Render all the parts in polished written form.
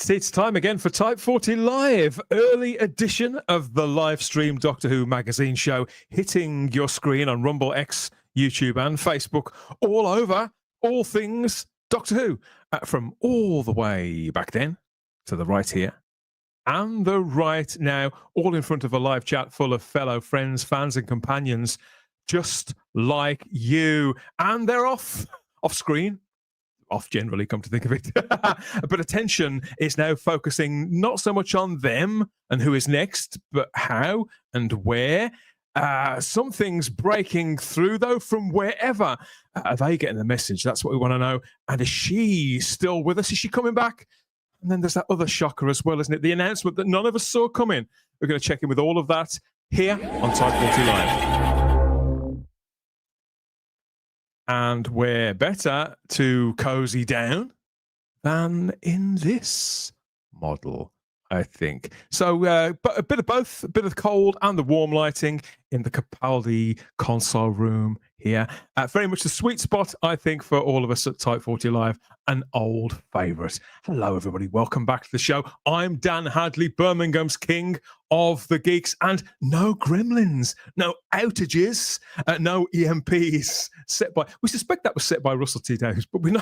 It's time again for Type 40 Live, early edition of the live stream Doctor Who magazine show, hitting your screen on Rumble, X, YouTube and Facebook, all over, all things Doctor Who, from all the way back then to the right here and the right now, all in front of a live chat full of fellow friends, fans and companions, just like you. And they're off screen. Off generally, come to think of it. But attention is now focusing not so much on them and who is next, but how and where. Some things breaking through, though, from wherever. Are they getting the message? That's what we want to know. And is she still with us? Is she coming back? And then there's that other shocker as well, isn't it? The announcement that none of us saw coming. We're going to check in with all of that here on Type 40 Live. And we're better to cozy down than in this model, I think. So but a bit of both, a bit of the cold and the warm lighting in the Capaldi console room here. Very much the sweet spot, I think, for all of us at Type 40 Live, an old favourite. Hello, everybody. Welcome back to the show. I'm Dan Hadley, Birmingham's king of the geeks, and no gremlins, no outages, no EMPs set by... We suspect that was set by Russell T. Davies, but we know...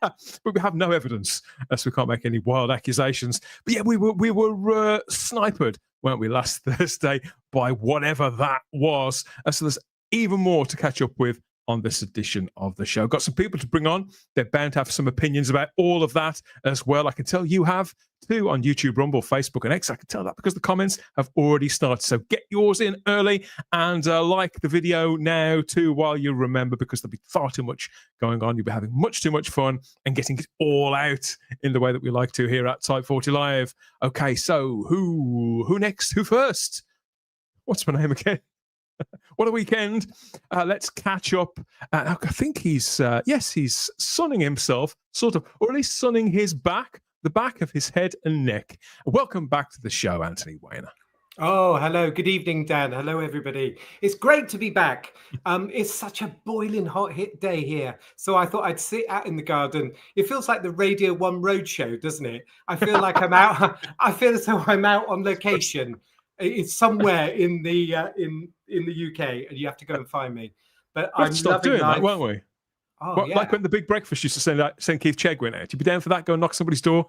but we have no evidence, so we can't make any wild accusations. But yeah, we were sniped, weren't we, last Thursday by whatever that was. So there's even more to catch up with on this edition of the show. Got some people to bring on. They're bound to have some opinions about all of that as well. I can tell you have too on YouTube, Rumble, Facebook, and X. I can tell that because the comments have already started. So get yours in early and like the video now too while you remember, because there'll be far too much going on. You'll be having much too much fun and getting it all out in the way that we like to here at Type 40 Live. Okay, so who next? Who first? What's my name again? What a weekend. Let's catch up. I think he's sunning himself, sort of, or at least sunning his back, the back of his head and neck. Welcome back to the show, Anthony Weiner. Oh, hello. Good evening, Dan. Hello, everybody. It's great to be back. It's such a boiling hot hit day here. So I thought I'd sit out in the garden. It feels like the Radio 1 Roadshow, doesn't it? I feel like I'm out. I feel as though I'm out on location. It's somewhere in the UK, and you have to go and find me. But I'm stop doing life. that, won't we? Oh, yeah. Like when the Big Breakfast used to send Keith Chegwin out. You'd be down for that? Go and knock somebody's door.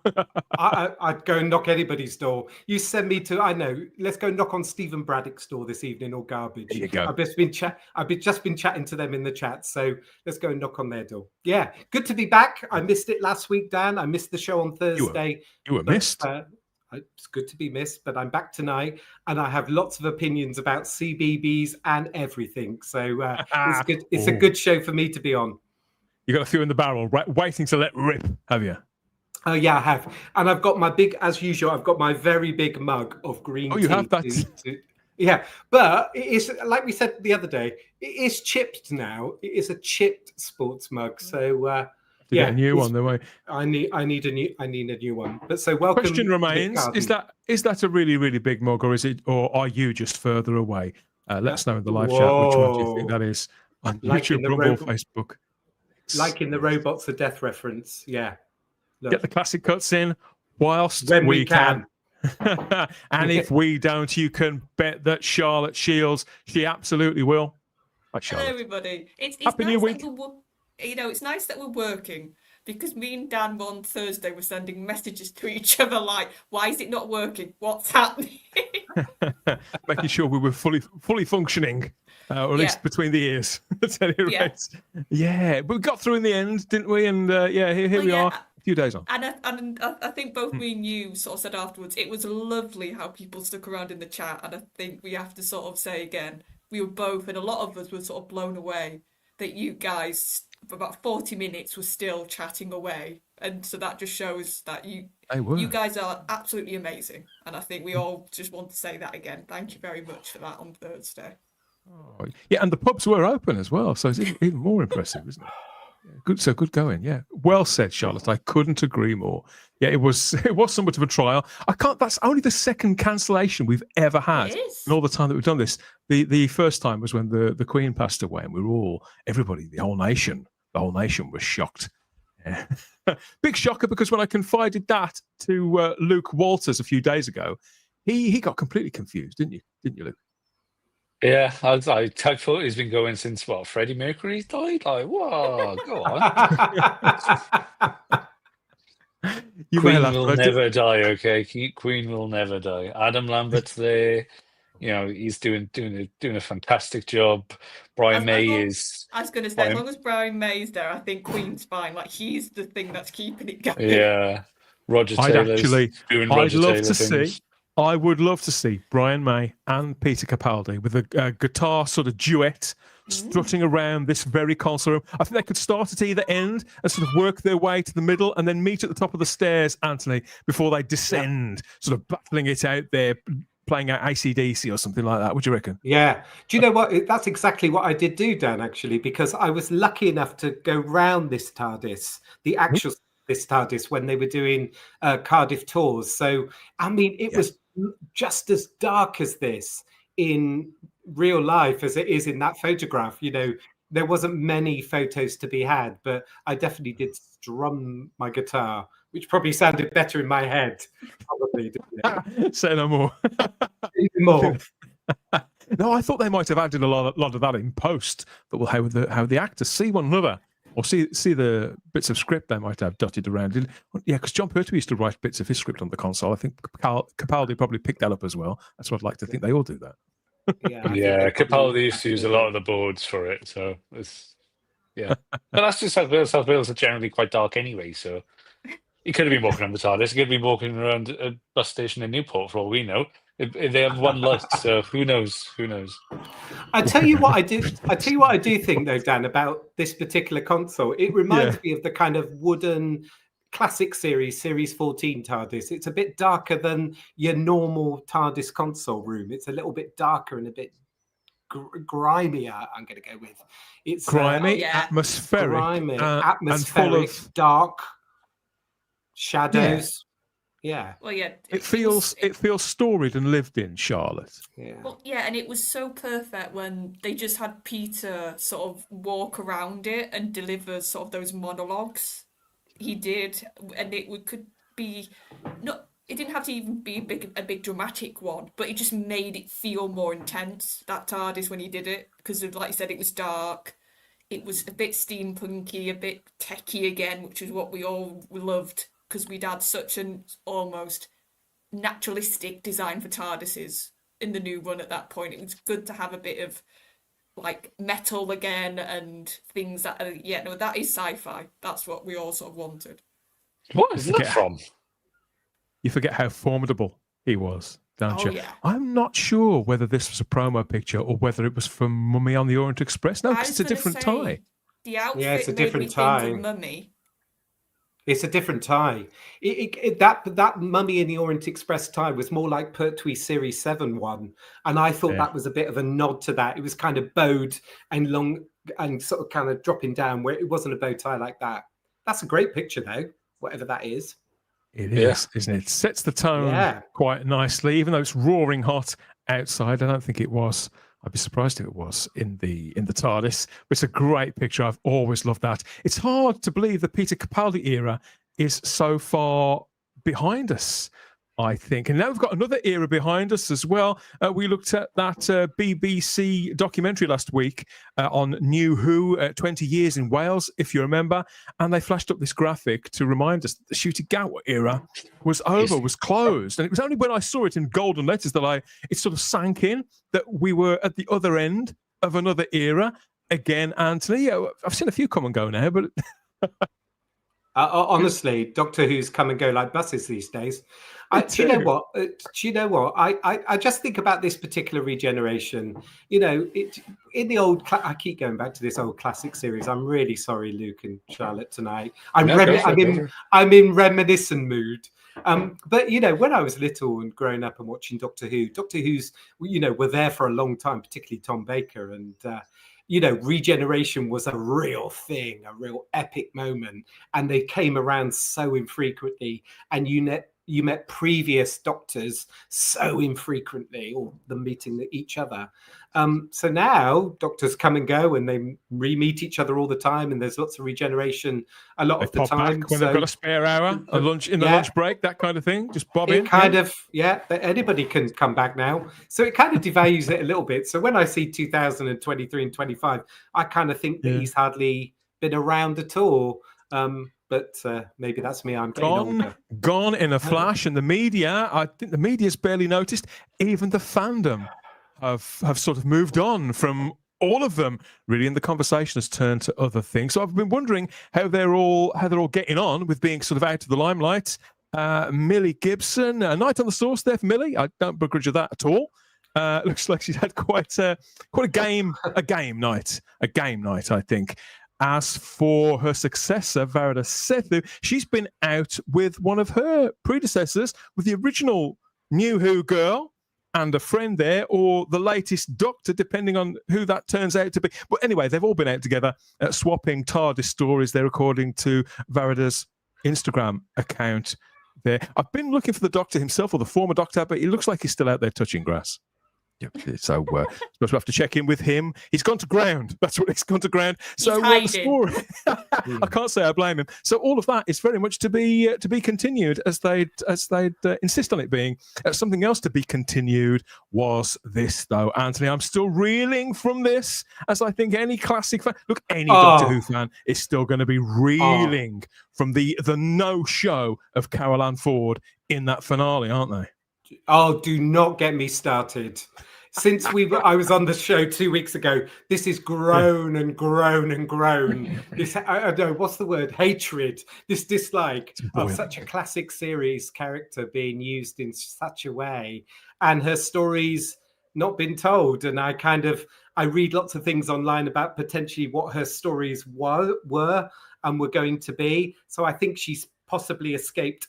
I'd go and knock anybody's door. You send me to, I know. Let's go knock on Stephen Braddock's door this evening, or Garbage. There you go. I've just been chatting to them in the chat, so let's go and knock on their door. Yeah, good to be back. I missed it last week, Dan. I missed the show on Thursday. You were missed. It's good to be missed, but I'm back tonight, and I have lots of opinions about CBBS and everything. So it's good. It's a good show for me to be on. You got a few in the barrel, right, waiting to let rip, have you? Oh yeah, I have, and I've got my big, as usual. I've got my very big mug of green tea. Oh, you have that? Yeah, but it's like we said the other day. It is chipped now. It is a chipped sports mug. So. Get a new one, the way I need a new one. But so welcome. Question remains: is that a really, really big mug, or are you just further away? Let us know in the live chat which one do you think that is on YouTube, Rumble, Facebook. Like in the Robots of Death reference, yeah. Look. Get the classic cuts in whilst when we can. And if we don't, you can bet that Charlotte Shields, she absolutely will. Hello, everybody. It's Happy nice New Week. It's nice that we're working, because me and Dan on Thursday were sending messages to each other like, why is it not working? What's happening? Making sure we were fully functioning, or at least between the ears. At any rate. Yeah, but we got through in the end, didn't we? And here we are, a few days on. And I think both me and you sort of said afterwards, it was lovely how people stuck around in the chat. And I think we have to sort of say again, we were both, and a lot of us were sort of blown away that you guys, for about 40 minutes, were still chatting away. And so that just shows that you guys are absolutely amazing. And I think we all just want to say that again. Thank you very much for that on Thursday. Oh, yeah, and the pubs were open as well, so it's even more impressive, isn't it? Good going. Yeah, well said, Charlotte. I couldn't agree more. Yeah, it was somewhat of a trial. That's only the second cancellation we've ever had in all the time that we've done this. The first time was when the Queen passed away, and we were everybody, the whole nation was shocked. Yeah. Big shocker, because when I confided that to Luke Walters a few days ago, he got completely confused, didn't you, Luke? Yeah, I thought he's been going since what, Freddie Mercury died? Like, whoa, go on. You may Queen laugh, will but I did- never die, okay? Queen will never die. Adam Lambert's there. He's doing a fantastic job. Brian May is. I was going to say, as Brian, long as Brian May's there, I think Queen's fine. Like, he's the thing that's keeping it going. yeah. Roger Taylor's doing I'd Roger love Taylor to things. see. I would love to see Brian May and Peter Capaldi with a guitar sort of duet strutting around this very console room. I think they could start at either end and sort of work their way to the middle and then meet at the top of the stairs, Anthony, before they descend, sort of battling it out there, playing out AC/DC or something like that. What do you reckon? Yeah. Do you know what? That's exactly what I did do, Dan, actually, because I was lucky enough to go round this TARDIS, the actual this TARDIS, when they were doing Cardiff tours. So, I mean, it was just as dark as this in real life as it is in that photograph. There wasn't many photos to be had, but I definitely did strum my guitar, which probably sounded better in my head. Probably, didn't it? Say no more. Even more. No, I thought they might have added a lot of that in post, but how the actors see one another or see the bits of script they might have dotted around. Yeah, because John Pertwee used to write bits of his script on the console. I think Capaldi probably picked that up as well. That's what I'd like to think. They all do that. Yeah, Capaldi used to use a lot of the boards for it, so it's but that's just South Wales. South Wales are generally quite dark anyway, so he could have been walking around the TARDIS. He could have been walking around a bus station in Newport for all we know. They have one light, so who knows? Who knows? I tell you what I do think, though, Dan, about this particular console. It reminds me of the kind of wooden classic series 14 TARDIS. It's a bit darker than your normal TARDIS console room. It's a little bit darker and a bit grimier. I'm going to go with it's grimy, atmospheric, and full of dark shadows. Yeah. Well, yeah. It feels storied and lived in, Charlotte. Yeah. Well, yeah, and it was so perfect when they just had Peter sort of walk around it and deliver sort of those monologues. He did, and could be not. It didn't have to even be a big dramatic one, but it just made it feel more intense. That TARDIS when he did it, because like you said, it was dark. It was a bit steampunky, a bit techie again, which is what we all loved. Because we'd had such an almost naturalistic design for TARDISes in the new run at that point. It was good to have a bit of like metal again and things that are, that is sci-fi. That's what we all sort of wanted. What is that from? You forget how formidable he was, don't you? Yeah. I'm not sure whether this was a promo picture or whether it was from Mummy on the Orient Express. No, because it's a different tie. The outfit it's a made different me tie. think of Mummy. It's a different tie. That Mummy in the Orient Express tie was more like Pertwee Series 7 one. And I thought that was a bit of a nod to that. It was kind of bowed and long and sort of kind of dropping down where it wasn't a bow tie like that. That's a great picture, though, whatever that is. It is, isn't it? It sets the tone quite nicely, even though it's roaring hot outside. I don't think it was. I'd be surprised if it was in the TARDIS. But it's a great picture. I've always loved that. It's hard to believe the Peter Capaldi era is so far behind us, I think. And now we've got another era behind us as well. We looked at that BBC documentary last week on New Who, 20 years in Wales, if you remember. And they flashed up this graphic to remind us that the Ncuti Gatwa era was over, was closed. And it was only when I saw it in golden letters that it sort of sank in that we were at the other end of another era. Again, Anthony, I've seen a few come and go now, but... Honestly, Doctor Who's come and go like buses these days. Do you know what? I just think about this particular regeneration. In the old, I keep going back to this old classic series. I'm really sorry, Luke and Charlotte, tonight. I'm in reminiscent mood. But when I was little and growing up and watching Doctor Who's were there for a long time, particularly Tom Baker, and regeneration was a real thing, a real epic moment, and they came around so infrequently, and you you met previous Doctors so infrequently, or them meeting each other. So now Doctors come and go, and they re-meet each other all the time, and there's lots of regeneration a lot They of the pop time. back when they've got a spare hour, a lunch in the Yeah. lunch break, that kind of thing. Just bob It in. kind of, anybody can come back now. So it kind of devalues it a little bit. So when I see 2023 and 25, I kind of think that he's hardly been around at all. But maybe that's me. I'm getting older. Gone in a flash. And the media, I think the media's barely noticed. Even the fandom have sort of moved on from all of them. Really, and the conversation has turned to other things. So I've been wondering how they're all getting on with being sort of out of the limelight. Millie Gibson, a night on the source there for Millie. I don't begrudge her that at all. Looks like she's had quite a game night, I think. As for her successor, Varada Sethu, she's been out with one of her predecessors, with the original New Who girl and a friend there, or the latest Doctor, depending on who that turns out to be. But anyway, they've all been out together, swapping TARDIS stories there, according to Varada's Instagram account there. I've been looking for the Doctor himself, or the former Doctor, but he looks like he's still out there touching grass. So suppose we have to check in with him. He's gone to ground. That's what he's gone to ground. So the story, I can't say I blame him. So all of that is very much to be continued, as they'd insist on it being. Something else to be continued was this, though, Anthony. I'm still reeling from this, as I think any classic fan, look, any Doctor Who fan is still going to be reeling from the no-show of Carol Ann Ford in that finale, aren't they? Oh, do not get me started. Since I was on the show 2 weeks ago, this has grown and grown and grown. This, I don't know, what's the word? Hatred, this dislike of such a classic series character being used in such a way, and her stories not been told. And I read lots of things online about potentially what her stories were and were going to be. So I think she's possibly escaped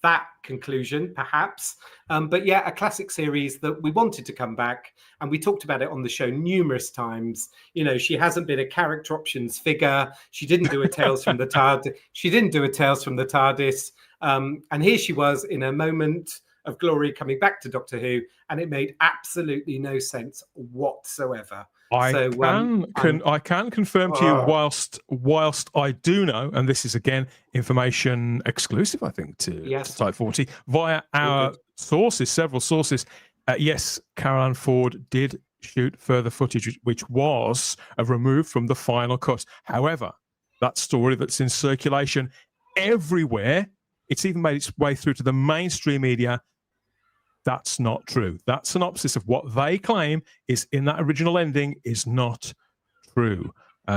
that conclusion, perhaps. But yeah, a classic series that we wanted to come back, and we talked about it on the show numerous times. You know, she hasn't been a character options figure. She didn't do a Tales from the TARDIS. And here she was in a moment of glory coming back to Doctor Who, and it made absolutely no sense whatsoever. I can confirm to you, whilst I do know, and this is again information exclusive, I think, to Type 40 via our sources, several sources. Yes, Carol Ann Ford did shoot further footage, which was removed from the final cut. However, that story that's in circulation everywhere, it's even made its way through to the mainstream media. That's not true. That synopsis of what they claim is in that original ending is not true.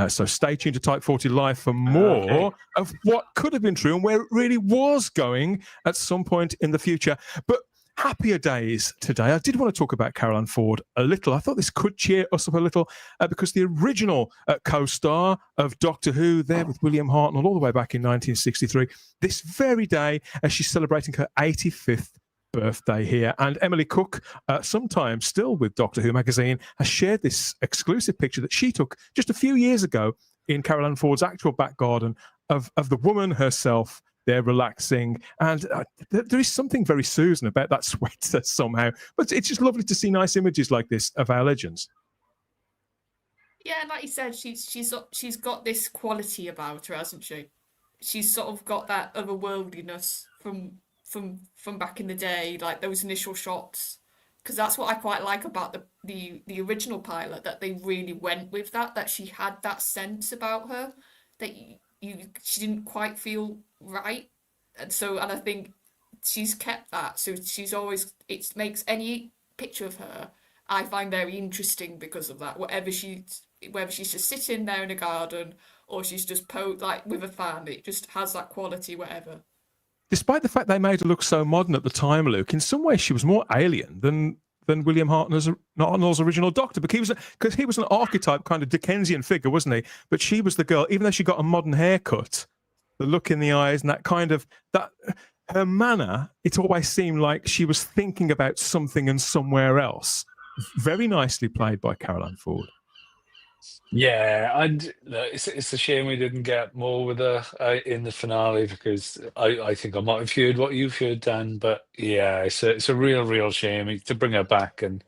So stay tuned to Type 40 Live for more of what could have been true and where it really was going at some point in the future. But happier days today. I did want to talk about Carol Ann Ford a little. I thought this could cheer us up a little because the original co-star of Doctor Who there with William Hartnell all the way back in 1963, this very day as she's celebrating her 85th birthday here. And Emily Cook, sometimes still with Doctor Who magazine, has shared this exclusive picture that she took just a few years ago in Carol Ann Ford's actual back garden of the woman herself there relaxing. And there is something very Susan about that sweater somehow. But it's just lovely to see nice images like this of our legends. Yeah, like you said, she's got this quality about her, hasn't she? She's sort of got that otherworldliness from back in the day, like those initial shots, because that's what I quite like about the original pilot, that they really went with that she had that sense about her that she didn't quite feel right, and I think she's kept that. So she's always, it makes any picture of her I find very interesting because of that. Whether she's just sitting there in a garden or she's just like with a fan, it just has that quality, whatever. Despite the fact they made her look so modern at the time, Luke, in some ways she was more alien than William Hartnell's original Doctor, because he was an archetype kind of Dickensian figure, wasn't he? But she was the girl, even though she got a modern haircut, the look in the eyes and that her manner, it always seemed like she was thinking about something and somewhere else. Very nicely played by Carol Ann Ford. Yeah, and it's a shame we didn't get more with her in the finale, because I think I might have heard what you've heard, Dan. But yeah, it's a real shame to bring her back. And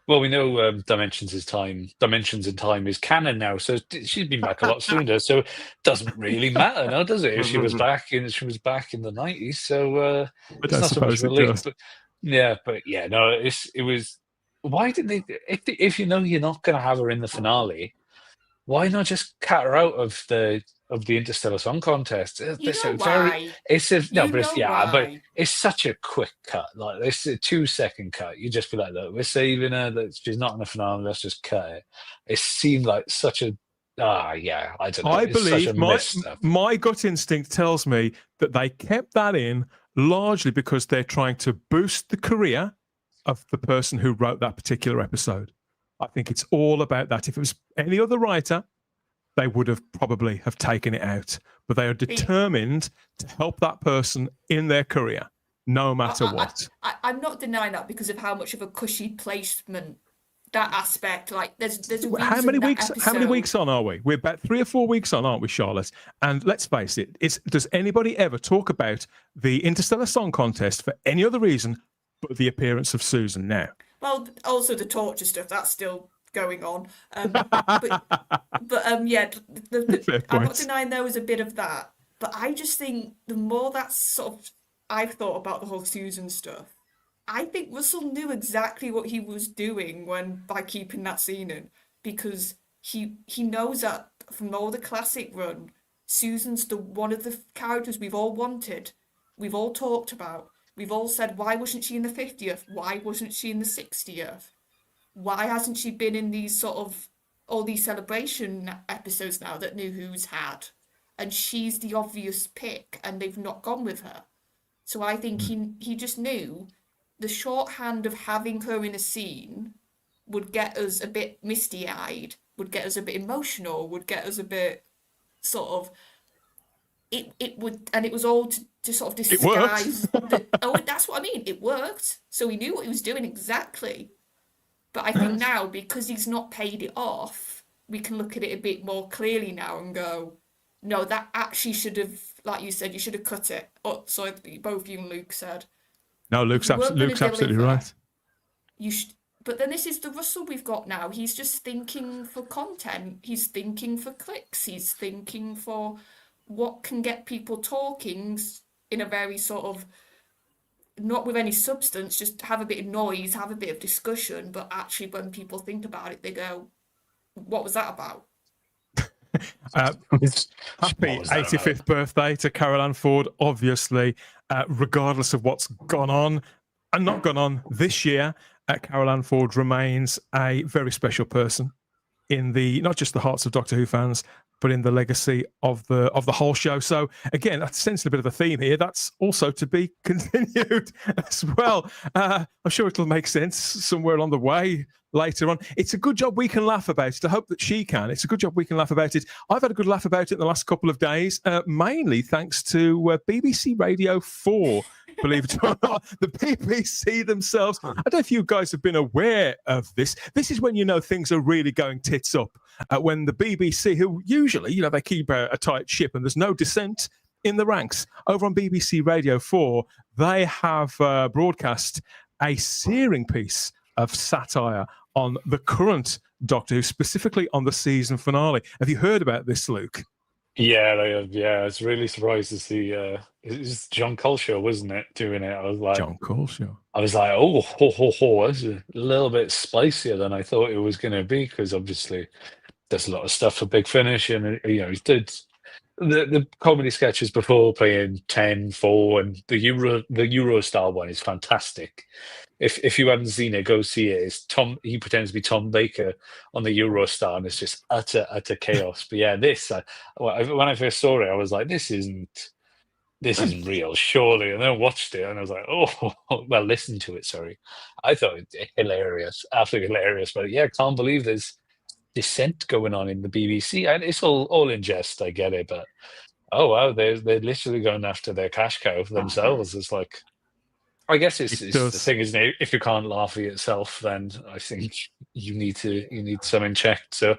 well, we know Dimensions in Time is canon now, so she's been back a lot sooner. So it doesn't really matter now, does it? If she was back in the 90s, so I it's don't not so much suppose of a it link. does. But yeah, no, it was. Why didn't they? If you know you're not going to have her in the finale, why not just cut her out of the Interstellar Song Contest? You It's know a very, why? it's a no, You but it's know yeah, but why? it's such a quick cut. Like it's a 2 second cut. You just be like, look, we're saving her. That she's not in the finale. Let's just cut it. It seemed like such a yeah. I don't know. I It's such a believe my misstep. my gut instinct tells me that they kept that in largely because they're trying to boost the career of the person who wrote that particular episode. I think it's all about that. If it was any other writer, they would have probably have taken it out, but they are determined to help that person in their career, no matter what. I'm not denying that because of how much of a cushy placement that aspect. Like, there's a reason How many that weeks? episode... How many weeks on are we? We're about 3 or 4 weeks on, aren't we, Charlotte? And let's face it, does anybody ever talk about the Interstellar Song Contest for any other reason but the appearance of Susan now? Well, also the torture stuff, that's still going on. Yeah, I'm not denying there was a bit of that. But I just think the more that's sort of I've thought about the whole Susan stuff, I think Russell knew exactly what he was doing by keeping that scene in, because he knows that from all the classic run, Susan's one of the characters we've all wanted, we've all talked about. We've all said, why wasn't she in the 50th? Why wasn't she in the 60th? Why hasn't she been in these sort of all these celebration episodes now that New Who's had? And she's the obvious pick, and they've not gone with her. So I think he just knew the shorthand of having her in a scene would get us a bit misty-eyed, would get us a bit emotional, would get us a bit sort of... It would, and it was all to sort of disguise... that's what I mean, it worked. So he knew what he was doing exactly. But I think now, because he's not paid it off, we can look at it a bit more clearly now and go, no, that actually should have, like you said, you should have cut it. So both you and Luke said. No, Luke's absolutely right. But then this is the Russell we've got now. He's just thinking for content. He's thinking for clicks. He's thinking for what can get people talking in a very sort of, not with any substance, just have a bit of noise, have a bit of discussion, but actually when people think about it, they go, what was that about? Happy 85th birthday to Carol Ann Ford, obviously, regardless of what's gone on and not gone on this year. Carol Ann Ford remains a very special person in not just the hearts of Doctor Who fans, but in the legacy of the whole show. So again, that's essentially a bit of a theme here. That's also to be continued as well. I'm sure it'll make sense somewhere along the way later on. It's a good job we can laugh about it. I hope that she can. It's a good job we can laugh about it. I've had a good laugh about it in the last couple of days, mainly thanks to BBC Radio 4. Believe it or not, the BBC themselves. I don't know if you guys have been aware of this. This is when you know things are really going tits up. When the BBC, who usually, they keep a tight ship and there's no dissent in the ranks, over on BBC Radio 4, they have broadcast a searing piece of satire on the current Doctor Who, specifically on the season finale. Have you heard about this, Luke? Yeah, they have. Yeah, I was really surprised to see. It's John Coleshaw, wasn't it, doing it? I was like, John Coleshaw. I was like, oh, ho, ho, ho, that's a little bit spicier than I thought it was going to be, because obviously there's a lot of stuff for Big Finish, and he did the comedy sketches before, playing 10, 4, and the Eurostar one is fantastic. If you haven't seen it, go see it. It's Tom. He pretends to be Tom Baker on the Eurostar, and it's just utter chaos. But yeah, when I first saw it, I was like, this isn't real, surely. And then I watched it, and I was like, oh, well, listen to it. Sorry, I thought it hilarious, absolutely hilarious. But yeah, I can't believe there's dissent going on in the BBC, and it's all in jest. I get it, but oh wow, they're literally going after their cash cow for themselves. It's like, I guess it's the thing, isn't it? If you can't laugh at yourself, then I think you need something checked. So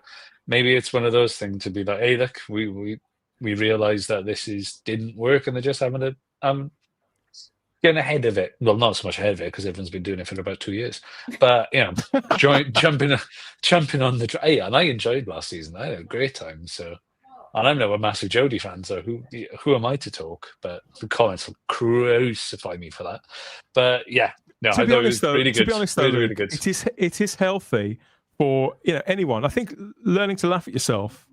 maybe it's one of those things to be like, hey, look, we realised that didn't work, and they're just having a getting ahead of it. Well, not so much ahead of it because everyone's been doing it for about 2 years. But jumping on the hey, and I enjoyed last season. I had a great time. So, and I'm now a massive Jodie fan. So who am I to talk? But the comments will crucify me for that. But yeah, no, I thought it was really good. To be honest, though, really Luke, good. it is healthy for anyone. I think learning to laugh at yourself,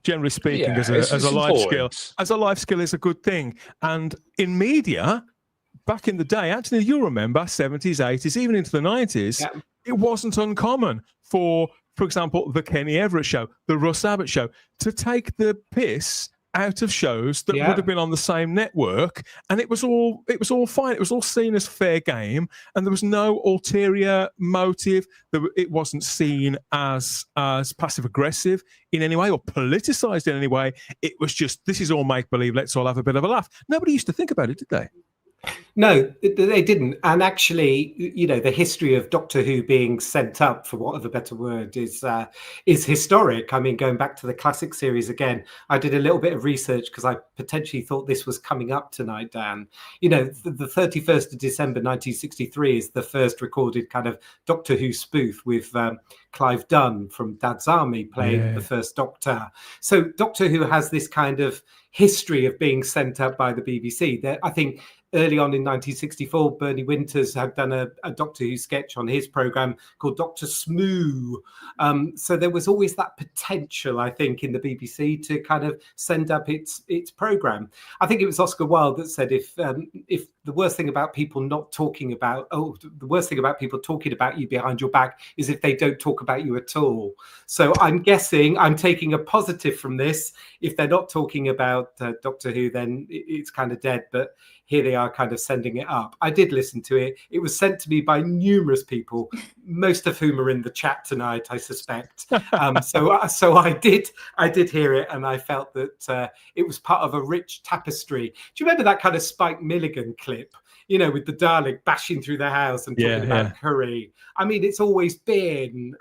generally speaking, Yeah, as a life skill, is a good thing. And in media, back in the day, actually, you'll remember 70s, 80s, even into the 90s, it wasn't uncommon for example, the Kenny Everett show, the Russ Abbott show, to take the piss out of shows that would have been on the same network, and it was all fine. It was all seen as fair game, and there was no ulterior motive. It wasn't seen as passive aggressive in any way or politicized in any way. It was just, this is all make believe. Let's all have a bit of a laugh. Nobody used to think about it, did they? No, they didn't. And actually, the history of Doctor Who being sent up, for want of a better word, is historic. I mean, going back to the classic series again, I did a little bit of research because I potentially thought this was coming up tonight, Dan. The 31st of December 1963 is the first recorded kind of Doctor Who spoof with Clive Dunn from Dad's Army playing the first Doctor. So Doctor Who has this kind of history of being sent up by the BBC. I think early on in 1964, Bernie Winters had done a Doctor Who sketch on his programme called Dr. Smoo. So there was always that potential, I think, in the BBC to kind of send up its programme. I think it was Oscar Wilde that said, if the worst thing about people talking about you behind your back is if they don't talk about you at all. So I'm guessing I'm taking a positive from this. If they're not talking about Doctor Who, then it's kind of dead. But here they are kind of sending it up. I did listen to it. It was sent to me by numerous people, most of whom are in the chat tonight, I suspect. So I did hear it, and I felt that it was part of a rich tapestry. Do you remember that kind of Spike Milligan clip? With the Dalek bashing through the house and talking about curry. I mean, it's always been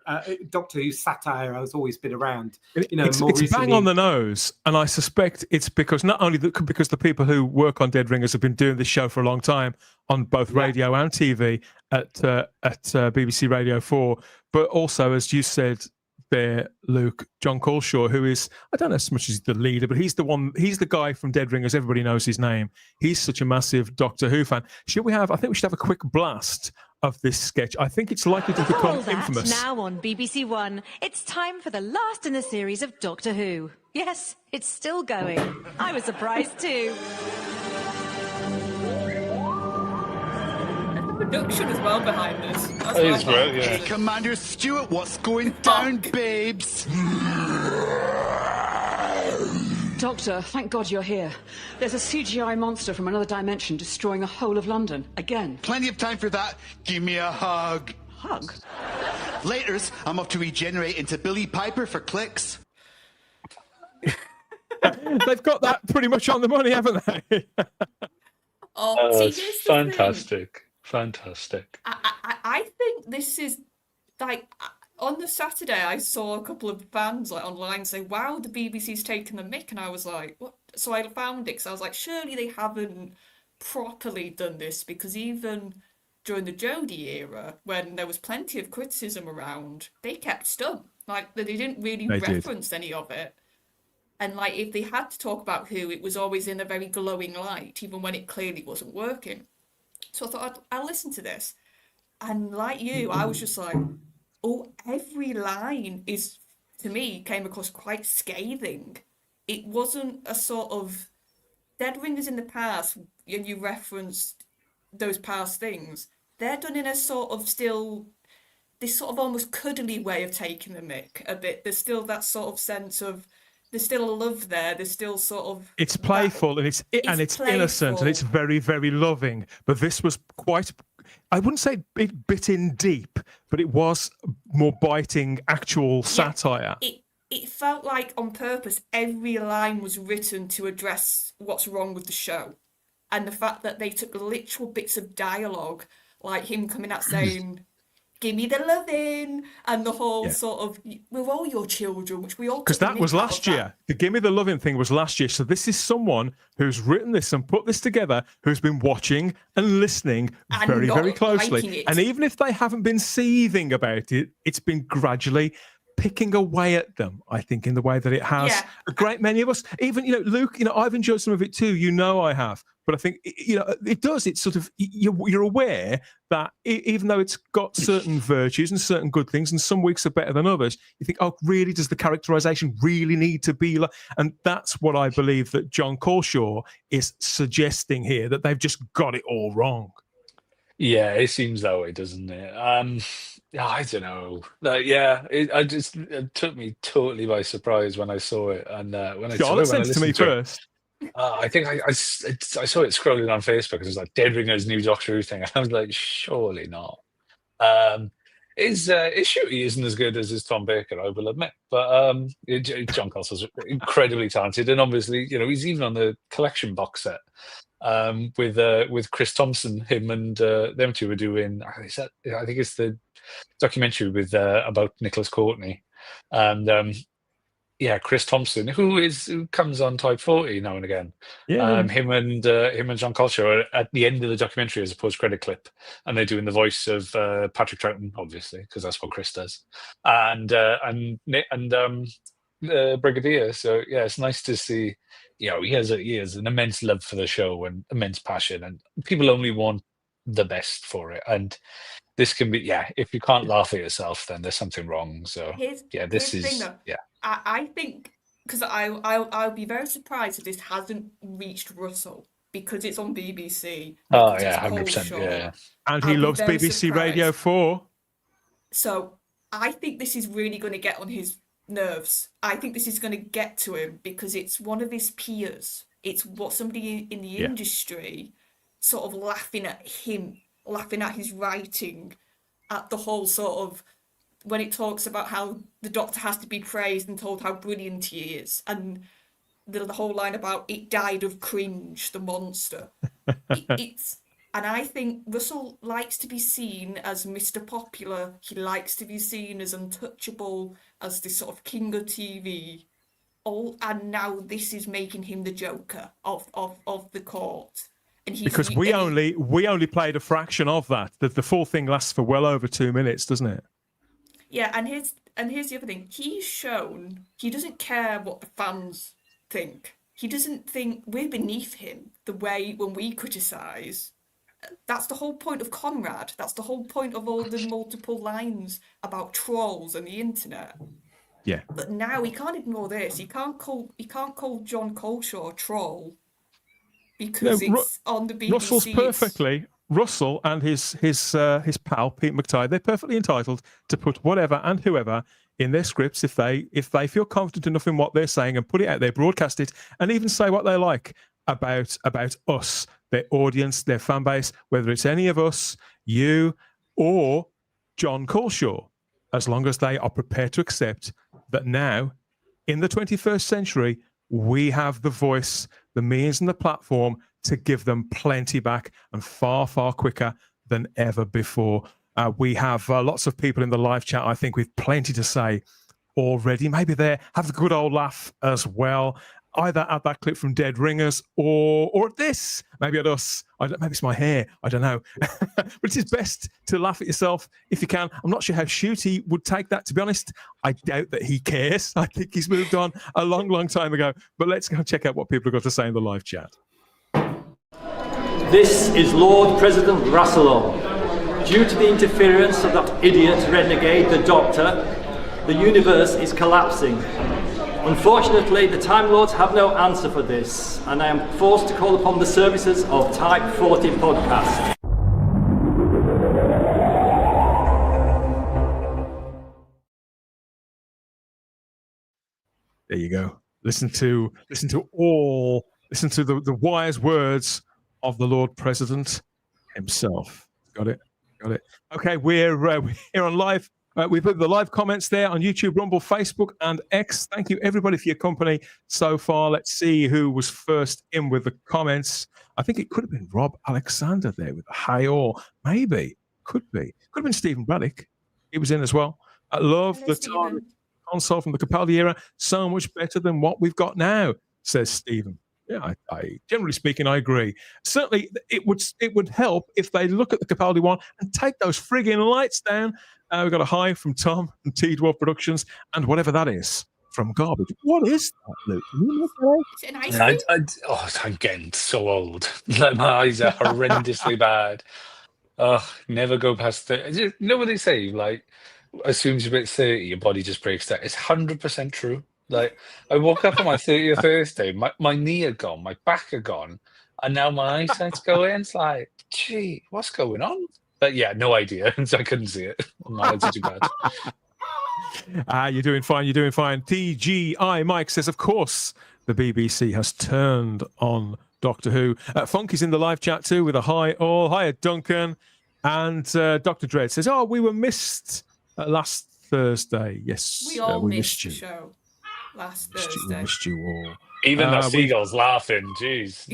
Doctor Who satire has always been around. It's recently, bang on the nose, and I suspect it's because not only because the people who work on Dead Ringers have been doing this show for a long time on both radio and TV at BBC Radio 4, but also, as you said there, Luke, John Colshaw, who is, I don't know as much as the leader, but he's the guy from Dead Ringers. Everybody knows his name. He's such a massive Doctor Who fan. I think we should have a quick blast of this sketch. I think it's likely to become infamous. Now on BBC One, it's time for the last in the series of Doctor Who. Yes, it's still going. I was surprised too. Production as well behind this. It's great, yeah. Hey, Commander Stewart, what's going down, babes? Doctor, thank God you're here. There's a CGI monster from another dimension destroying the whole of London. Again. Plenty of time for that. Give me a hug. Hug? Laters, I'm off to regenerate into Billy Piper for clicks. They've got that pretty much on the money, haven't they? It's fantastic. Fantastic. I think this is like on the Saturday I saw a couple of fans online say, wow, the BBC's taken the mick, and I was like, what? So I found it because I was like, surely they haven't properly done this, because even during the Jodie era, when there was plenty of criticism around, they kept stum. Like they didn't really reference any of it. And like if they had to talk about Who, it was always in a very glowing light, even when it clearly wasn't working. So I thought I'll listen to this. And like you, I was just like, oh, every line to me, came across quite scathing. It wasn't a sort of Dead Ringers in the past, and you referenced those past things. They're done in a sort of this sort of almost cuddly way of taking the mick a bit. There's still that sort of sense of, there's still a love there. There's still sort of... It's playful, and it's innocent, and it's very, very loving. But this was quite... I wouldn't say it bit in deep, but it was more biting actual satire. It felt like on purpose every line was written to address what's wrong with the show. And the fact that they took literal bits of dialogue, like him coming out saying... give me the loving, and the whole Yeah. sort of, we're all your children, which we all Because took the that was mick out of last that. year. The Gimme the Loving thing was last year. So this is someone who's written this and put this together, who's been watching and listening And very, not very closely. liking it. And even if they haven't been seething about it, it's been gradually picking away at them, I think, in the way that it has Yeah. a great many of us. Even, Luke, I've enjoyed some of it too. I have. But I think, it does. It's sort of, you're aware that even though it's got certain virtues and certain good things, and some weeks are better than others, you think, oh, really, does the characterization really need to be like? And that's what I believe that John Coleshaw is suggesting here, that they've just got it all wrong. Yeah, it seems that way, doesn't it? I don't know. It took me totally by surprise when I saw it, and when I Charlotte when I sent it to me listened to it. first. I think I saw it scrolling on Facebook. It was like Dead Ringer's new Doctor Who thing. And I was like, surely not. His shooty isn't as good as his Tom Baker, I will admit. But John Colesaw's incredibly talented, and obviously, he's even on the collection box set with Chris Thompson. Him and them two were doing. I think it's the documentary with about Nicholas Courtney, and Chris Thompson, who comes on Type 40 now and again. Yeah. Him and John Coleshaw are at the end of the documentary as a post-credit clip, and they're doing the voice of Patrick Troughton, obviously, because that's what Chris does, and Brigadier. So yeah, it's nice to see. He has an immense love for the show and immense passion, and people only want the best for it. And this can be, if you can't laugh at yourself, then there's something wrong. So Here's the thing, though. I think, because I'll be very surprised if this hasn't reached Russell, because it's on BBC. Oh yeah, 100%. Yeah, and he loves BBC Radio 4. So I think this is really going to get on his nerves. I think this is going to get to him because it's one of his peers. It's what somebody in the industry sort of laughing at him, laughing at his writing, at the whole sort of, when it talks about how the Doctor has to be praised and told how brilliant he is, and the whole line about it died of cringe, the monster. And I think Russell likes to be seen as Mr. Popular. He likes to be seen as untouchable, as this sort of king of TV. And now this is making him the Joker of the court. And because we only played a fraction of that. The full thing lasts for well over 2 minutes, doesn't it? Yeah, and here's the other thing. He's shown he doesn't care what the fans think. He doesn't think we're beneath him the way when we criticise. That's the whole point of Conrad. That's the whole point of all the multiple lines about trolls and the internet. Yeah. But now he can't ignore this. He can't call John Coleshaw a troll because it's on the BBC. Russell's perfectly. Russell and his pal Pete McTighe, they're perfectly entitled to put whatever and whoever in their scripts if they feel confident enough in what they're saying, and put it out there, broadcast it, and even say what they like about us, their audience, their fan base, whether it's any of us, you, or John Coleshaw, as long as they are prepared to accept that now, in the 21st century, we have the voice, the means, and the platform to give them plenty back, and far, far quicker than ever before. We have lots of people in the live chat, I think, with plenty to say already. Maybe they have a good old laugh as well, either at that clip from Dead Ringers or at this, maybe at us. Maybe it's my hair, I don't know. But it is best to laugh at yourself if you can. I'm not sure how Shooty would take that, to be honest. I doubt that he cares. I think he's moved on a long, long time ago. But let's go check out what people have got to say in the live chat. This is Lord President Rassilon. Due to the interference of that idiot renegade, the Doctor, the universe is collapsing. Unfortunately, the Time Lords have no answer for this, and I am forced to call upon the services of Type 40 Podcast. There you go. Listen to the wise words of the Lord President himself. Got it. Okay, we're here on live. We put the live comments there on YouTube, Rumble, Facebook, and X. Thank you, everybody, for your company so far. Let's see who was first in with the comments. I think it could have been Rob Alexander there with a hi, or maybe Could have been Stephen Braddock. He was in as well. I love Hello, the Stephen. TARDIS console from the Capaldi era. So much better than what we've got now, says Stephen. Yeah, I generally speaking, I agree. Certainly, it would help if they look at the Capaldi one and take those frigging lights down. We've got a hi from Tom from T12 Productions, and whatever that is from Garbage. What is that, Luke? Can you make that out? Is it an ice cream? I'm getting so old. Like, my eyes are horrendously bad. Oh, never go past 30. You know what they say? Like, as soon as you hit 30, your body just breaks down. It's 100% true. Like, I woke up on my 30th birthday, my knee had gone, my back had gone, and now my eyesight's going. It's like, gee, what's going on? But yeah, no idea. I couldn't see it. My eyes are too bad. You're doing fine. You're doing fine. TGI Mike says, of course, the BBC has turned on Doctor Who. Funky's in the live chat too with a hi all. Hiya, Duncan. And Dr. Dread says, oh, we were missed last Thursday. Yes, We all we missed you. the show last We Thursday. missed you all. Even the seagulls laughing. Jeez.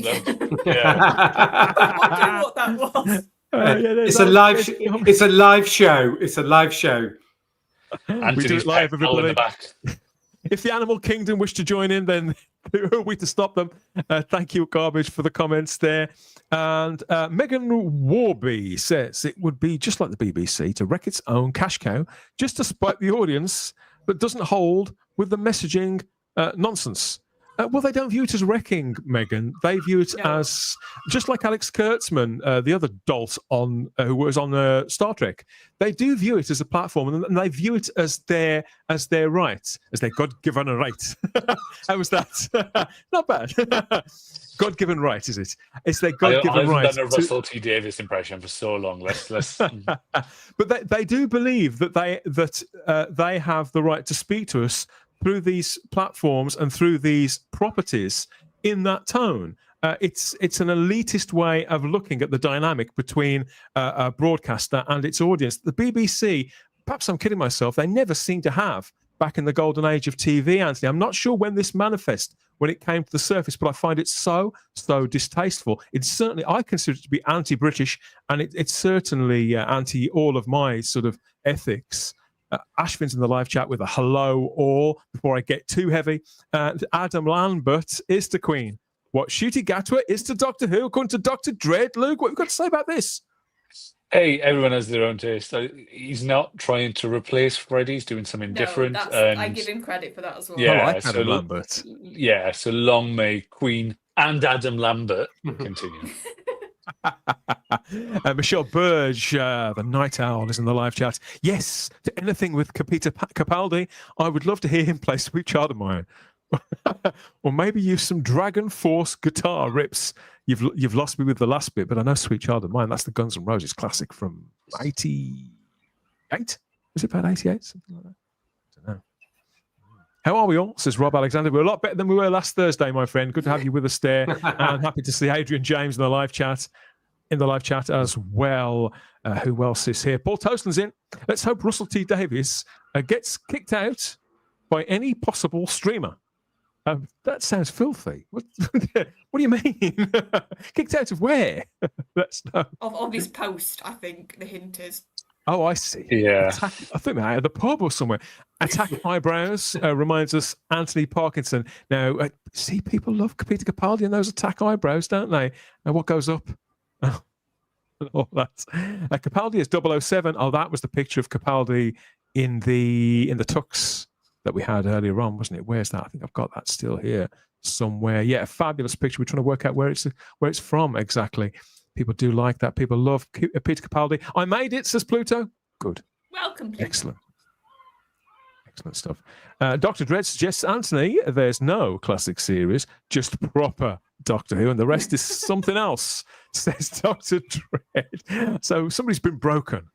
Yeah. Wondering what that was. It's a live. It's a live show. It's a live show. We do it live, everybody. In the back. If the animal kingdom wish to join in, then who are we to stop them? Thank you, Garbage, for the comments there. And Megan Warby says it would be just like the BBC to wreck its own cash cow just to spite the audience, but doesn't hold with the messaging nonsense. Well, they don't view it as wrecking, Megan. They view it as just like Alex Kurtzman, the other dolt on who was on Star Trek. They do view it as a platform, and they view it as their right, as their God-given right. How was that? Not bad. God-given right, is it? It's their God-given right. I've done a Russell T Davies impression for so long. Let's. But they do believe that they have the right to speak to us through these platforms and through these properties in that tone. It's an elitist way of looking at the dynamic between a broadcaster and its audience. The BBC, perhaps I'm kidding myself, they never seem to have back in the golden age of TV, Anthony. I'm not sure when this manifested, when it came to the surface, but I find it so distasteful. It's certainly, I consider it to be anti-British, and it's certainly anti all of my sort of ethics. Ashvin's in the live chat with a hello all before I get too heavy. Adam Lambert is to Queen what Ncuti Gatwa is to Doctor Who, according to Dr. Dread. Luke, what have you got to say about this? Hey, everyone has their own taste. He's not trying to replace Freddie. He's doing something different. I give him credit for that as well. Yeah, I like Adam Lambert. Yeah, so long may Queen and Adam Lambert continue. Michelle Burge, the Night Owl, is in the live chat. Yes, to anything with Peter Capaldi. I would love to hear him play Sweet Child of Mine. Or maybe use some Dragon Force guitar rips. You've lost me with the last bit, but I know Sweet Child of Mine. That's the Guns N' Roses classic from 88. Was it about 88? Something like that. I don't know. How are we all? Says Rob Alexander. We're a lot better than we were last Thursday, my friend. Good to have you with us there. And happy to see Adrian James in the live chat. As well. Who else is here? Paul Toastland's in. Let's hope Russell T Davies gets kicked out by any possible streamer. That sounds filthy. What do you mean? Kicked out of where? That's no. Of his post, I think the hint is. Oh, I see. Yeah. I think they're at the pub or somewhere. Attack eyebrows reminds us Anthony Parkinson. Now, see, people love Peter Capaldi and those attack eyebrows, don't they? And what goes up? Oh, that's Capaldi is 007. Oh, that was the picture of Capaldi in the tux that we had earlier on, wasn't it? Where's that? I think I've got that still here somewhere. Yeah, a fabulous picture. We're trying to work out where it's from exactly. People do like that. People love Peter Capaldi. I made it, says Pluto. Good. Welcome, Pluto. Excellent stuff. Dr. Dread suggests, Anthony, there's no classic series, just proper Doctor Who, and the rest is something else, says Dr. Dread. So somebody's been broken,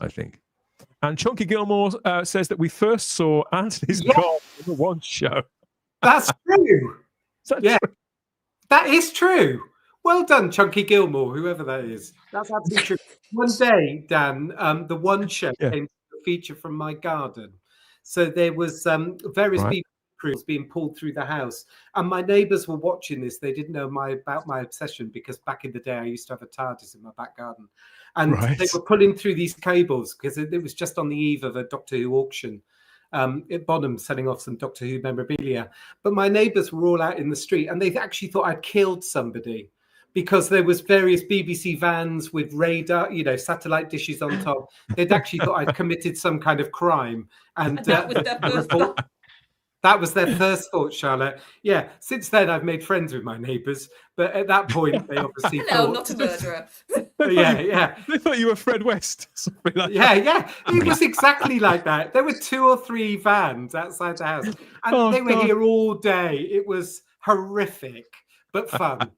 I think. And Chunky Gilmore says that we first saw Anthony's God in the one show. That's true. True? That is true. Well done, Chunky Gilmore, whoever that is. That's absolutely true. One day, Dan, the one show came to a feature from my garden. So there was various people being pulled through the house, and my neighbours were watching this. They didn't know about my obsession, because back in the day I used to have a TARDIS in my back garden, and Right. they were pulling through these cables because it was just on the eve of a Doctor Who auction at Bonham, selling off some Doctor Who memorabilia. But my neighbours were all out in the street, and they actually thought I'd killed somebody, because there was various BBC vans with radar, satellite dishes on top. They'd actually thought I'd committed some kind of crime. And that was their first thought. That was their first thought, Charlotte. Yeah, since then I've made friends with my neighbours. But at that point, they obviously Hello, thought... not a murderer. Yeah. They thought you were Fred West. Something like Yeah. It was exactly like that. There were 2 or 3 vans outside the house. And they were here all day. It was horrific, but fun.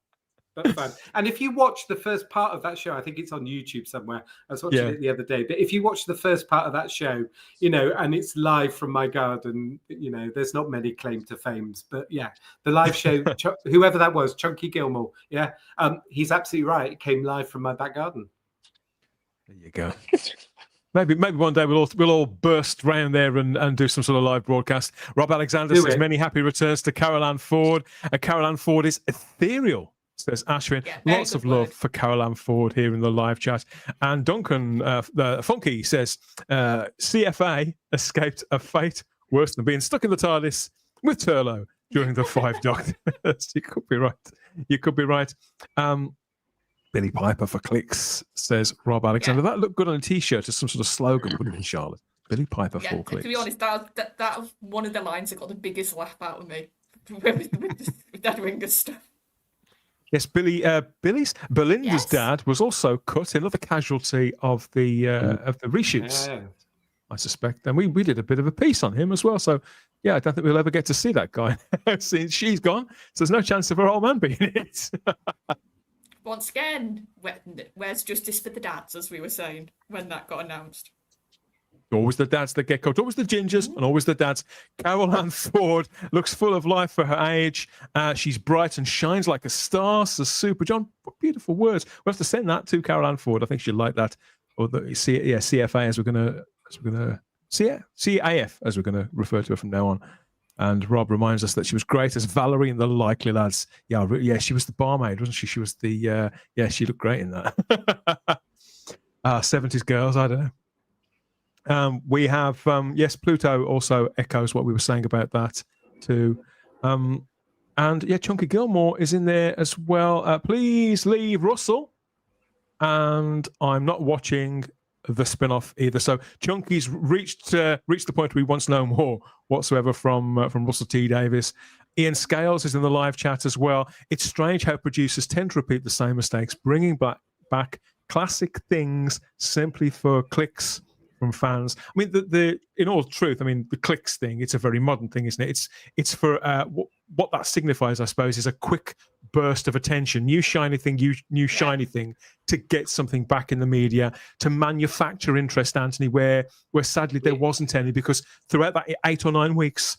And if you watch the first part of that show, I think it's on YouTube somewhere. I was watching it the other day. But if you watch the first part of that show, and it's live from my garden, there's not many claim to fames. But yeah, the live show, whoever that was, Chunky Gilmore, he's absolutely right. It came live from my back garden. There you go. Maybe one day we'll all burst round there and do some sort of live broadcast. Rob Alexander says many happy returns to Carol Ann Ford. Carol Ann Ford is ethereal, says Ashwin. Lots of love for Carol Ann Ford here in the live chat. And Duncan Funky says CFA escaped a fate worse than being stuck in the TARDIS with Turlo during the 5 Doctors. You could be right. Billy Piper for clicks, says Rob Alexander. That looked good on a T-shirt as some sort of slogan, wouldn't it, Charlotte? Billy Piper for clicks. To be honest, that was one of the lines that got the biggest laugh out of me with Dad Ringer's stuff. Yes, Belinda's dad was also cut, another casualty of the reshoots, I suspect. And we did a bit of a piece on him as well. So yeah, I don't think we'll ever get to see that guy since she's gone. So there's no chance of her old man being in it. Once again, where's justice for the dads, as we were saying when that got announced? Always the dads that get caught. Always the gingers and always the dads. Carol Ann Ford looks full of life for her age. She's bright and shines like a star. So Super John, what beautiful words. We'll have to send that to Carol Ann Ford. I think she'd like that. Or the CFA as we're gonna CAF as we're gonna refer to her from now on. And Rob reminds us that she was great as Valerie in The Likely Lads. Yeah, she was the barmaid, wasn't she? She was the she looked great in that. 70s girls, I don't know. We have Pluto also echoes what we were saying about that too. And Chunky Gilmore is in there as well. Please leave Russell. And I'm not watching the spin-off either. So Chunky's reached the point where he wants no more whatsoever from Russell T Davis. Ian Scales is in the live chat as well. It's strange how producers tend to repeat the same mistakes, bringing back classic things simply for clicks from fans. I mean, the in all truth, I mean, the clicks thing, it's a very modern thing, isn't it? It's for what that signifies, I suppose, is a quick burst of attention, new shiny thing to get something back in the media, to manufacture interest, Anthony, where sadly there wasn't any, because throughout that 8 or 9 weeks,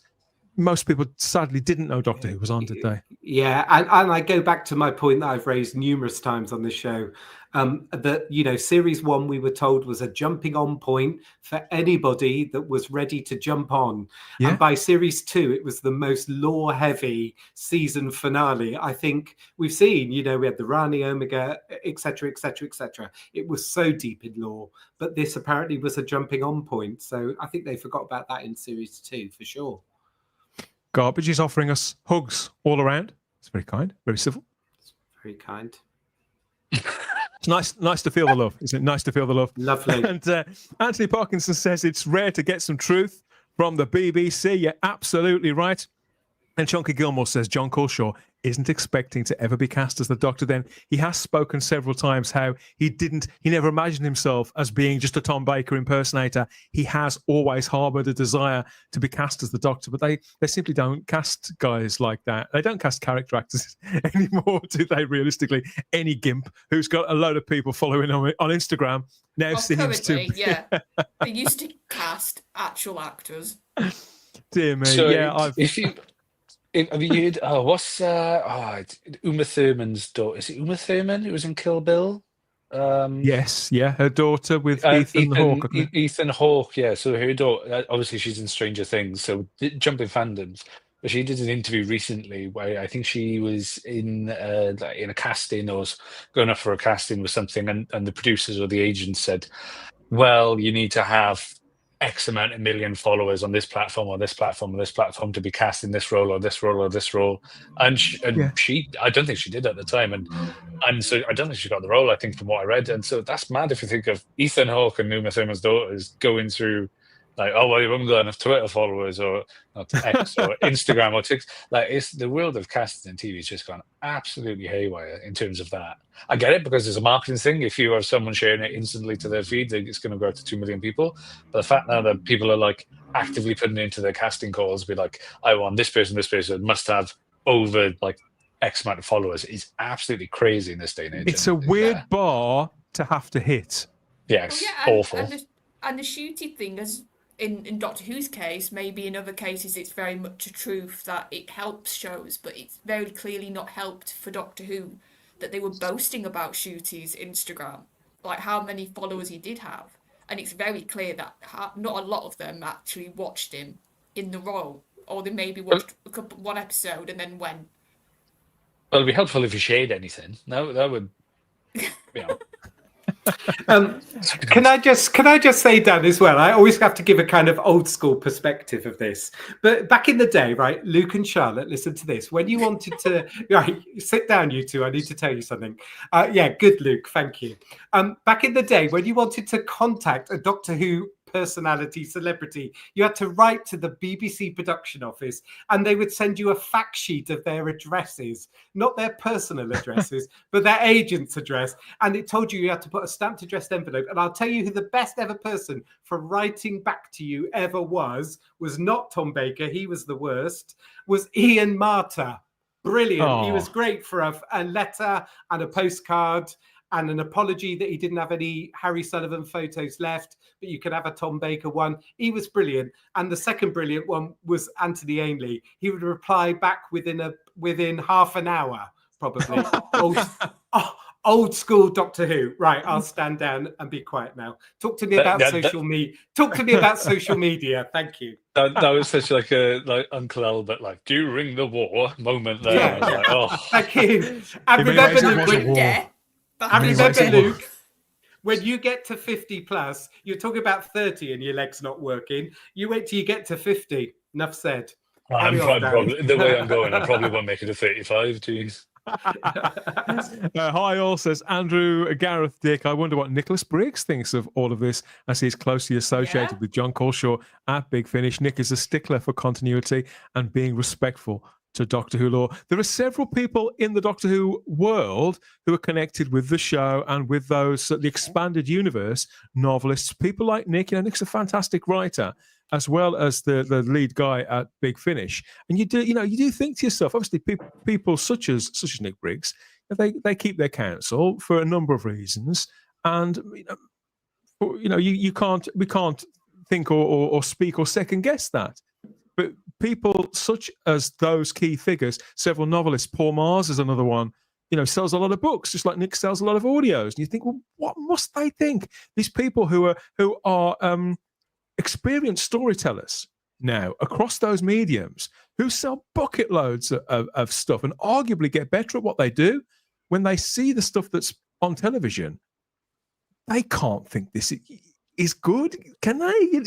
most people sadly didn't know Doctor Who was on, did they? Yeah, and I go back to my point that I've raised numerous times on this show, that, Series 1, we were told, was a jumping on point for anybody that was ready to jump on. Yeah. And by Series 2, it was the most lore-heavy season finale I think we've seen. We had the Rani Omega, etc., etc., etc. It was so deep in lore, but this apparently was a jumping on point. So I think they forgot about that in Series 2, for sure. Garbage is offering us hugs all around. It's very kind, very civil. It's very kind. It's nice to feel the love, isn't it? Nice to feel the love. Lovely. And Anthony Parkinson says it's rare to get some truth from the BBC. You're absolutely right. And Chunky Gilmore says John Culshaw isn't expecting to ever be cast as the Doctor. Then he has spoken several times how he never imagined himself as being just a Tom Baker impersonator. He has always harbored a desire to be cast as the Doctor, but they simply don't cast guys like that. They don't cast character actors anymore, do they, realistically? Any gimp who's got a load of people following on Instagram now seems to... Yeah. They used to cast actual actors. Dear me. So yeah, have you heard? What's Uma Thurman's daughter? Is it Uma Thurman who was in Kill Bill? Yes, yeah, her daughter with Ethan Hawke. Ethan Hawke, yeah. So her daughter, obviously, she's in Stranger Things, so jumping fandoms. but she did an interview recently where I think she was in a casting or was going up for a casting with something, and the producers or the agents said, well, you need to have X amount of million followers on this platform or this platform or this platform to be cast in this role or this role or this role. And she I don't think she did at the time. And so I don't think she got the role, I think, from what I read. And so that's mad if you think of Ethan Hawke and Uma Thurman's daughters going through, like, oh, well, you haven't got enough Twitter followers or not X or Instagram or TikTok. Like, it's the world of casting and TV has just gone absolutely haywire in terms of that. I get it because it's a marketing thing. If you have someone sharing it instantly to their feed, it's going to go out to 2 million people. But the fact now that people are like actively putting it into their casting calls, be like, I want this person must have over like X amount of followers is absolutely crazy in this day and age. It's a weird bar to have to hit. Yeah, it's awful. And the shooty thing, as in Doctor Who's case, maybe in other cases it's very much a truth that it helps shows, but it's very clearly not helped for Doctor Who that they were boasting about Shooty's Instagram, like how many followers he did have. And it's very clear that not a lot of them actually watched him in the role, or they maybe watched one episode and then went. Well, it'd be helpful if you shared anything. No, that would, you know. Can I just say, Dan, as well, I always have to give a kind of old school perspective of this. But back in the day, right, Luke and Charlotte, listen to this. When you wanted to, right, sit down, you two, I need to tell you something. Yeah, good, Luke, thank you. Back in the day, when you wanted to contact a Doctor Who personality, celebrity, you had to write to the BBC production office and they would send you a fact sheet of their addresses, not their personal addresses, but their agent's address. And it told you had to put a stamped addressed envelope. And I'll tell you who the best ever person for writing back to you ever was not Tom Baker. He was the worst, was Ian Marter. Brilliant. Oh. He was great for a letter and a postcard and an apology that he didn't have any Harry Sullivan photos left, but you could have a Tom Baker one. He was brilliant. And the second brilliant one was Anthony Ainley. He would reply back within half an hour, probably. Old school Doctor Who. Right, I'll stand down and be quiet now. Talk to me about social media. Talk to me about social media. Thank you. That was such like Uncle Albert, like during the war moment there. Yeah. I was like, oh. Thank you. And remember, Luke, when you get to 50 plus, you're talking about 30 and your leg's not working. You wait till you get to 50. Enough said. Probably, the way I'm going, I probably won't make it to 35. Jeez. Hi, all, says Andrew Gareth Dick. I wonder what Nicholas Briggs thinks of all of this, as he's closely associated with John Colshaw at Big Finish. Nick is a stickler for continuity and being respectful to Doctor Who lore. There are several people in the Doctor Who world who are connected with the show and with those the expanded universe novelists. People like Nick. Nick's a fantastic writer, as well as the lead guy at Big Finish. And you do think to yourself, obviously, people such as Nick Briggs, they keep their counsel for a number of reasons, and we can't think or speak or second guess that. But people such as those key figures, several novelists, Paul Mars is another one, sells a lot of books, just like Nick sells a lot of audios. And you think, well, what must they think? These people who are experienced storytellers now across those mediums, who sell bucket loads of stuff and arguably get better at what they do, when they see the stuff that's on television, they can't think this is good, can they?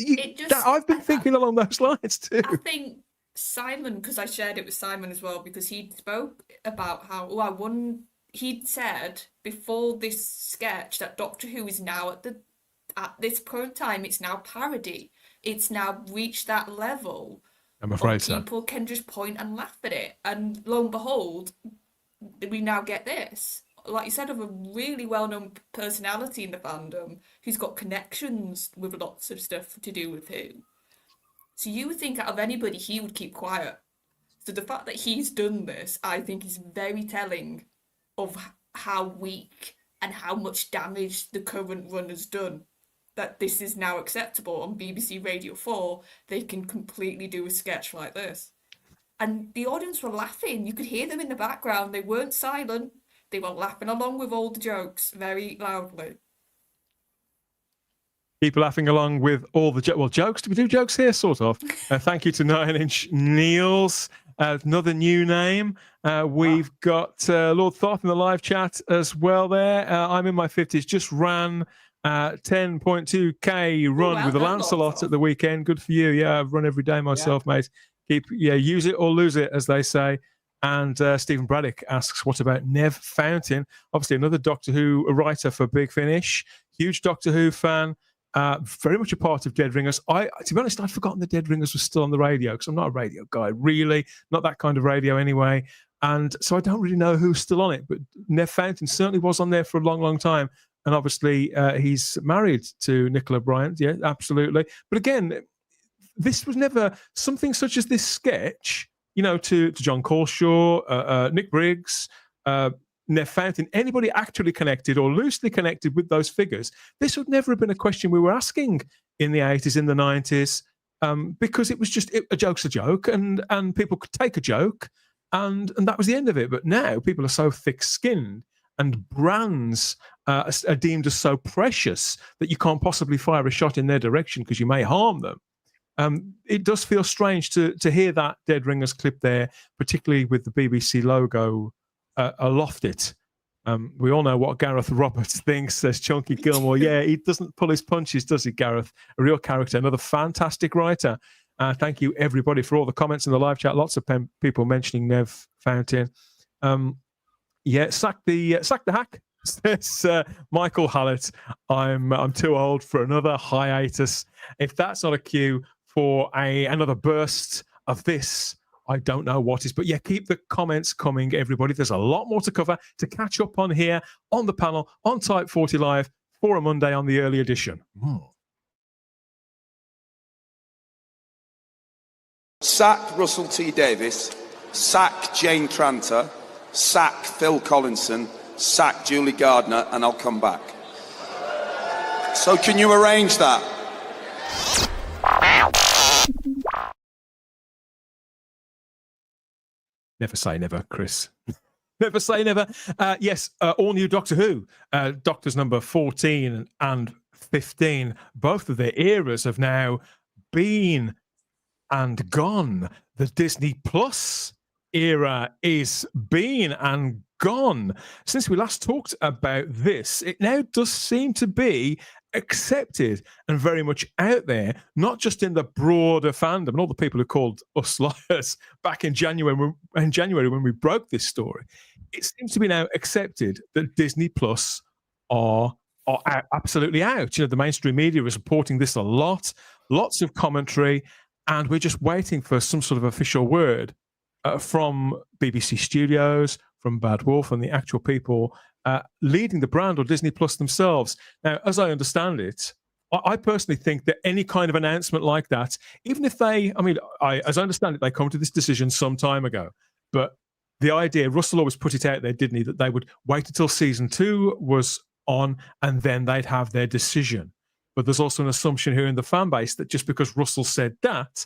I've been thinking along those lines too. I think Simon, because I shared it with Simon as well, because he spoke about how he'd said before this sketch that Doctor Who is now at this current time, it's now parody. It's now reached that level. I'm afraid people can just point and laugh at it, and lo and behold, we now get this. Like you said, of a really well-known personality in the fandom who's got connections with lots of stuff to do with Who. So you would think out of anybody, he would keep quiet. So the fact that he's done this, I think, is very telling of how weak and how much damage the current run has done. That this is now acceptable on BBC Radio 4. They can completely do a sketch like this. And the audience were laughing. You could hear them in the background. They weren't silent. They were laughing along with all the jokes very loudly. People laughing along with all the jokes. Do we do jokes here? Sort of. Thank you to 9 Inch Niels. another new name. We've got Lord Thoth in the live chat as well there. I'm in my 50s, just ran 10.2k run well with the done, Lord Lancelot Thoth. at the weekend. Good for you. Yeah, I've run every day myself, mate. Use it or lose it, as they say. And Stephen Braddock asks, what about Nev Fountain? Obviously, another Doctor Who writer for Big Finish. Huge Doctor Who fan. Very much a part of Dead Ringers. To be honest, I'd forgotten the Dead Ringers was still on the radio because I'm not a radio guy, really. Not that kind of radio anyway. And so I don't really know who's still on it. But Nev Fountain certainly was on there for a long, long time. And obviously, he's married to Nicola Bryant. Yeah, absolutely. But again, this was never something such as this sketch, to John Coleshaw, Nick Briggs, Nev Fountain, anybody actually connected or loosely connected with those figures. This would never have been a question we were asking in the 80s, in the 90s, because it was just a joke's a joke, and people could take a joke, and that was the end of it. But now people are so thick-skinned, and brands are deemed as so precious that you can't possibly fire a shot in their direction because you may harm them. It does feel strange to hear that Dead Ringers clip there, particularly with the BBC logo aloft it. We all know what Gareth Roberts thinks, says Chunky Gilmore. Yeah, he doesn't pull his punches, does he, Gareth? A real character, another fantastic writer. Thank you, everybody, for all the comments in the live chat. Lots of people mentioning Nev Fountain. Sack the hack, says Michael Hallett. I'm too old for another hiatus. If that's not a cue for another burst of this, I don't know what is. But yeah, keep the comments coming, everybody. There's a lot more to cover, to catch up on here, on the panel, on Type 40 Live for a Monday on the early edition. Sack Russell T. Davis, sack Jane Tranter, sack Phil Collinson, sack Julie Gardner, and I'll come back. So can you arrange that? Never say never, Chris. Never say never. Yes, all new Doctor Who. Doctors number 14 and 15. Both of their eras have now been and gone. The Disney Plus era is been and gone. Since we last talked about this, it now does seem to be accepted and very much out there, not just in the broader fandom and all the people who called us liars back in January when we broke this story. It seems to be now accepted that Disney Plus are absolutely out. The mainstream media is reporting this a lot, lots of commentary, and we're just waiting for some sort of official word from BBC Studios, from Bad Wolf, and the actual people leading the brand, or Disney Plus themselves. Now, as I understand it, I personally think that any kind of announcement like that, even if as I understand it, they come to this decision some time ago, but the idea, Russell always put it out there, didn't he, that they would wait until season 2 was on and then they'd have their decision. But there's also an assumption here in the fan base that just because Russell said that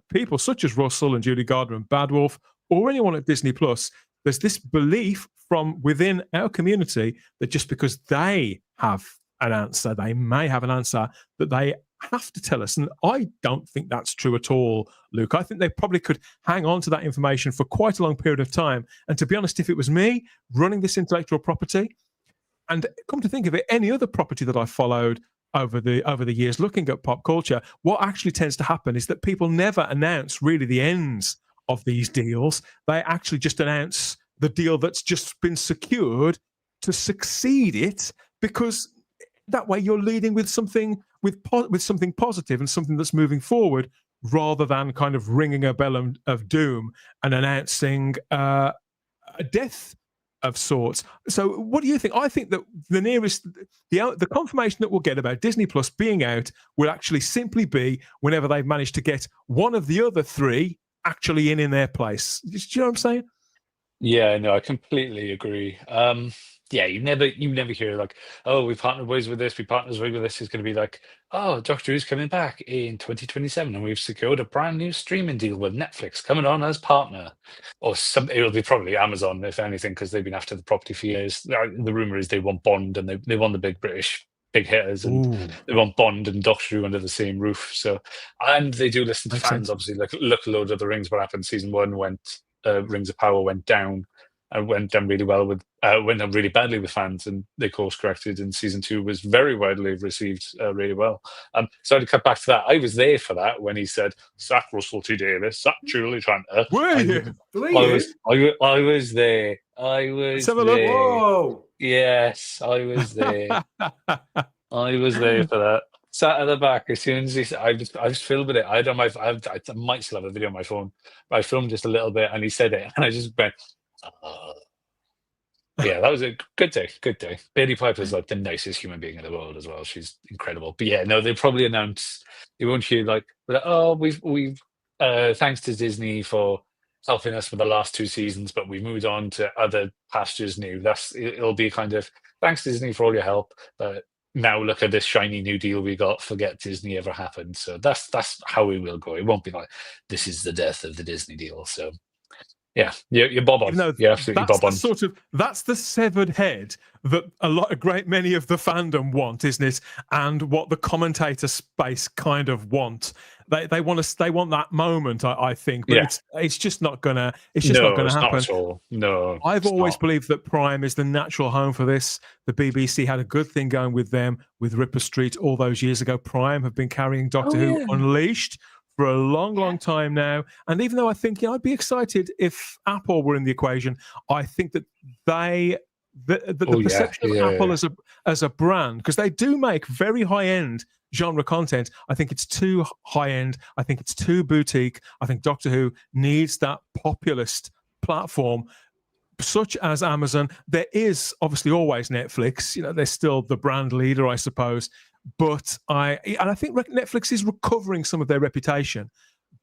people such as Russell and Julie Gardner and Bad Wolf, or anyone at Disney Plus, there's this belief from within our community that just because they have an answer, they may have an answer, that they have to tell us. And I don't think that's true at all, Luke. I think they probably could hang on to that information for quite a long period of time. And to be honest, if it was me running this intellectual property, and come to think of it, any other property that I followed over the years looking at pop culture, what actually tends to happen is that people never announce really the ends of these deals. They actually just announce the deal that's just been secured to succeed it, because that way you're leading with something with something positive and something that's moving forward, rather than kind of ringing a bell of doom and announcing a death of sorts. So what do you think? I think that the confirmation that we'll get about Disney Plus being out will actually simply be whenever they've managed to get one of the other three actually in their place. Do you know what I'm saying? Yeah, no, I completely agree. You never hear like, oh, we partnered ways with this, we partnered ways with this. It's going to be like, oh, Doctor Who's coming back in 2027, and we've secured a brand new streaming deal with Netflix coming on as partner, or it'll be probably Amazon if anything, because they've been after the property for years. The rumor is they want Bond and they want the big British big hitters, and they want Bond and Doctor Who under the same roof. So, and they do listen to Makes fans. sense. Obviously, like look, Lord of the Rings. What happened? Season 1 went Rings of Power went down. And went down really well with went down really badly with fans, and they course corrected. And season 2 was very widely received, really well. So to cut back to that, I was there for that when he said, "Sack Russell T Davies, sack Julie Tranter." Were you? I was there. I was Let's have a look. there. Whoa! Yes, I was there. I was there for that. Sat at the back as soon as he said, I was filming it. I might still have a video on my phone, but I filmed just a little bit, and he said it, and I just went. Yeah, that was a good day. Good day. Bailey Piper's like the nicest human being in the world as well. She's incredible. But yeah, no, they probably announce. You won't hear like, oh, we've thanks to Disney for helping us with the last 2 seasons, but we've moved on to other pastures new. It'll be kind of thanks Disney for all your help, but now look at this shiny new deal we got. Forget Disney ever happened. So that's how we will go. It won't be like this is the death of the Disney deal. So. Yeah, you're bob on. You're absolutely bob on. That's the severed head that a great many of the fandom want, isn't it? And what the commentator space kind of want. They want that moment, I think, but it's just not gonna. It's just not gonna happen. Not at all. No, I've always believed that Prime is the natural home for this. The BBC had a good thing going with them with Ripper Street all those years ago. Prime have been carrying Doctor Who Unleashed for a long time now. And even though I think I'd be excited if Apple were in the equation, I think that the perception of Apple as a brand, because they do make very high-end genre content, I think it's too high-end. I think it's too boutique. I think Doctor Who needs that populist platform such as Amazon. There is obviously always Netflix. They're still the brand leader, I suppose. But I think Netflix is recovering some of their reputation.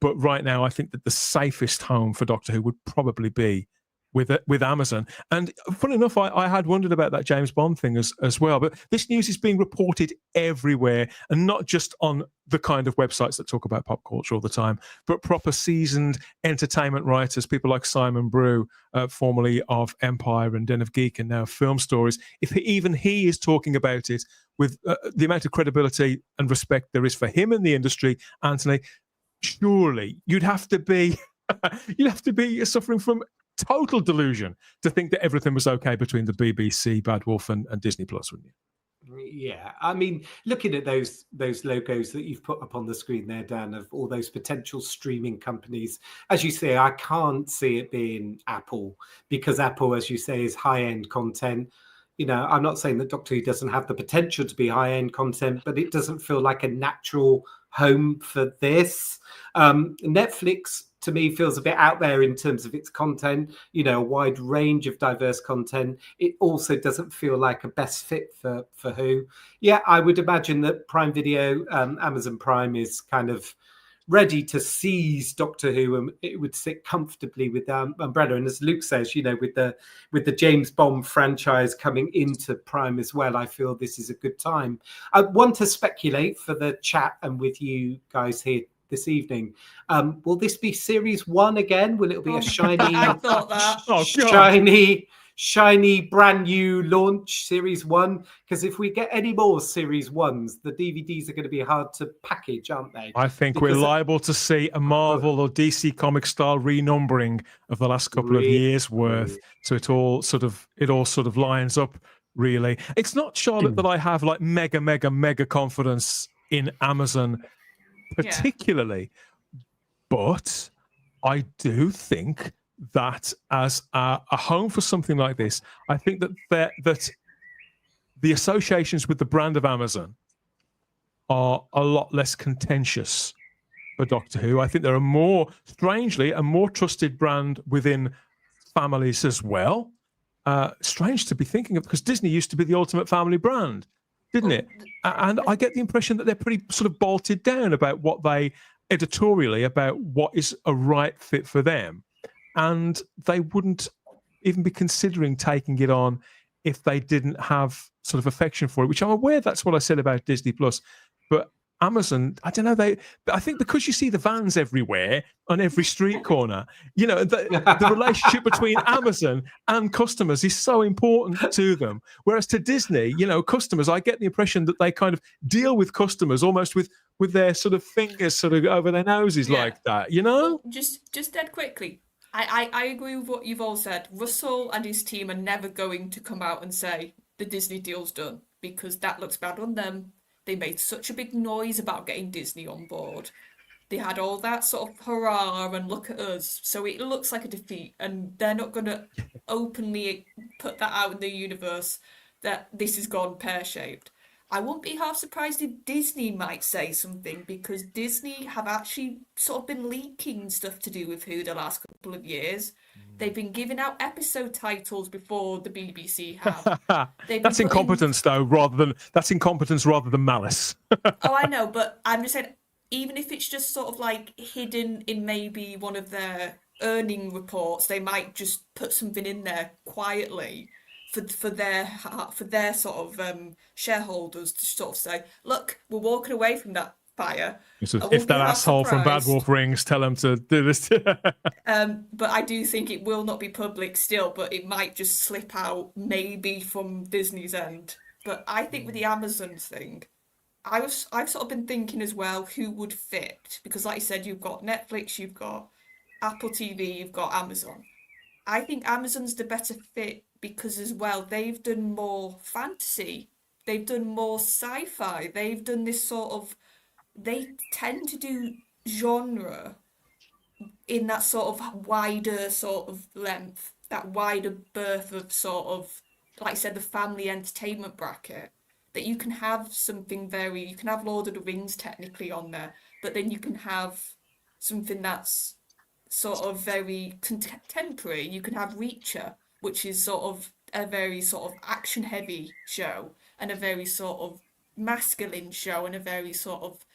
But right now, I think that the safest home for Doctor Who would probably be with Amazon. And funny enough, I had wondered about that James Bond thing as well. But this news is being reported everywhere, and not just on the kind of websites that talk about pop culture all the time, but proper seasoned entertainment writers, people like Simon Brew, formerly of Empire and Den of Geek and now Film Stories. If even he is talking about it with the amount of credibility and respect there is for him in the industry, Anthony, surely you'd have to be suffering from total delusion to think that everything was okay between the BBC, Bad Wolf, and Disney Plus, wouldn't you? Yeah, I mean, looking at those logos that you've put up on the screen there, Dan, of all those potential streaming companies, as you say, I can't see it being Apple, because Apple, as you say, is high-end content. I'm not saying that Doctor Who doesn't have the potential to be high-end content, but it doesn't feel like a natural home for this. Netflix, to me, feels a bit out there in terms of its content, a wide range of diverse content. It also doesn't feel like a best fit for Who. Yeah, I would imagine that Prime Video, Amazon Prime, is kind of ready to seize Doctor Who, and it would sit comfortably with Umbrella. And as Luke says, with the James Bond franchise coming into Prime as well, I feel this is a good time. I want to speculate for the chat and with you guys here this evening. Will this be series 1 again? Will it be a shiny, I thought that. shiny brand new launch series 1? Because if we get any more series 1s, the DVDs are going to be hard to package, aren't they? I think we're liable to see a Marvel or DC comic style renumbering of the last couple of years worth. So it all sort of lines up, really. It's not, Charlotte, that I have like mega confidence in Amazon particularly, but I do think that as a home for something like this, I think that the associations with the brand of Amazon are a lot less contentious for Doctor Who. I think there are strangely, a more trusted brand within families as well. Strange to be thinking of, because Disney used to be the ultimate family brand, didn't it? And I get the impression that they're pretty sort of bolted down about what they editorially, about what is a right fit for them. And they wouldn't even be considering taking it on if they didn't have sort of affection for it, which I'm aware that's what I said about Disney Plus. But Amazon, I don't know, I think because you see the vans everywhere on every street corner, you know, the relationship between Amazon and customers is so important to them. Whereas to Disney, you know, customers, I get the impression that they kind of deal with customers almost with their sort of fingers sort of over their noses like that, you know? Well, just dead quickly. I agree with what you've all said. Russell and his team are never going to come out and say the Disney deal's done, because that looks bad on them. They made such a big noise about getting Disney on board. They had all that sort of hurrah and look at us. So it looks like a defeat, and they're not going to openly put that out in the universe that this has gone pear-shaped. I wouldn't be half surprised if Disney might say something, because Disney have actually sort of been leaking stuff to do with Who the last couple of years. They've been giving out episode titles before the BBC have. That's incompetence, though, that's incompetence rather than malice. Oh, I know, but I'm just saying, even if it's just sort of like hidden in maybe one of their earning reports, they might just put something in there quietly for their sort of shareholders to sort of say, look, we're walking away from that fire. If that asshole from Bad Wolf rings, tell him to do this. But I do think it will not be public still, but it might just slip out maybe from Disney's end. But I think with the Amazon thing, I've sort of been thinking as well who would fit, because like you said, you've got Netflix, you've got Apple TV, you've got Amazon. I think Amazon's the better fit because as well, they've done more fantasy, they've done more sci-fi, they've done this sort of, they tend to do genre in that sort of wider sort of length, that wider berth of sort of, like I said, the family entertainment bracket, that you can have something you can have Lord of the Rings technically on there, but then you can have something that's sort of very contemporary. You can have Reacher, which is sort of a very sort of action heavy show, and a very sort of masculine show, and a very sort of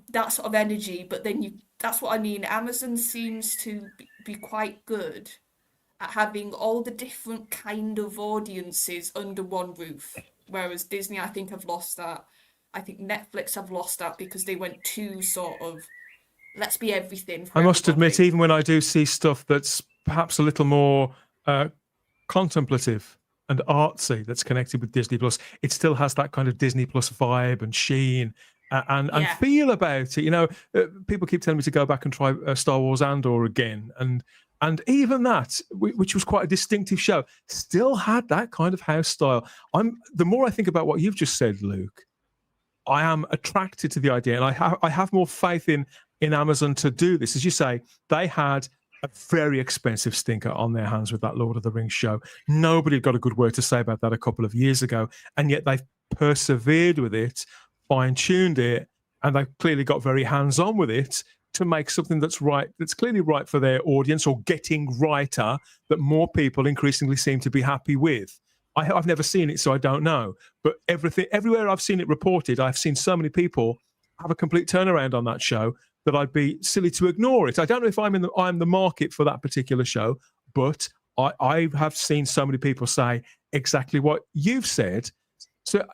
that sort of energy. But then that's what I mean. Amazon seems to be quite good at having all the different kind of audiences under one roof, whereas Disney, I think, have lost that. I think Netflix have lost that because they went too sort of, let's be everything for I must everybody. admit, even when I do see stuff that's perhaps a little more contemplative and artsy that's connected with Disney Plus, it still has that kind of Disney Plus vibe and sheen and feel about it. You know, people keep telling me to go back and try Star Wars Andor again, and even that, which was quite a distinctive show, still had that kind of house style. The more I think about what you've just said, Luke, I am attracted to the idea, and I have more faith in Amazon to do this. As you say, they had a very expensive stinker on their hands with that Lord of the Rings show. Nobody got a good word to say about that a couple of years ago, and yet they've persevered with it, fine-tuned it, and they've clearly got very hands-on with it to make something that's right, that's clearly right for their audience, or getting righter, that more people increasingly seem to be happy with. I've never seen it, so I don't know. But everywhere I've seen it reported, I've seen so many people have a complete turnaround on that show that I'd be silly to ignore it. I don't know if I'm the market for that particular show, but I have seen so many people say exactly what you've said. So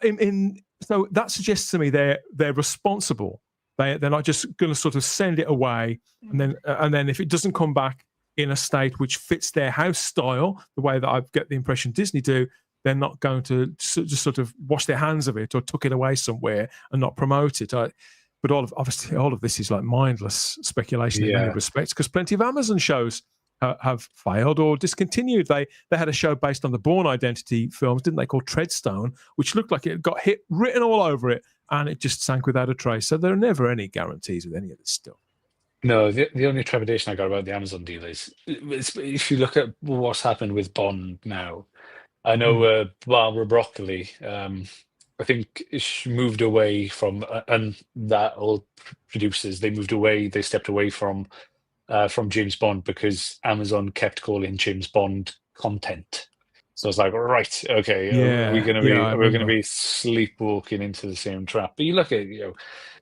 so that suggests to me they're responsible. They're not just going to sort of send it away, and then if it doesn't come back in a state which fits their house style, the way that I get the impression Disney do, they're not going to just sort of wash their hands of it or tuck it away somewhere and not promote it. But obviously all of this is like mindless speculation in many respects, because plenty of Amazon shows have failed or discontinued. They had a show based on the Bourne Identity films, didn't they, called Treadstone, which looked like it got written all over it, and it just sank without a trace. So there are never any guarantees with any of this stuff. No, the only trepidation I got about the Amazon deal is if you look at what's happened with Bond now. I know Barbara Broccoli, I think she moved away from, and that all producers, they stepped away from James Bond because Amazon kept calling James Bond content. So it's like, right, okay, we're going to be sleepwalking into the same trap. But you look at,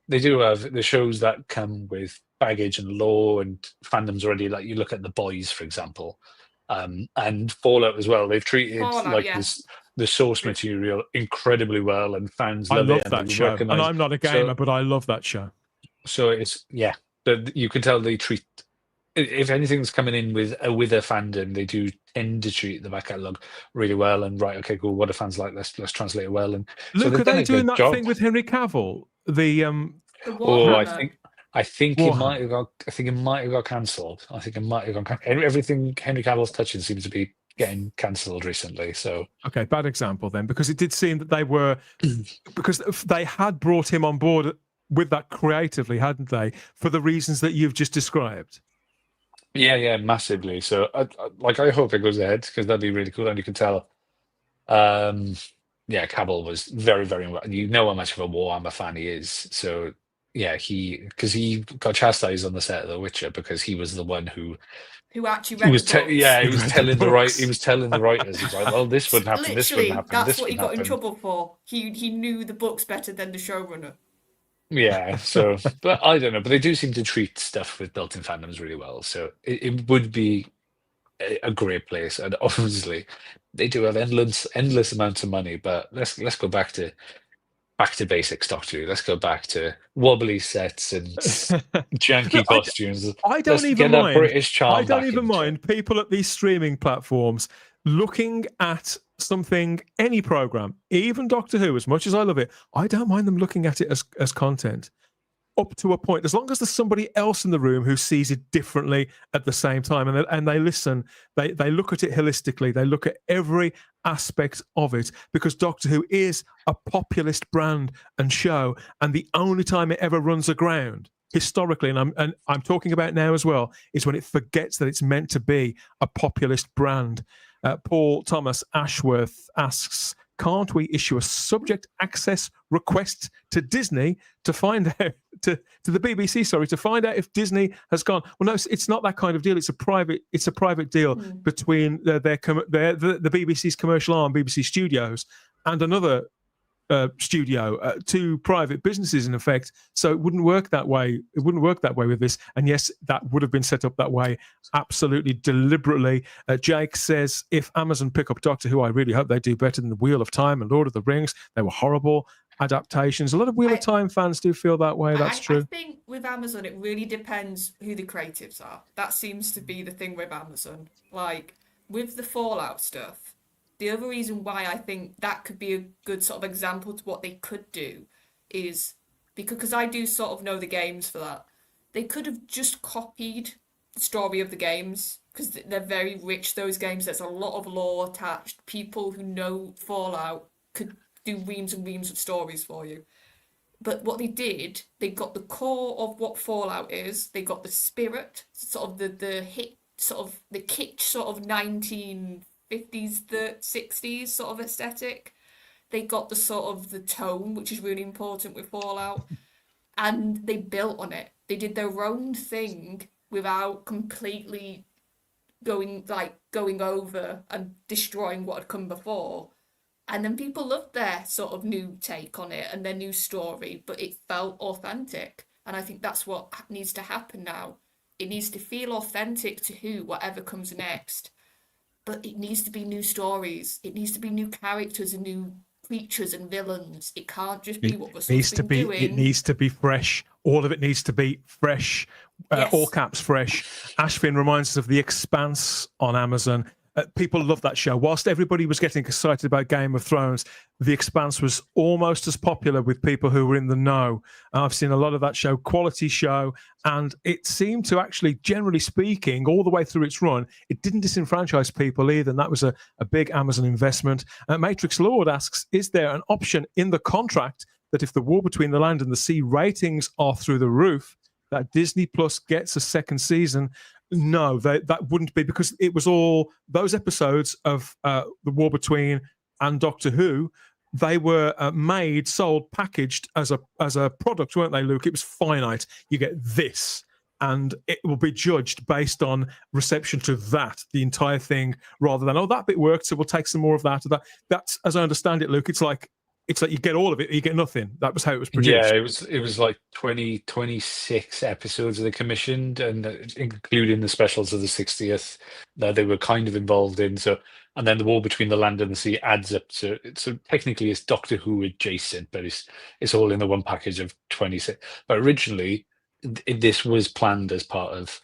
they do have the shows that come with baggage and lore and fandoms already. Like you look at The Boys, for example, and Fallout as well. They've treated the source material incredibly well, and fans I love love it. And that they show, and recognise. I'm not a gamer, but I love that show. So it's you can tell they treat. If anything's coming in with a fandom, they do tend to treat the back catalogue really well. And right, okay, cool. What do fans like? Let's translate it well. And so Luke, they've are done they a doing good that job. thing with Henry Cavill? The Warhammer. I think it Warhammer. might have got. I think it might have got cancelled. I think it might have gone. Everything Henry Cavill's touching seems to be getting cancelled recently. So okay, bad example then, because it did seem that they were because they had brought him on board with that creatively, hadn't they? For the reasons that you've just described. yeah, massively. So I hope it goes ahead, because that'd be really cool, and you can tell. Cavill was very, very. You know how much of a Warhammer fan he is. So yeah, he got chastised on the set of The Witcher because he was the one who actually read the books. he was telling the writers. He's like, well, this wouldn't happen. This wouldn't happen. That's this what he wouldn't got in happen. trouble for. He knew the books better than the showrunner. Yeah, so, but I don't know. But they do seem to treat stuff with built-in fandoms really well. So it would be a great place. And obviously, they do have endless amounts of money. But let's go back to basics, Doctor Who. Let's go back to wobbly sets and janky costumes. I don't Let's even get that mind. British charm I don't back even into it. mind people at these streaming platforms looking at something, any program, even Doctor Who, as much as I love it, I don't mind them looking at it as content up to a point, as long as there's somebody else in the room who sees it differently at the same time, and they listen, they look at it holistically, they look at every aspect of it, because Doctor Who is a populist brand and show, and the only time it ever runs aground historically, and I'm talking about now as well, is when it forgets that it's meant to be a populist brand. Paul Thomas Ashworth asks, can't we issue a subject access request to Disney to find out to the BBC, to find out if Disney has gone? Well, no, it's not that kind of deal. It's a private deal between the BBC's commercial arm, BBC Studios, and another studio, two private businesses in effect. So it wouldn't work that way. It wouldn't work that way with this. And yes, that would have been set up that way, absolutely deliberately. Jake says, if Amazon pick up Doctor Who, I really hope they do better than The Wheel of Time and Lord of the Rings. They were horrible adaptations. A lot of Wheel of Time fans do feel that way. That's true. I think with Amazon, it really depends who the creatives are. That seems to be the thing with Amazon. Like with the Fallout stuff, the other reason why I think that could be a good sort of example to what they could do is because I do sort of know the games for that. They could have just copied the story of the games, because they're very rich, those games. There's a lot of lore attached. People who know Fallout could do reams and reams of stories for you. But what they did, they got the core of what Fallout is. They got the spirit, sort of the hit, sort of the kitsch sort of 1950s, the 60s sort of aesthetic. They got the sort of the tone, which is really important with Fallout, and they built on it. They did their own thing without completely going over and destroying what had come before. And then people loved their sort of new take on it and their new story, but it felt authentic. And I think that's what needs to happen now. It needs to feel authentic to Who, whatever comes next. But it needs to be new stories. It needs to be new characters and new creatures and villains. It can't just be what Russell's been doing. It needs to be fresh. All of it needs to be fresh. Yes. All caps fresh. Ashvin reminds us of The Expanse on Amazon. People love that show. Whilst everybody was getting excited about Game of Thrones, The Expanse was almost as popular with people who were in the know. I've seen a lot of that show, quality show, and it seemed to actually, generally speaking, all the way through its run, it didn't disenfranchise people either, and that was a big Amazon investment. Matrix Lord asks, is there an option in the contract that if the War Between the Land and the Sea ratings are through the roof, that Disney Plus gets a second season? No, that wouldn't be, because it was all those episodes of the War Between and Doctor Who. They were made, sold, packaged as a product, weren't they, Luke? It was finite. You get this, and it will be judged based on reception to that, the entire thing, rather than, oh, that bit worked, so we'll take some more of that. That's, as I understand it, Luke. It's like you get all of it, or you get nothing. That was how it was produced. Yeah, it was like 26 episodes they commissioned, and including the specials of the 60th that they were kind of involved in. So and then the war between the land and the sea adds up to. So technically, it's Doctor Who adjacent, but it's all in the one package of 26. But originally, this was planned as part of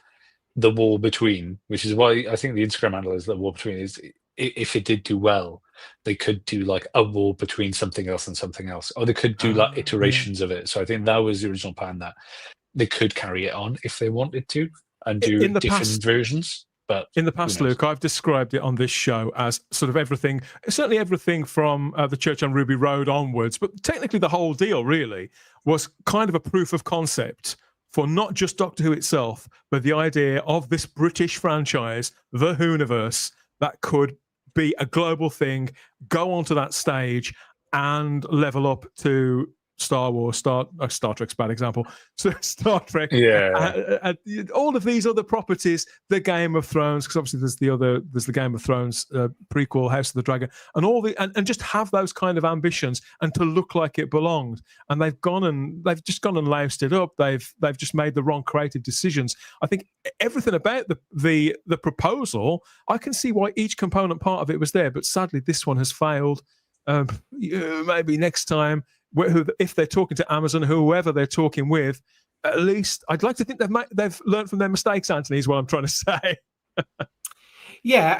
the war between, which is why I think the Instagram handle is the war between. Is if it did do well, they could do like a war between something else and something else, or they could do like iterations of it. So I think that was the original plan, that they could carry it on if they wanted to and do different versions. But in the past, Luke, I've described it on this show as sort of everything, certainly everything from the Church on Ruby Road onwards, but technically the whole deal really was kind of a proof of concept for not just Doctor Who itself, but the idea of this British franchise, the Whoniverse, that could be a global thing, go onto that stage and level up to Star Wars, Star Trek's a bad example. So Star Trek, all of these other properties, the Game of Thrones, because obviously there's the Game of Thrones prequel, House of the Dragon, and all the and just have those kind of ambitions and to look like it belonged. And they've just gone and loused it up. They've just made the wrong creative decisions. I think everything about the proposal, I can see why each component part of it was there, but sadly this one has failed. Maybe next time, if they're talking to Amazon, whoever they're talking with, at least I'd like to think they've learned from their mistakes, Anthony, is what I'm trying to say. Yeah,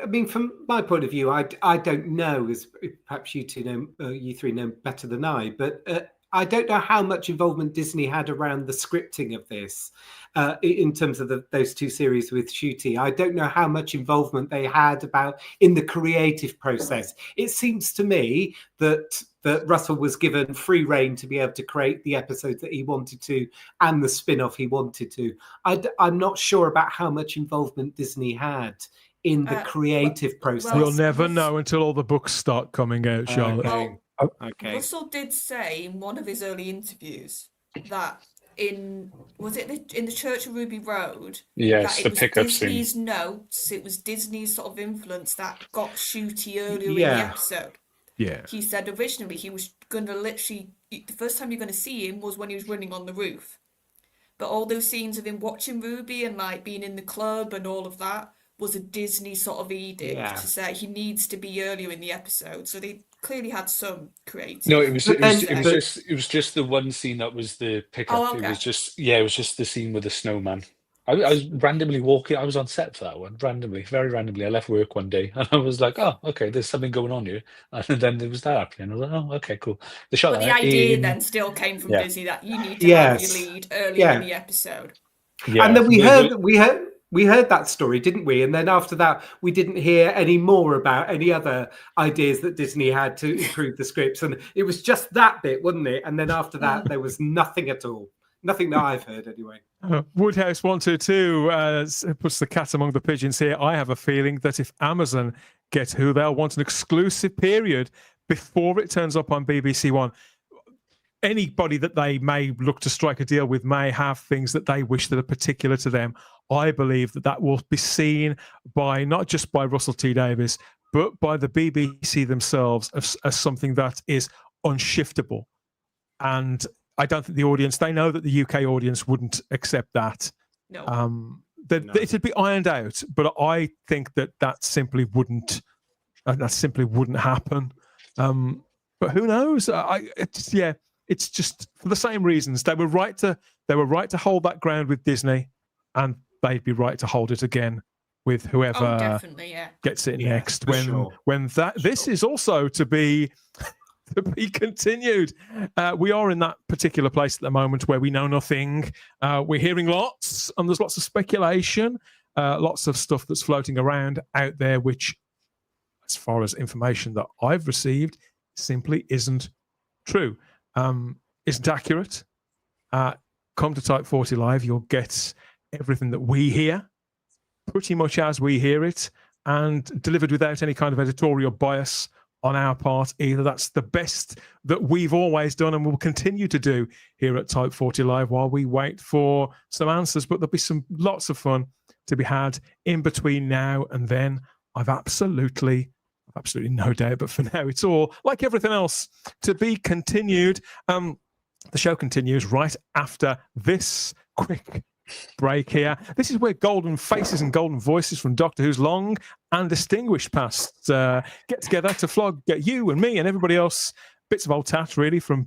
I mean, from my point of view, I don't know, as perhaps you three know better than I, but I don't know how much involvement Disney had around the scripting of this in terms of those two series with Ncuti. I don't know how much involvement they had in the creative process. It seems to me that Russell was given free rein to be able to create the episodes that he wanted to and the spin-off he wanted to. I'm not sure about how much involvement Disney had in the creative process. We'll never know until all the books start coming out, Charlotte. Okay. Russell did say in one of his early interviews that in the Church of Ruby Road, yes, that the pickup Disney's scene. notes, it was Disney's sort of influence that got Ncuti earlier in the episode. Yeah. He said originally he was going to literally, the first time you're going to see him was when he was running on the roof. But all those scenes of him watching Ruby and like being in the club and all of that was a Disney sort of edict to say he needs to be earlier in the episode. So they clearly had some creative. No, it was just the one scene that was the pickup. Oh, okay. It was just the scene with the snowman. I was randomly walking. I was on set for that one, very randomly. I left work one day and I was like, "Oh, okay, there's something going on here." And then there was that happening. I was like, "Oh, okay, cool." But the idea then still came from Disney that you need to have your lead earlier in the episode. Yeah. And then we heard that story, didn't we? And then after that, we didn't hear any more about any other ideas that Disney had to improve the scripts. And it was just that bit, wasn't it? And then after that, there was nothing at all. Nothing that I've heard, anyway. Woodhouse 122 puts the cat among the pigeons here. I have a feeling that if Amazon get Who, they'll want an exclusive period before it turns up on BBC One. Anybody that they may look to strike a deal with may have things that they wish that are particular to them. I believe that will be seen by not just by Russell T Davies, but by the BBC themselves as something that is unshiftable. And I don't think the audience, they know that the UK audience wouldn't accept that. No. It'd be ironed out, but I think that simply wouldn't happen. But who knows? It's just for the same reasons. They were right to hold that ground with Disney, and they'd be right to hold it again with whoever gets it next. This is also to be continued. We are in that particular place at the moment where we know nothing. We're hearing lots, and there's lots of speculation, lots of stuff that's floating around out there, which, as far as information that I've received, simply isn't true. Isn't accurate. Come to Type 40 Live, you'll get everything that we hear, pretty much as we hear it, and delivered without any kind of editorial bias on our part either. That's the best that we've always done and will continue to do here at Type 40 Live while we wait for some answers. But there'll be lots of fun to be had in between now and then. I've absolutely no doubt, but for now it's all, like everything else, to be continued. The show continues right after this quick break here. This is where golden faces and golden voices from Doctor Who's long and distinguished past get together to flog you and me and everybody else bits of old tat, really, from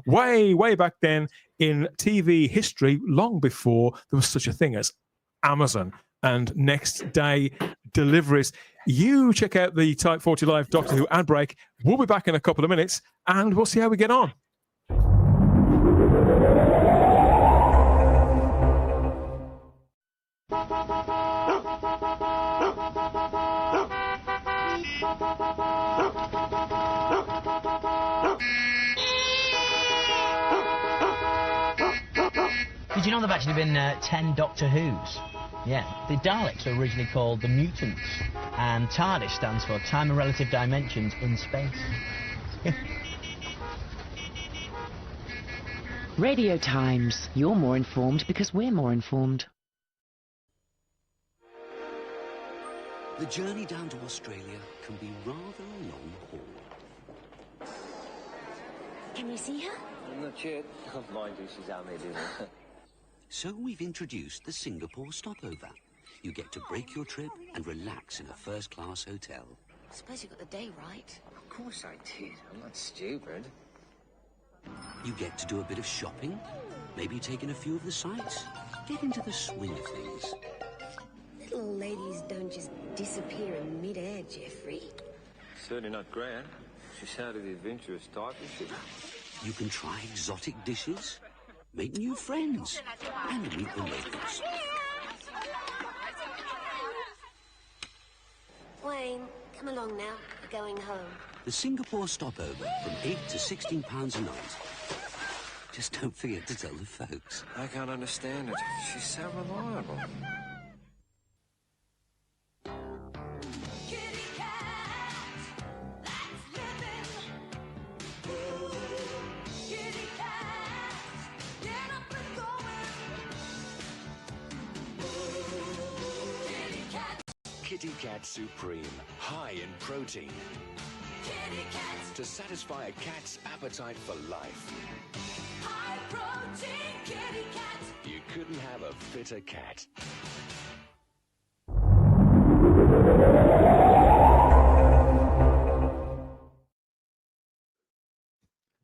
way back then in TV history, long before there was such a thing as Amazon and next day deliveries. You check out the Type 40 Live Doctor Who ad break. We'll be back in a couple of minutes and we'll see how we get on. Did you know there have actually been 10 Doctor Who's? Yeah, the Daleks were originally called the Mutants, and TARDIS stands for Time and Relative Dimensions in Space. Radio Times. You're more informed because we're more informed. The journey down to Australia can be rather a long haul. Can we see her? Not yet. Mind you, she's out there doing it. So we've introduced the Singapore stopover. You get to break your trip and relax in a first-class hotel. I suppose you got the day right. Of course I did. I'm not stupid. You get to do a bit of shopping, maybe take in a few of the sights. Get into the swing of things. Little old ladies don't just disappear in mid-air, Jeffrey. Certainly not Gran. She sounded the adventurous type, is she? You can try exotic dishes, make new friends, and meet the locals. Wayne, come along now. We're going home. The Singapore stopover from £8 to £16 a night. Just don't forget to tell the folks. I can't understand it. She's so reliable. Kitty Cat Supreme, high in protein. Kitty Cat. To satisfy a cat's appetite for life. High protein Kitty Cat. You couldn't have a fitter cat.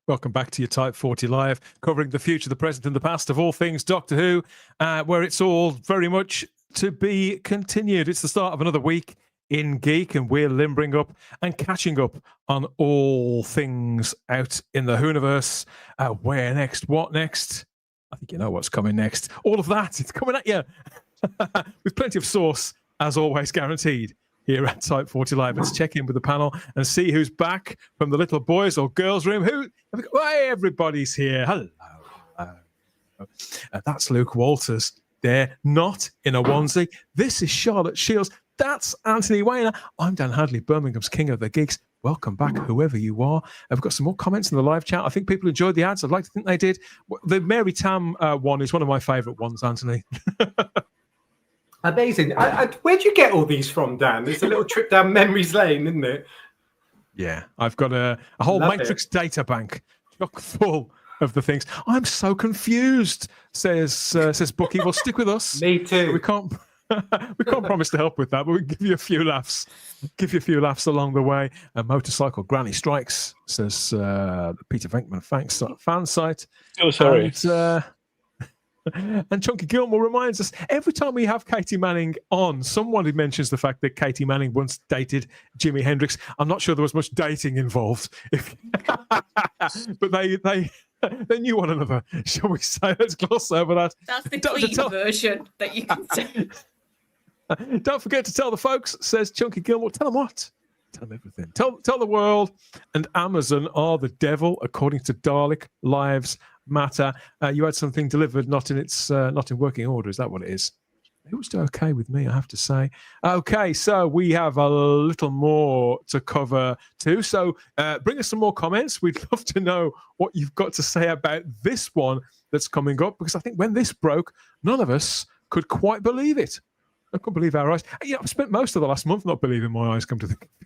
Welcome back to your Type 40 Live, covering the future, the present, and the past of all things Doctor Who, where it's all very much to be continued. It's the start of another week in Geek, and we're limbering up and catching up on all things out in the Whoniverse. Where next? What next? I think you know what's coming next. All of that, it's coming at you with plenty of sauce, as always, guaranteed. Here at Type 40 Live. Let's check in with the panel and see who's back from the little boys or girls room. Hey, everybody's here. Hello. That's Luke Walters. They're not in a onesie. This is Charlotte Shields. That's Anthony Weiner. I'm Dan Hadley, Birmingham's King of the Geeks. Welcome back, whoever you are. I've got some more comments in the live chat. I think people enjoyed the ads. I'd like to think they did. The Mary Tam one is one of my favourite ones, Anthony. Amazing. Where'd you get all these from, Dan? It's a little trip down memory's lane, isn't it? Yeah, I've got a whole Matrix data bank chock full of the things. I'm so confused, says Bookie. Well, stick with us. Me too. We can't promise to help with that, but we can give you a few laughs. Give you a few laughs along the way. A motorcycle granny strikes, says the Peter Venkman fan site. Oh, sorry. And Chunky Gilmore reminds us every time we have Katie Manning on, someone mentions the fact that Katie Manning once dated Jimi Hendrix. I'm not sure there was much dating involved, but they knew one another, shall we say? Let's gloss over that. That's the clean version that you can say. Don't forget to tell the folks, says Chunky Gilmore. Tell them what? Tell them everything. Tell the world and Amazon are the devil, according to Dalek Lives Matter. You had something delivered, not in working order. Is that what it is? It was okay with me, I have to say. Okay, so we have a little more to cover too. So bring us some more comments. We'd love to know what you've got to say about this one that's coming up, because I think when this broke, none of us could quite believe it. I couldn't believe our eyes. Yeah, I've spent most of the last month not believing my eyes, come to think of it.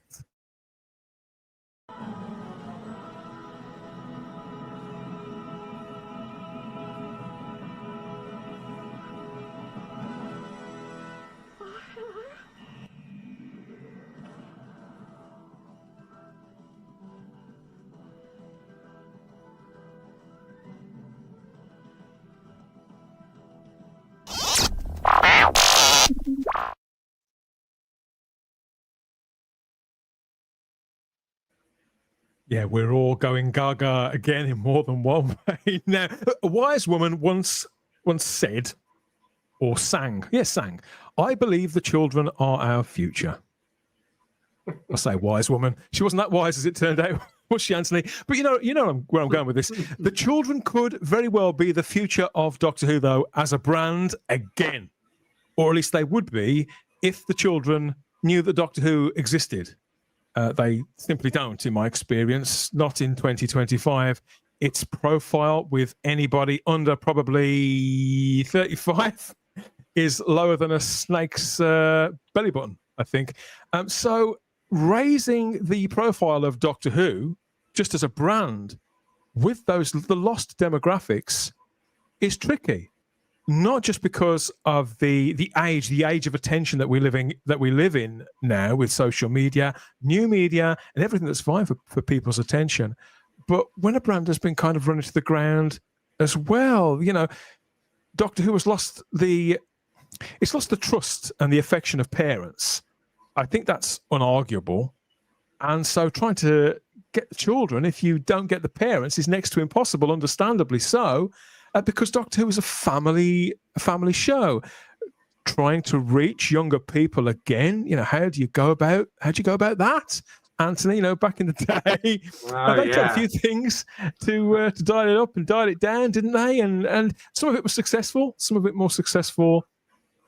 Yeah, we're all going gaga again in more than one way. Now, a wise woman once said, or sang, I believe the children are our future. I say wise woman. She wasn't that wise as it turned out, was she, Anthony? But you know where I'm going with this. The children could very well be the future of Doctor Who, though, as a brand again. Or at least they would be if the children knew that Doctor Who existed. They simply don't, in my experience, not in 2025. Its profile with anybody under probably 35 is lower than a snake's belly button, I think. So raising the profile of Doctor Who just as a brand with the lost demographics is tricky. Not just because of the age of attention that we live in now with social media, new media, and everything that's vying for people's attention, but when a brand has been kind of run into the ground as well, Doctor Who has lost the trust and the affection of parents. I think that's unarguable, and so trying to get the children, if you don't get the parents, is next to impossible. Understandably so. Because Doctor Who is a family show, trying to reach younger people again. How do you go about that, Anthony? Back in the day, they tried a few things to dial it up and dial it down, didn't they? And some of it was successful, some of it more successful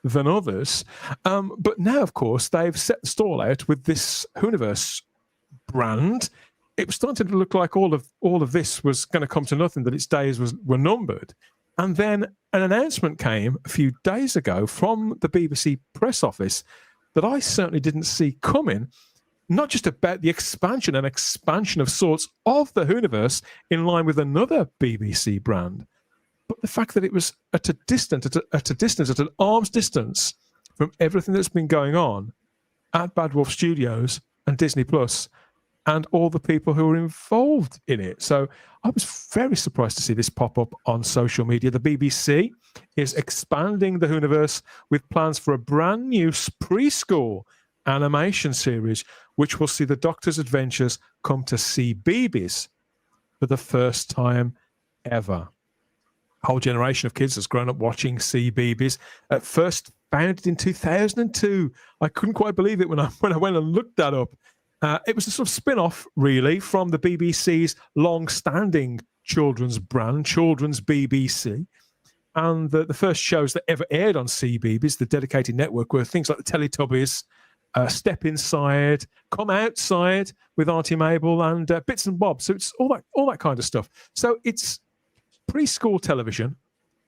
than others. But now, of course, they've set the stall out with this Whoniverse brand. It was starting to look like all of this was going to come to nothing, that its days were numbered. And then an announcement came a few days ago from the BBC press office that I certainly didn't see coming, not just about the expansion of sorts of the Whoniverse in line with another BBC brand, but the fact that it was at an arm's distance from everything that's been going on at Bad Wolf Studios and Disney Plus, and all the people who were involved in it. So I was very surprised to see this pop up on social media. The BBC is expanding the Whoniverse with plans for a brand new preschool animation series, which will see the Doctor's adventures come to CBeebies for the first time ever. A whole generation of kids has grown up watching CBeebies. At first founded in 2002. I couldn't quite believe it when I went and looked that up. It was a sort of spin-off, really, from the BBC's long-standing children's brand, Children's BBC. And the first shows that ever aired on CBeebies, the dedicated network, were things like the Teletubbies, Step Inside, Come Outside with Auntie Mabel, and Bits and Bobs. So it's all that kind of stuff. So it's preschool television.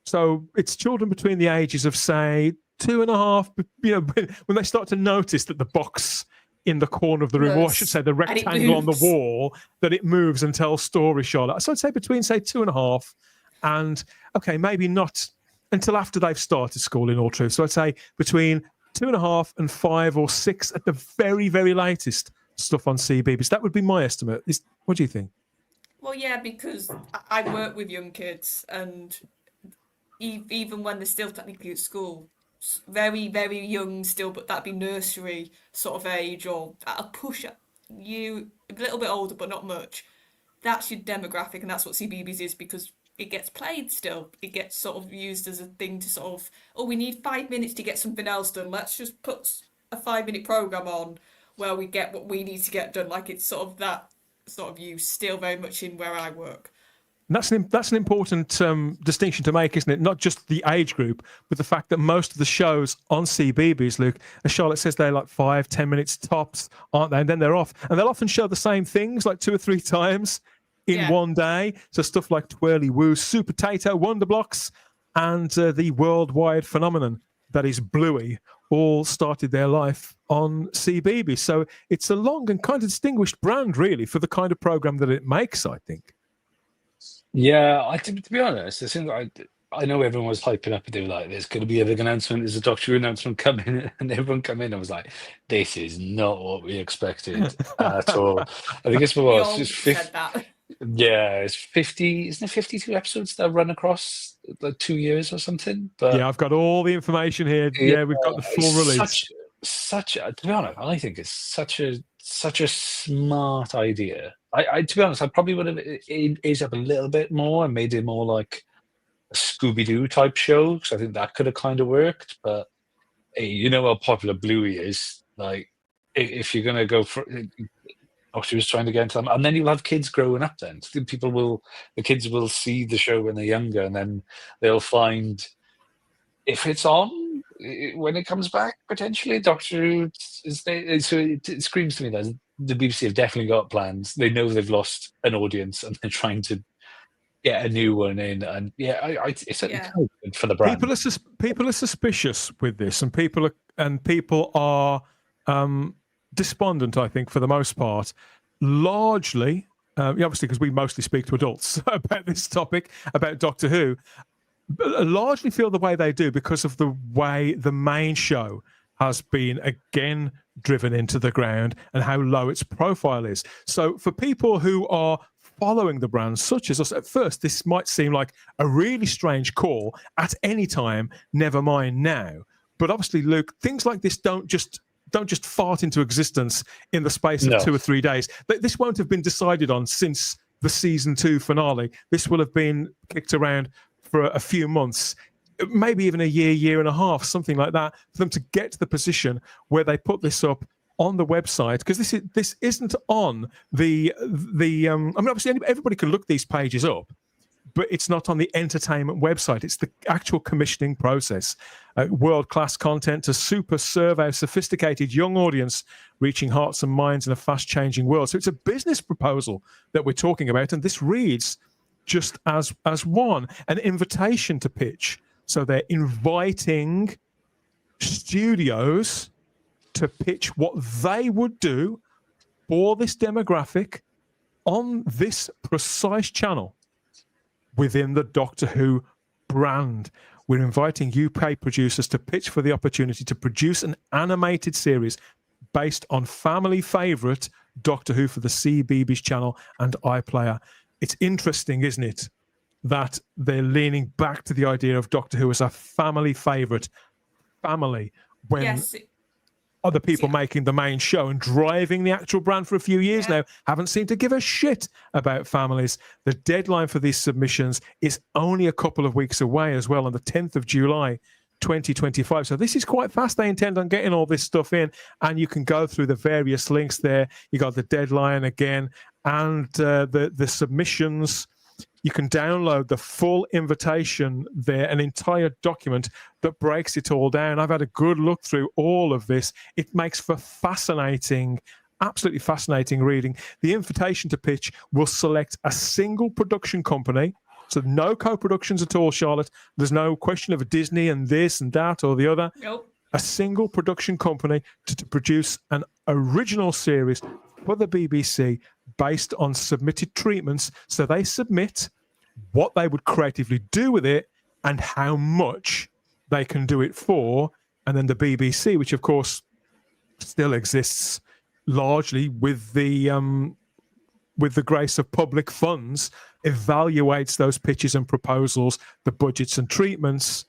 So it's children between the ages of, say, 2.5, when they start to notice that the box in the corner of the room, or I should say the rectangle on the wall, that it moves and tells stories, Charlotte. So I'd say between, say, 2.5 and, okay, maybe not until after they've started school, in all truth. So I'd say between 2.5 and 5 or 6 at the very, very latest stuff on CBeebies. That would be my estimate. What do you think? Well, yeah, because I work with young kids, and even when they're still technically at school, very, very young still, but that'd be nursery sort of age, or at a push you a little bit older, but not much. That's your demographic, and that's what CBeebies is, because it gets played still. It gets sort of used as a thing to sort of, we need 5 minutes to get something else done. Let's just put a 5-minute program on where we get what we need to get done. Like, it's sort of that sort of use still very much in where I work. And that's an important distinction to make, isn't it? Not just the age group, but the fact that most of the shows on CBeebies, Luke, as Charlotte says, they're like 5-10 minutes tops, aren't they? And then they're off. And they'll often show the same things like 2 or 3 times in one day. So stuff like Twirly Woo, Super Potato, Wonder Blocks, and the worldwide phenomenon that is Bluey all started their life on CBeebies. So it's a long and kind of distinguished brand, really, for the kind of program that it makes, I think. Yeah, to be honest, it seems I know everyone was hyping up and they were like, there's going to be a big announcement, there's a Doctor Who announcement coming, and everyone come in and was like, this is not what we expected at all. I think it's just 50. Yeah, it's 50, isn't it 52 episodes that run across like 2 years or something? But yeah, I've got all the information here. Yeah, we've got the full release. To be honest, I think it's such such a smart idea. I to be honest, I probably would have aged up a little bit more and made it more like a Scooby-Doo type show, because I think that could have kind of worked. But hey, you know how popular Bluey is. Like, if you're gonna go for, she was trying to get into them, and then you'll have kids growing up. Then the kids will see the show when they're younger, and then they'll find if it's on when it comes back, potentially Doctor Who is there. So it screams to me that the BBC have definitely got plans. They know they've lost an audience, and they're trying to get a new one in. And it's kind of good for the brand. People are suspicious with this, and people are despondent, I think, for the most part. Largely, obviously, because we mostly speak to adults about this topic, about Doctor Who. Largely feel the way they do because of the way the main show has been again driven into the ground and how low its profile is. So for people who are following the brand, such as us, at first this might seem like a really strange call at any time, never mind now. But obviously, Luke, things like this don't just fart into existence in the space of 2 or 3 days. This won't have been decided on since the season 2 finale. This will have been kicked around for a few months, maybe even a year and a half, something like that, for them to get to the position where they put this up on the website. Because this isn't on the I mean, obviously everybody can look these pages up, but it's not on the entertainment website. It's the actual commissioning process. World-class content to super survey a sophisticated young audience, reaching hearts and minds in a fast-changing world. So it's a business proposal that we're talking about, and this reads just as an invitation to pitch. So they're inviting studios to pitch what they would do for this demographic on this precise channel within the Doctor Who brand. We're inviting UK producers to pitch for the opportunity to produce an animated series based on family favourite Doctor Who for the CBeebies channel and iPlayer. It's interesting, isn't it, that they're leaning back to the idea of Doctor Who as a family favourite when other people making the main show and driving the actual brand for a few years now haven't seemed to give a shit about families. The deadline for these submissions is only a couple of weeks away as well, on the 10th of July 2025. So this is quite fast. They intend on getting all this stuff in, and you can go through the various links there. You got the deadline again, and the submissions. You can download the full invitation there, an entire document that breaks it all down. I've had a good look through all of this. It makes for fascinating, absolutely fascinating reading. The invitation to pitch will select a single production company. So no co-productions at all, Charlotte. There's no question of a Disney and this and that or the other. Nope. A single production company to produce an original series for the BBC based on submitted treatments. So they submit what they would creatively do with it and how much they can do it for. And then the BBC, which of course still exists largely with the grace of public funds, evaluates those pitches and proposals, the budgets and treatments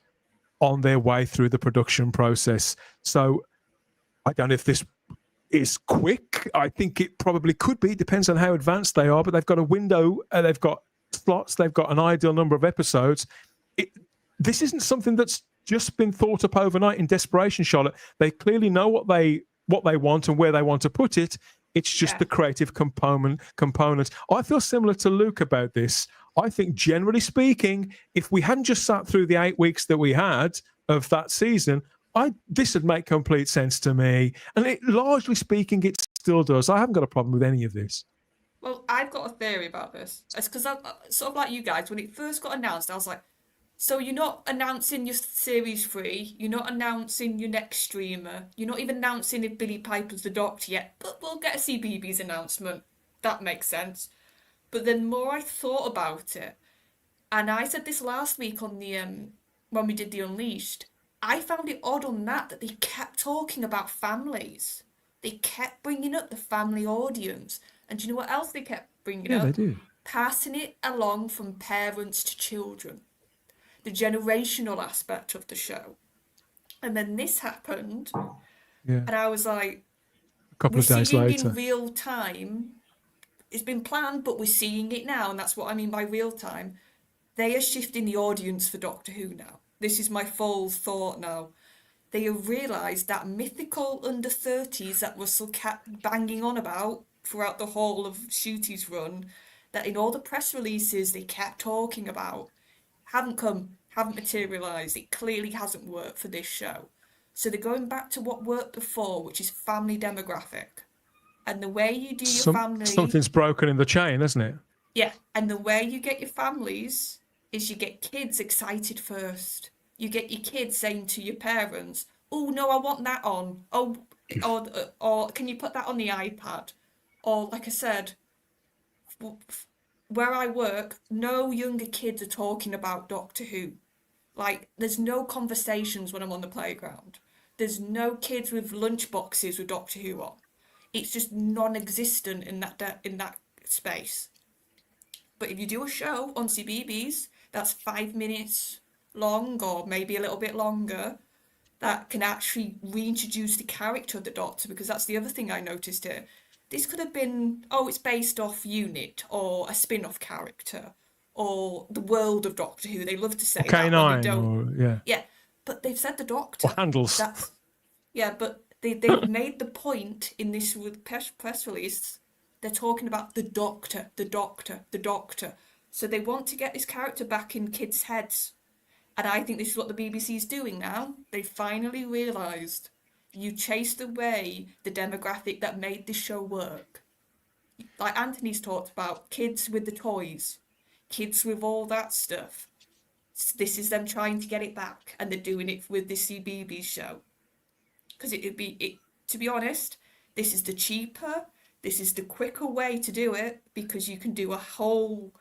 on their way through the production process. So I don't know if this is quick. I think it probably could be. It depends on how advanced they are, but they've got a window, they've got slots, they've got an ideal number of episodes. This isn't something that's just been thought up overnight in desperation, Charlotte. They clearly know what they want and where they want to put it. It's just the creative component. I feel similar to Luke about this. I think, generally speaking, if we hadn't just sat through the 8 weeks that we had of that season, this would make complete sense to me. And largely speaking, it still does. I haven't got a problem with any of this. Well, I've got a theory about this. It's because I'm sort of like you guys. When it first got announced, I was like, so you're not announcing your series 3, you're not announcing your next streamer, you're not even announcing if Billy Piper's the Doctor yet, but we'll get a CBeebies announcement. That makes sense. But the more I thought about it, and I said this last week on the when we did the Unleashed, I found it odd on that they kept talking about families. They kept bringing up the family audience. And do you know what else they kept bringing up? Yeah, they do. Passing it along from parents to children. The generational aspect of the show. And then this happened. Yeah. And I was like, couple of days seeing later. in real time. It's been planned, but we're seeing it now, and that's what I mean by real time. They are shifting the audience for Doctor Who now. This is my full thought now. They have realised that mythical under-30s that Russell kept banging on about throughout the whole of Shooty's run, that in all the press releases they kept talking about, haven't materialised. It clearly hasn't worked for this show. So they're going back to what worked before, which is family demographic. And the way you do your family... Something's broken in the chain, isn't it? Yeah, and the way you get your families is you get kids excited first. You get your kids saying to your parents, oh, no, I want that on. Oh, or can you put that on the iPad? Or, like I said, where I work, no younger kids are talking about Doctor Who. Like, there's no conversations when I'm on the playground. There's no kids with lunch boxes with Doctor Who on. It's just non-existent in that space. But if you do a show on CBeebies that's 5 minutes long, or maybe a little bit longer, that can actually reintroduce the character of the Doctor, because that's the other thing I noticed here. This could have been, it's based off Unit, or a spin-off character, or the world of Doctor Who. They love to say that when they don't. Yeah, but they've said the Doctor. Or handles. Yeah, but they've made the point in this press release. They're talking about the Doctor, the Doctor, the Doctor. So they want to get this character back in kids' heads. And I think this is what the BBC's doing now. They finally realised you chased away the demographic that made this show work. Like Anthony's talked about, kids with the toys, kids with all that stuff. This is them trying to get it back, and they're doing it with this CBeebies show. Because to be honest, this is the cheaper, this is the quicker way to do it, because you can do a whole,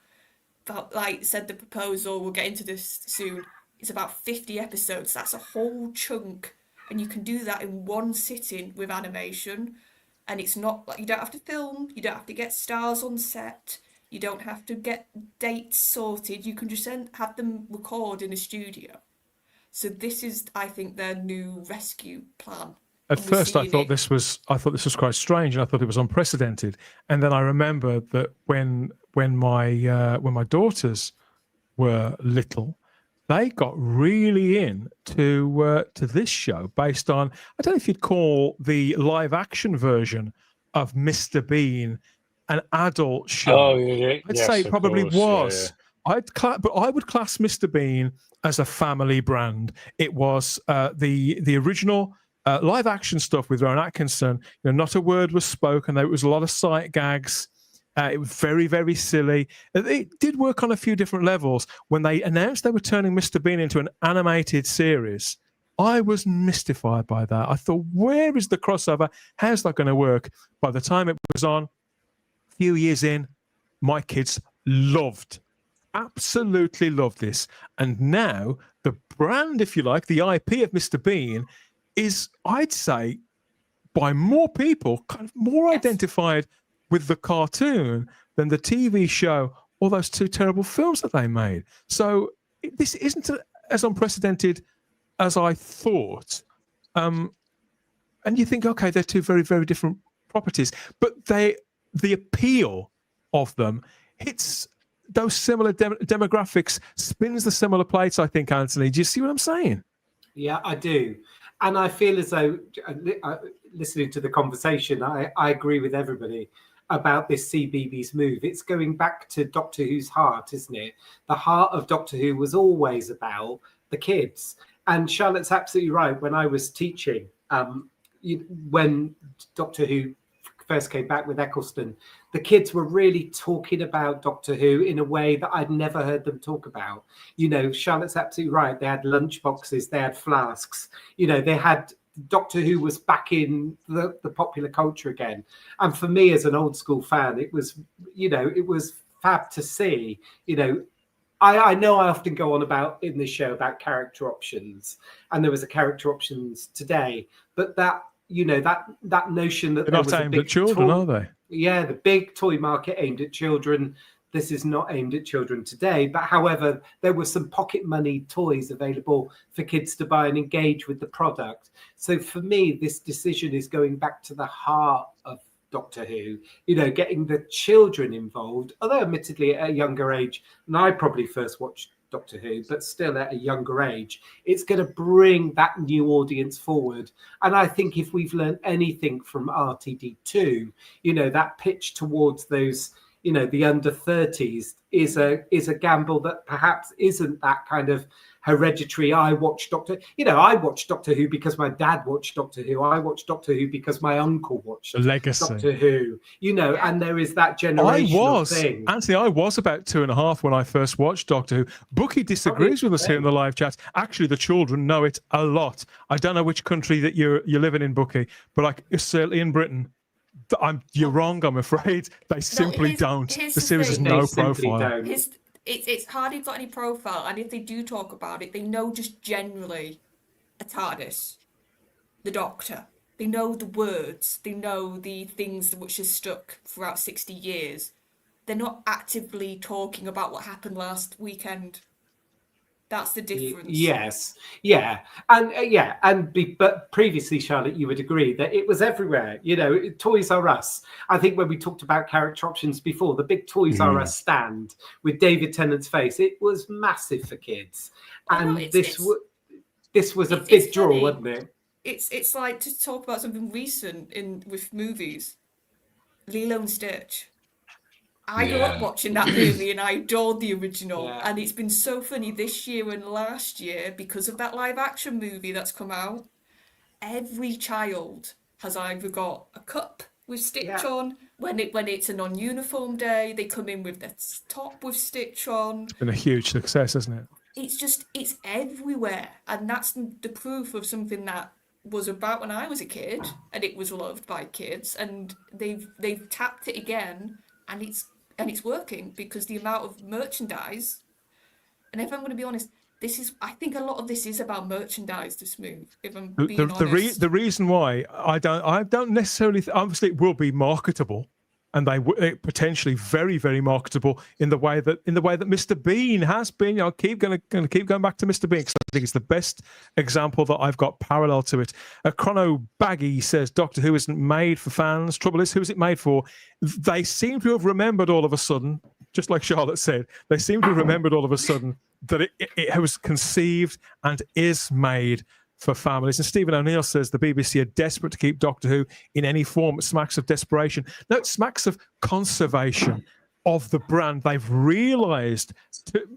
like said the proposal, we'll get into this soon, it's about 50 episodes. That's a whole chunk, and you can do that in one sitting with animation. And it's not like you don't have to film, you don't have to get stars on set, you don't have to get dates sorted. You can just have them record in a studio. So this is, I think, their new rescue plan. At first, I thought this was quite strange, and I thought it was unprecedented. And then I remember that when my daughters were little, they got really into this show based on, I don't know if you'd call the live action version of Mr. Bean an adult show. Oh, yeah. I'd say it probably was. Yeah. But I would class Mr. Bean as a family brand. It was the original live action stuff with Rowan Atkinson. Not a word was spoken. There was a lot of sight gags. It was very, very silly. It did work on a few different levels. When they announced they were turning Mr. Bean into an animated series, I was mystified by that. I thought, where is the crossover? How's that going to work? By the time it was on, a few years in, my kids absolutely loved this. And now the brand, if you like, the IP of Mr. Bean is, I'd say, by more people, kind of more identified with the cartoon than the TV show or those two terrible films that they made. So this isn't as unprecedented as I thought. And you think, okay, they're two very, very different properties, but the appeal of them hits those similar demographics, spins the similar plates, I think, Anthony. Do you see what I'm saying? Yeah, I do. And I feel as though, listening to the conversation, I agree with everybody about this CBeebies move. It's going back to Doctor Who's heart, isn't it? The heart of Doctor Who was always about the kids. And Charlotte's absolutely right. When I was teaching, when Doctor Who first came back with Eccleston, the kids were really talking about Doctor Who in a way that I'd never heard them talk about. Charlotte's absolutely right. They had lunch boxes, they had flasks, they had Doctor Who was back in the popular culture again. And for me as an old school fan, it was, it was fab to see. I know I often go on about in this show about character options, and there was a character options today, but that notion that they're not aimed at children, are they? Yeah, the big toy market aimed at children, this is not aimed at children today. But however, there were some pocket money toys available for kids to buy and engage with the product. So for me, this decision is going back to the heart of Doctor Who, getting the children involved, although admittedly at a younger age. And I probably first watched Doctor Who, but still at a younger age. It's going to bring that new audience forward. And I think if we've learned anything from RTD2, that pitch towards those, the under 30s is a gamble that perhaps isn't that kind of hereditary. I watched Doctor Who because my dad watched Doctor Who. I watched Doctor Who because my uncle watched Doctor Who. And there is that generational thing. Anthony, I was about 2.5 when I first watched Doctor Who. Bookie disagrees with us here in the live chat. Actually, the children know it a lot. I don't know which country that you're living in, Bookie, but certainly in Britain. You're wrong, I'm afraid. They simply don't. The series has no profile. It's hardly got any profile, and if they do talk about it, they know just generally a TARDIS, the Doctor. They know the words, they know the things which have stuck throughout 60 years. They're not actively talking about what happened last weekend. That's the difference. Yes, yeah, but previously, Charlotte, you would agree that it was everywhere. Toys R Us. I think when we talked about character options before, the big Toys R Us stand with David Tennant's face, it was massive for kids, and this was a big draw, funny. wasn't it? It's like, to talk about something recent with movies, Lilo and Stitch. I grew up watching that movie and I adored the original. And it's been so funny this year and last year because of that live action movie that's come out. Every child has either got a cup with Stitch on. When it's a non-uniform day, they come in with their top with Stitch on. It's been a huge success, hasn't it? It's everywhere. And that's the proof of something that was about when I was a kid and it was loved by kids. And they've tapped it again and it's working because the amount of merchandise, and if I'm going to be honest, I think a lot of this is about merchandise, this move, if I'm being honest. The reason why I don't necessarily, obviously it will be marketable, and potentially very, very marketable in the way that Mr. Bean has been. Going to keep going back to Mr. Bean because I think it's the best example that I've got parallel to it. Chrono Baggy says Doctor Who isn't made for fans. Trouble is, who's it made for? They seem to have remembered all of a sudden, just like Charlotte said, they seem to have remembered all of a sudden that it was conceived and is made for families. And Stephen O'Neill says the BBC are desperate to keep Doctor Who in any form. It smacks of desperation. No, it smacks of conservation of the brand. They've realised,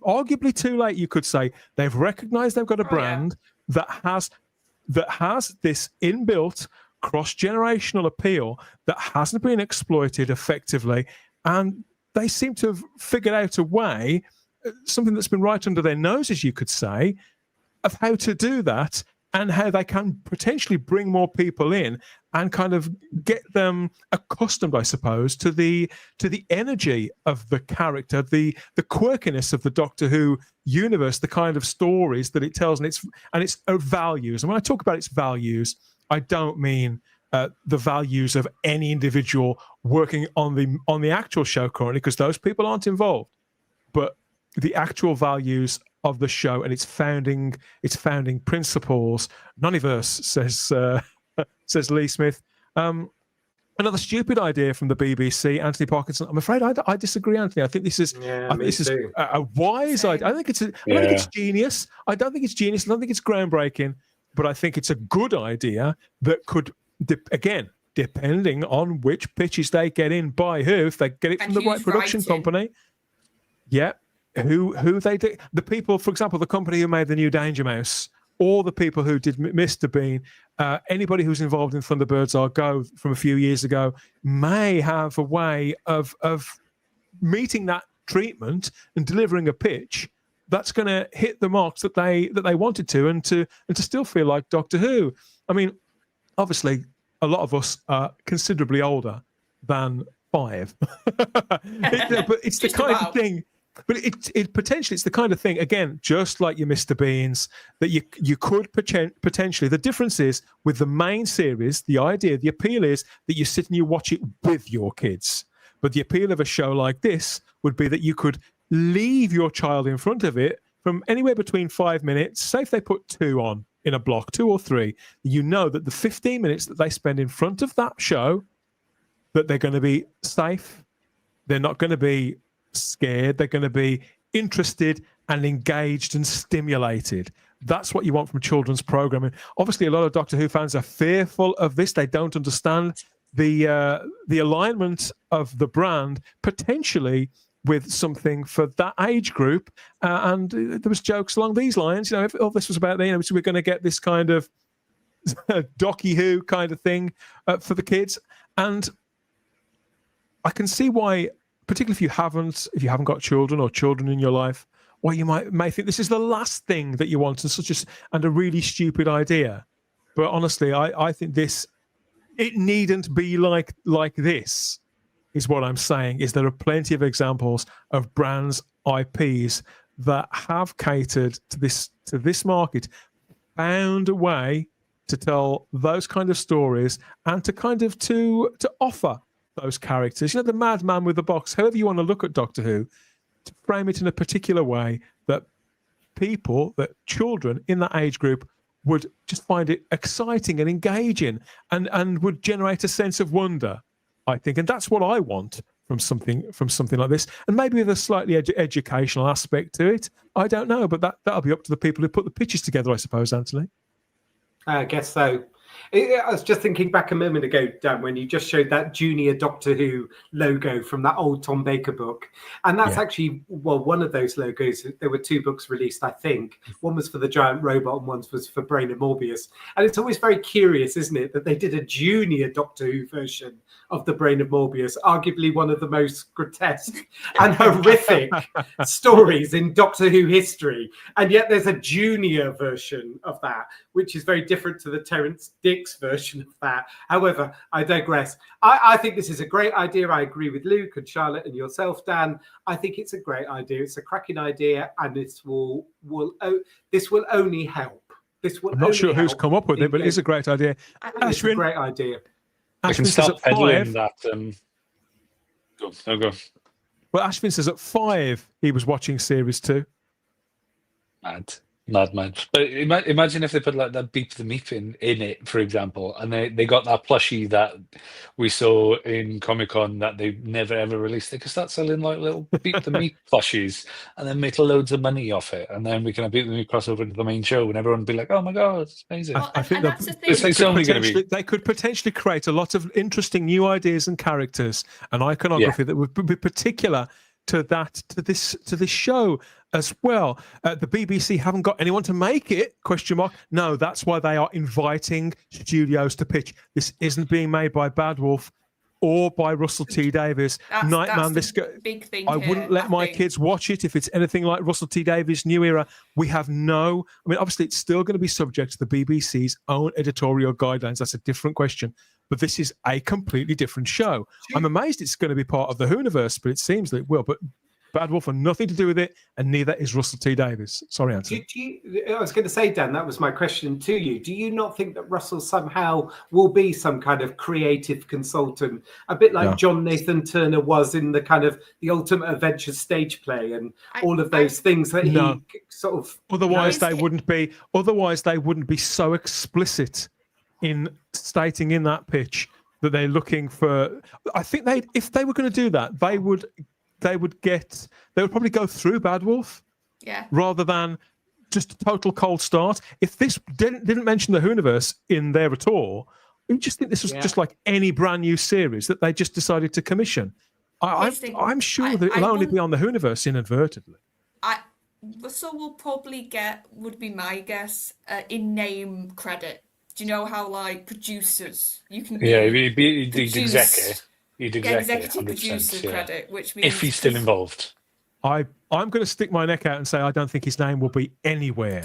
arguably too late, you could say, they've recognised they've got a brand that has this inbuilt cross-generational appeal that hasn't been exploited effectively, and they seem to have figured out a way, something that's been right under their noses, you could say, of how to do that and how they can potentially bring more people in and kind of get them accustomed, I suppose, to the energy of the character, the quirkiness of the Doctor Who universe, the kind of stories that it tells, and its values. And when I talk about its values, I don't mean the values of any individual working on the actual show currently, because those people aren't involved, but the actual values of the show and its founding principles. Whoniverse says Lee Smith. Another stupid idea from the BBC, Anthony Parkinson. I'm afraid I disagree, Anthony. I think this is a wise idea. I think it's genius. I don't think it's genius. I don't think it's groundbreaking, but I think it's a good idea that could, again, depending on which pitches they get in by who, if they get it from the right production company. Yeah. Who they do, the people, for example, the company who made the new Danger Mouse, or the people who did Mr. Bean, anybody who's involved in Thunderbirds or Go from a few years ago may have a way of meeting that treatment and delivering a pitch that's going to hit the marks that they wanted to, and to still feel like Doctor Who. I mean, obviously, a lot of us are considerably older than 5, but it's the kind of thing. But it potentially, it's the kind of thing, again, just like your Mr. Beans, that you could potentially. The difference is with the main series, the appeal is that you sit and you watch it with your kids. But the appeal of a show like this would be that you could leave your child in front of it from anywhere between 5 minutes. Say if they put 2 on in a block, 2 or 3, you know that the 15 minutes that they spend in front of that show, that they're going to be safe. They're not going to be scared. They're going to be interested and engaged and stimulated. That's what you want from children's programming. Obviously, a lot of Doctor Who fans are fearful of this. They don't understand the alignment of the brand potentially with something for that age group. And there was jokes along these lines. You know, if all this was about, you know, so we're going to get this kind of Docky Who kind of thing for the kids. And I can see why, particularly if you haven't got children or children in your life, why you may think this is the last thing that you want, and a really stupid idea. But honestly, I think it needn't be like this, is what I'm saying. Is there are plenty of examples of brands, IPs that have catered to this market, found a way to tell those kind of stories and to offer those characters. You know, the madman with the box, however you want to look at Doctor Who, to frame it in a particular way that children in that age group would just find it exciting and engaging and would generate a sense of wonder, I think. And that's what I want from something like this. And maybe with a slightly educational aspect to it. I don't know, but that'll be up to the people who put the pictures together, I suppose, Anthony. I guess so. I was just thinking back a moment ago, Dan, when you just showed that junior Doctor Who logo from that old Tom Baker book. And that's actually, one of those logos. There were 2 books released, I think. One was for the giant robot and one was for Brain of Morbius. And it's always very curious, isn't it, that they did a junior Doctor Who version of the Brain of Morbius, arguably one of the most grotesque and horrific stories in Doctor Who history. And yet there's a junior version of that, which is very different to the Terence Dix version of that. However, I digress. I think this is a great idea. I agree with Luke and Charlotte and yourself, Dan. I think it's a great idea. It's a cracking idea, and this will only help. I'm not sure who's come up with it, but it is a great idea. It's a great idea. I can start peddling that. Go. Well, Ashvin says at 5 he was watching series 2. Mad. But imagine if they put like that Beep the Meep in it, for example, and they got that plushie that we saw in Comic-Con that they never ever released. They could start selling like little Beep the Meep plushies and then make loads of money off it, and then we can have Beep the Meep cross over into the main show and everyone would be like, "Oh my god, it's amazing!" I think that's the thing. It's only going to be. They could potentially create a lot of interesting new ideas and characters and iconography that would be particular to this show as well. The BBC haven't got anyone to make it? ? No, that's why they are inviting studios to pitch. This isn't being made by Bad Wolf or by Russell T Davies. Nightman, that's the big thing. I wouldn't let my kids watch it if it's anything like Russell T Davies' New Era. Obviously it's still going to be subject to the BBC's own editorial guidelines. That's a different question. But this is a completely different show. I'm amazed it's going to be part of the Whoniverse, but it seems that it will. But Bad Wolf had nothing to do with it, and neither is Russell T Davies. Sorry, Anthony. I was going to say, Dan, that was my question to you. Do you not think that Russell somehow will be some kind of creative consultant, a bit like John Nathan Turner was in the kind of the Ultimate Adventure stage play and all of those things that he sort of... Otherwise, they wouldn't be so explicit in stating in that pitch that they're looking for. I think if they were going to do that, they would probably go through Bad Wolf, rather than just a total cold start. If this didn't mention the Whoniverse in there at all, you just think this was just like any brand new series that they just decided to commission. I'm sure that it'll only be on the Whoniverse inadvertently. Russell will probably would be my guess, in-name credit. Do you know how, like, producers, you can he'd executive producer credit, which means... If he's still involved. I'm going to stick my neck out and say I don't think his name will be anywhere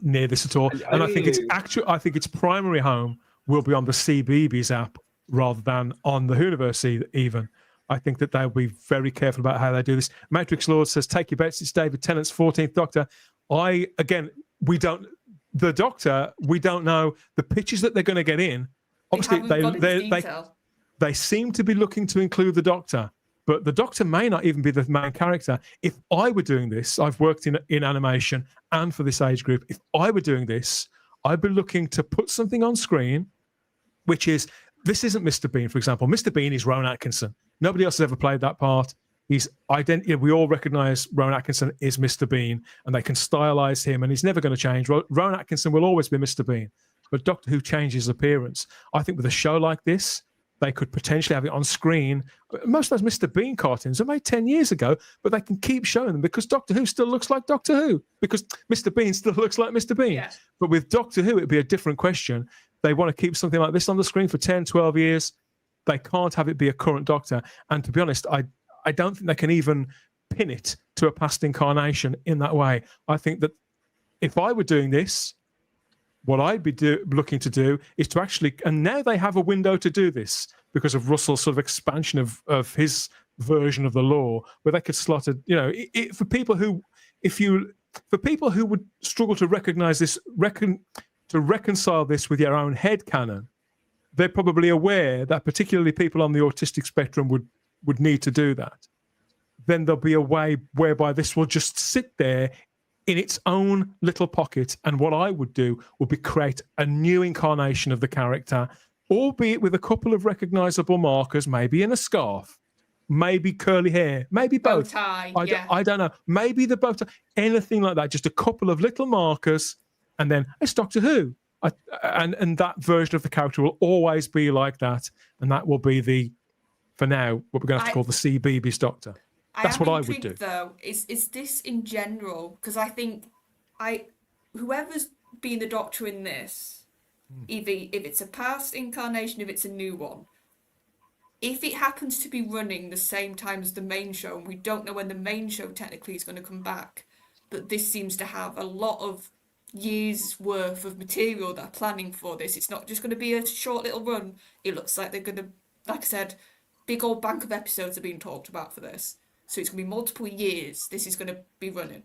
near this at all. And I think its primary home will be on the CBeebies app rather than on the Whoniverse even. I think that they'll be very careful about how they do this. Matrix Lord says, take your bets. It's David Tennant's 14th Doctor. The Doctor, we don't know the pitches that they're going to get in. Obviously, they seem to be looking to include the Doctor but the Doctor may not even be the main character. If I were doing this, I've worked in animation and for this age group. If I were doing this, I'd be looking to put something on screen, which is, this isn't Mr. Bean, for example. Mr. Bean is Rowan Atkinson. Nobody else has ever played that part. He's we all recognise Rowan Atkinson is Mr. Bean, and they can stylize him, and he's never going to change. Rowan Atkinson will always be Mr. Bean, but Doctor Who changes his appearance. I think with a show like this, they could potentially have it on screen. Most of those Mr. Bean cartoons are made 10 years ago, but they can keep showing them because Doctor Who still looks like Doctor Who, because Mr. Bean still looks like Mr. Bean. Yeah. But with Doctor Who, it'd be a different question. They want to keep something like this on the screen for 10, 12 years. They can't have it be a current Doctor. And to be honest, I don't think they can even pin it to a past incarnation in that way. I think that if I were doing this, what I'd be looking to do is to actually, and now they have a window to do this because of Russell's sort of expansion of his version of the lore, where they could slot it, for people who would struggle to recognize this, to reconcile this with your own head canon, they're probably aware that particularly people on the autistic spectrum would need to do that. Then there'll be a way whereby this will just sit there in its own little pocket. And what I would do would be create a new incarnation of the character, albeit with a couple of recognizable markers, maybe in a scarf, maybe curly hair, maybe both. Bow tie, I don't know. Maybe the bow tie, anything like that. Just a couple of little markers, and then it's Doctor Who. And that version of the character will always be like that. And that will be for now, what we're going to have to call the CBeebies Doctor. That's what I would do. Though, is this in general? Because I think whoever's been the Doctor in this, if it's a past incarnation, if it's a new one, if it happens to be running the same time as the main show, and we don't know when the main show technically is going to come back, but this seems to have a lot of years worth of material that are planning for this. It's not just going to be a short little run. It looks like they're going to, like I said, big old bank of episodes are being talked about for this. So it's going to be multiple years this is going to be running.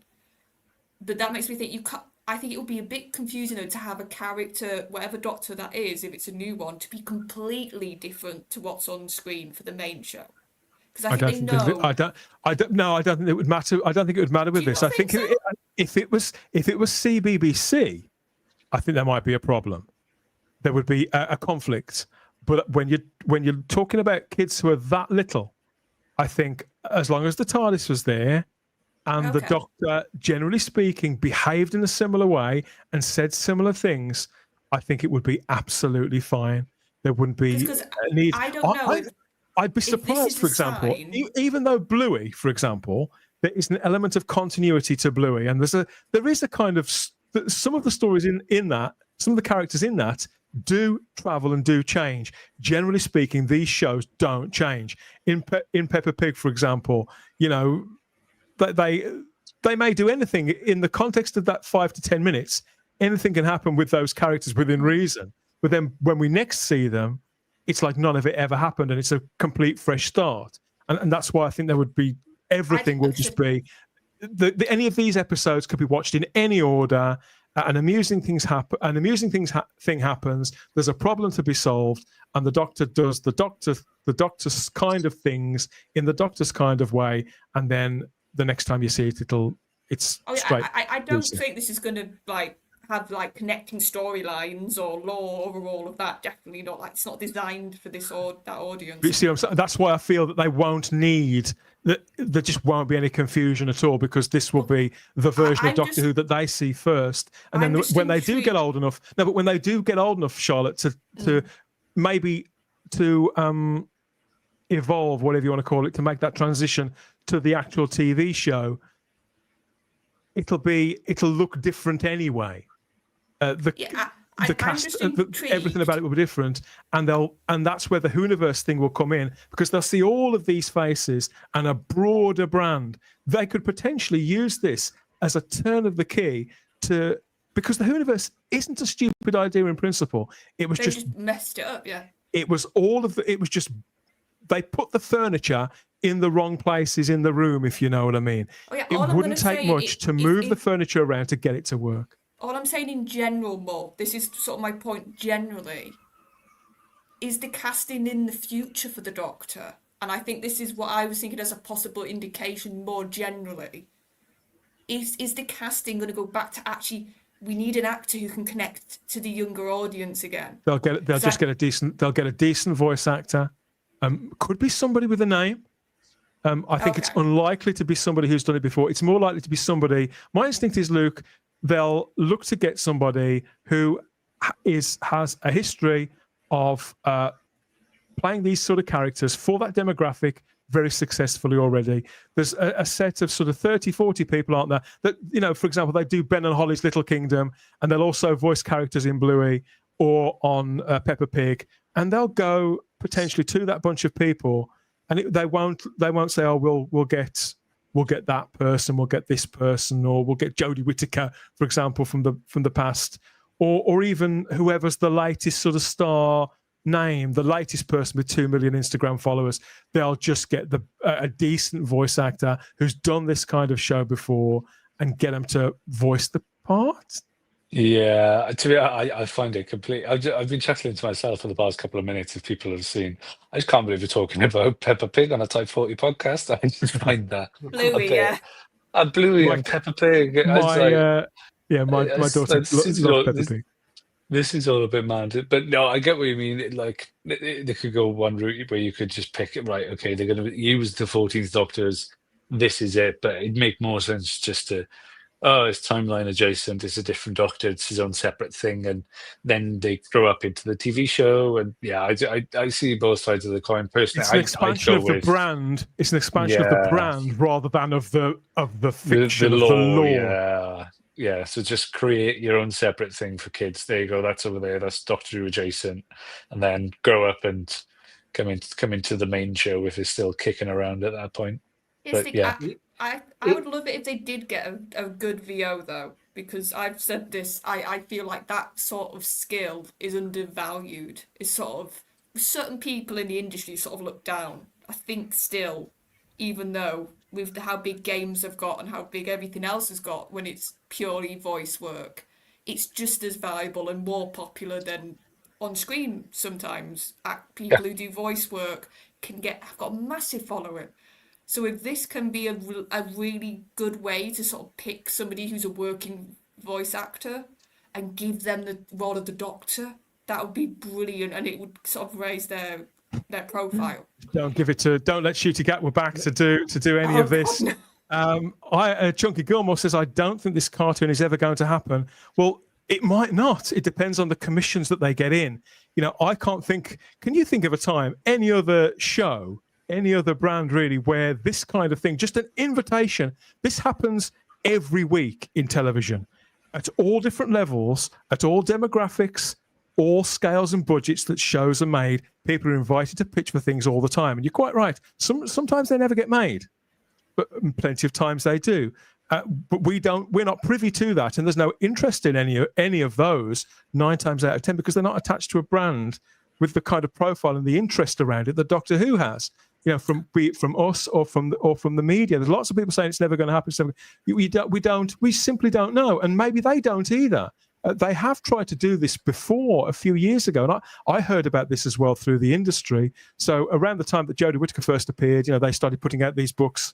But that makes me think I think it would be a bit confusing though to have a character, whatever Doctor that is, if it's a new one, to be completely different to what's on screen for the main show. Because I don't think it would matter. I don't think it would matter with this. I think so? if it was CBBC, I think there might be a problem. There would be a conflict. But when you're talking about kids who are that little, I think as long as the TARDIS was there and the Doctor, generally speaking, behaved in a similar way and said similar things, I think it would be absolutely fine. There wouldn't be a need. I don't know. I'd be surprised, for example, even though Bluey, for example, there is an element of continuity to Bluey, and there is a kind of some of the stories in that, some of the characters in that do travel and do change. Generally speaking, these shows don't change. In Peppa Pig, for example, they may do anything in the context of that 5 to 10 minutes. Anything can happen with those characters within reason. But then when we next see them, it's like none of it ever happened, and it's a complete fresh start. And that's why I think there would be everything would just be any of these episodes could be watched in any order. An amusing thing happens. There's a problem to be solved, and the Doctor does the Doctor's kind of things in the Doctor's kind of way, and then the next time you see it, it's straight. I don't think this is going to have connecting storylines or lore or all of that. Definitely not. It's not designed for that audience. But you see, that's why I feel that they won't need that. There just won't be any confusion at all, because this will be the version of Doctor Who that they see first, and then when they do get old enough. No, but when they do get old enough, Charlotte, to maybe to evolve, whatever you want to call it, to make that transition to the actual TV show, it'll look different anyway. The cast, everything about it will be different, and that's where the Whoniverse thing will come in, because they'll see all of these faces and a broader brand. They could potentially use this as a turn of the key because the Whoniverse isn't a stupid idea in principle. It was just messed it up, yeah. It was just they put the furniture in the wrong places in the room, if you know what I mean. It wouldn't take much to move the furniture around to get it to work. All I'm saying in general, Mo, this is sort of my point generally, is the casting in the future for the Doctor. and I think this is what I was thinking as a possible indication more generally, is the casting going to go back to actually, we need an actor who can connect to the younger audience again? They'll get a decent voice actor. Could be somebody with a name. I think it's unlikely to be somebody who's done it before. It's more likely to be somebody. My instinct is, Luke, they'll look to get somebody who has a history of playing these sort of characters for that demographic very successfully already. There's a set of sort of 30, 40 people, aren't there? That, you know, for example, they do Ben and Holly's Little Kingdom, and they'll also voice characters in Bluey or on Peppa Pig, and they'll go potentially to that bunch of people, and they won't say, oh, we'll get that person, we'll get this person, or we'll get Jodie Whittaker, for example, from the past, or even whoever's the latest sort of star name, the latest person with 2 million Instagram followers. They'll just get a decent voice actor who's done this kind of show before and get them to voice the part. Yeah, to me, I find it complete. I've been chuckling to myself for the past couple of minutes. If people have seen, I just can't believe we're talking about Peppa Pig on a Type 40 podcast. I just find that Bluey, yeah, and Bluey and Peppa Pig. My daughter loves Peppa Pig. This is all a bit mad, but no, I get what you mean. Like, they could go one route where you could just pick it, right? Okay, they're going to use the 14th Doctors. This is it, but it'd make more sense just to, it's timeline adjacent. It's a different Doctor. It's his own separate thing, and then they grow up into the TV show. And yeah, I see both sides of the coin. Personally, it's an expansion of the brand. It's an expansion of the brand rather than of the fiction, the lore. Yeah, so just create your own separate thing for kids. There you go. That's over there. That's Doctor Who adjacent, and then grow up and come into the main show if it's still kicking around at that point. I would love it if they did get a good VO though, because I've said this. I feel like that sort of skill is undervalued. It's sort of, certain people in the industry sort of look down. I think still, even though with how big games have got and how big everything else has got, when it's purely voice work, it's just as valuable and more popular than on screen sometimes. People who do voice work have got a massive following. So if this can be a really good way to sort of pick somebody who's a working voice actor and give them the role of the Doctor, that would be brilliant, and it would sort of raise their profile. Don't let Shooty Gatwa back to do any of this. Chunky Gilmore says, I don't think this cartoon is ever going to happen. Well, it might not. It depends on the commissions that they get in. You know, I can't think. Can you think of a time, any other show, any other brand really, where this kind of thing, just an invitation, this happens every week in television at all different levels, at all demographics, all scales and budgets that shows are made. People are invited to pitch for things all the time. And you're quite right. Sometimes they never get made, but plenty of times they do. But we're not privy to that. And there's no interest in any of those 9 times out of 10, because they're not attached to a brand with the kind of profile and the interest around it that Doctor Who has. You know, be it from us or from the media. There's lots of people saying it's never going to happen. So we simply don't know. And maybe they don't either. They have tried to do this before a few years ago, and I heard about this as well through the industry. So around the time that Jodie Whittaker first appeared, you know, they started putting out these books.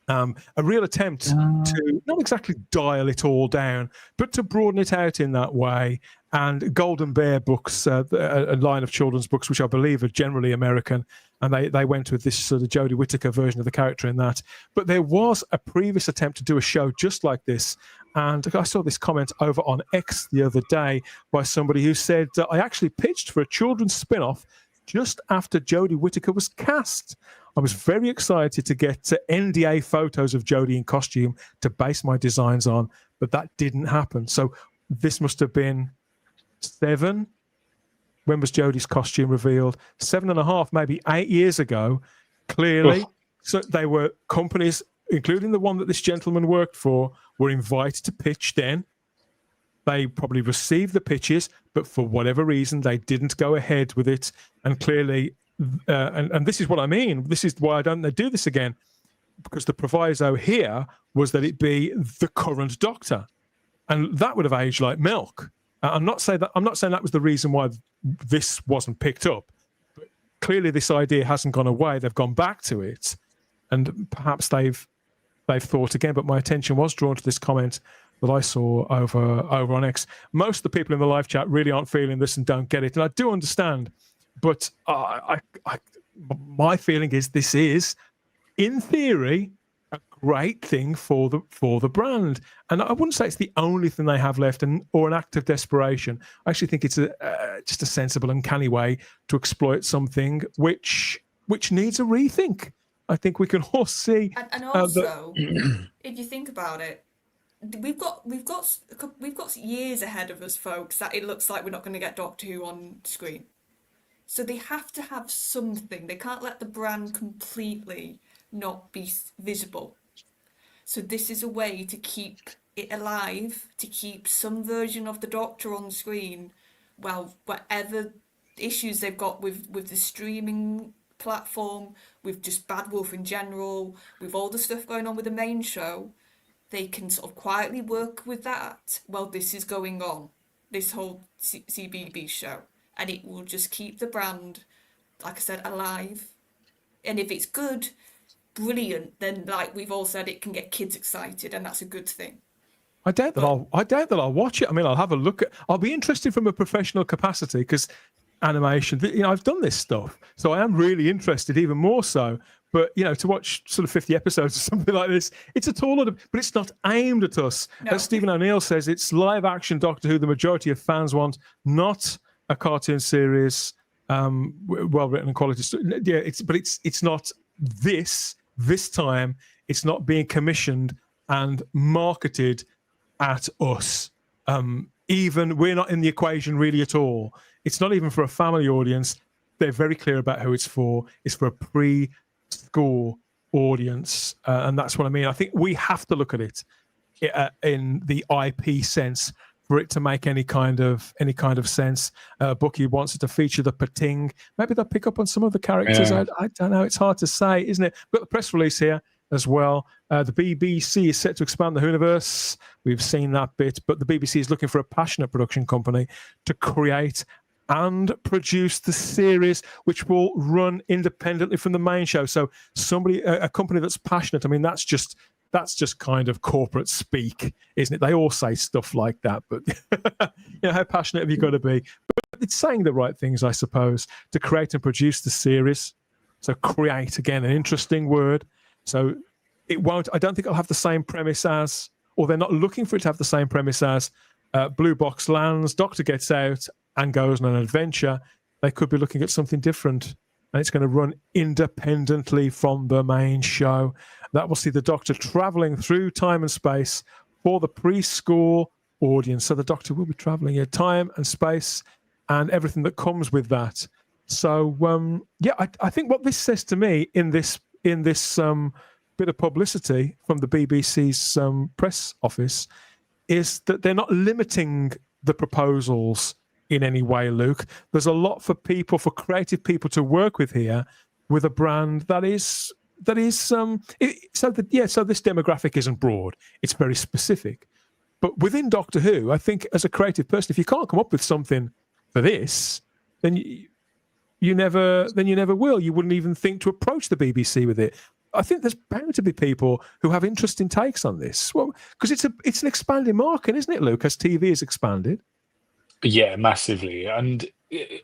A real attempt to not exactly dial it all down, but to broaden it out in that way. And Golden Bear books, a line of children's books, which I believe are generally American, and they went with this sort of Jodie Whittaker version of the character in that. But there was a previous attempt to do a show just like this. And I saw this comment over on X the other day by somebody who said, I actually pitched for a children's spin-off just after Jodie Whittaker was cast. I was very excited to get NDA photos of Jodie in costume to base my designs on, but that didn't happen. So this must have been 7. When was Jodie's costume revealed? 7.5, maybe 8 years ago, clearly. So they were companies, including the one that this gentleman worked for, were invited to pitch then. They probably received the pitches, but for whatever reason, they didn't go ahead with it. And clearly, and this is what I mean. This is why don't they do this again? Because the proviso here was that it be the current Doctor, and that would have aged like milk. I'm not saying that was the reason why this wasn't picked up. But clearly this idea hasn't gone away. They've gone back to it, and perhaps they've thought again. But my attention was drawn to this comment that I saw over on X. Most of the people in the live chat really aren't feeling this and don't get it, and I do understand. But my feeling is this is, in theory, a great thing for the brand, and I wouldn't say it's the only thing they have left, or an act of desperation. I actually think it's just a sensible and canny way to exploit something which needs a rethink. I think we can all see. And also, if you think about it, we've got years ahead of us, folks. That it looks like we're not going to get Doctor Who on screen, so they have to have something. They can't let the brand completely not be visible. So this is a way to keep it alive, to keep some version of the Doctor on screen, well, whatever issues they've got with the streaming platform, with just Bad Wolf in general, with all the stuff going on with the main show, they can sort of quietly work with that while this is going on, this whole CBB show, and it will just keep the brand, like I said, alive. And if it's good, brilliant, then like we've all said, it can get kids excited, and that's a good thing. I doubt that I'll watch it. I mean, I'll have a look at. I'll be interested from a professional capacity, because animation, I've done this stuff, so I am really interested, even more so. But to watch sort of 50 episodes or something like this, it's a tall order, but it's not aimed at us. No. As Stephen O'Neill says, it's live action Doctor Who the majority of fans want, not a cartoon series, well written and quality. Yeah, it's not this time. It's not being commissioned and marketed at us. Even we're not in the equation really at all. It's not even for a family audience. They're very clear about who it's for. It's for a pre-school audience, and that's what I mean. I think we have to look at it in the IP sense for it to make any kind of sense. Bucky wants it to feature the Pating. Maybe they'll pick up on some of the characters. Yeah. I don't know. It's hard to say, isn't it? We've got the press release here as well. The BBC is set to expand the Whoniverse. We've seen that bit, but the BBC is looking for a passionate production company to create and produce the series, which will run independently from the main show. So a company that's passionate. I mean, that's just kind of corporate speak, isn't it? They all say stuff like that, but how passionate have you got to be? But it's saying the right things, I suppose, to create and produce the series. So create, again, an interesting word. So it won't. I don't think it'll have the same premise as, or they're not looking for it to have the same premise as Blue Box lands, Doctor gets out and goes on an adventure. They could be looking at something different, and it's going to run independently from the main show. That will see the Doctor traveling through time and space for the preschool audience. So the Doctor will be traveling in time and space and everything that comes with that. So I think what this says to me in this bit of publicity from the BBC's press office is that they're not limiting the proposals in any way, Luke. There's a lot for creative people to work with here, with a brand that is so this demographic isn't broad. It's very specific. But within Doctor Who, I think as a creative person, if you can't come up with something for this, then you never will. You wouldn't even think to approach the BBC with it. I think there's bound to be people who have interesting takes on this. Well, because it's an expanding market, isn't it, Luke? As TV has expanded. Yeah, massively, and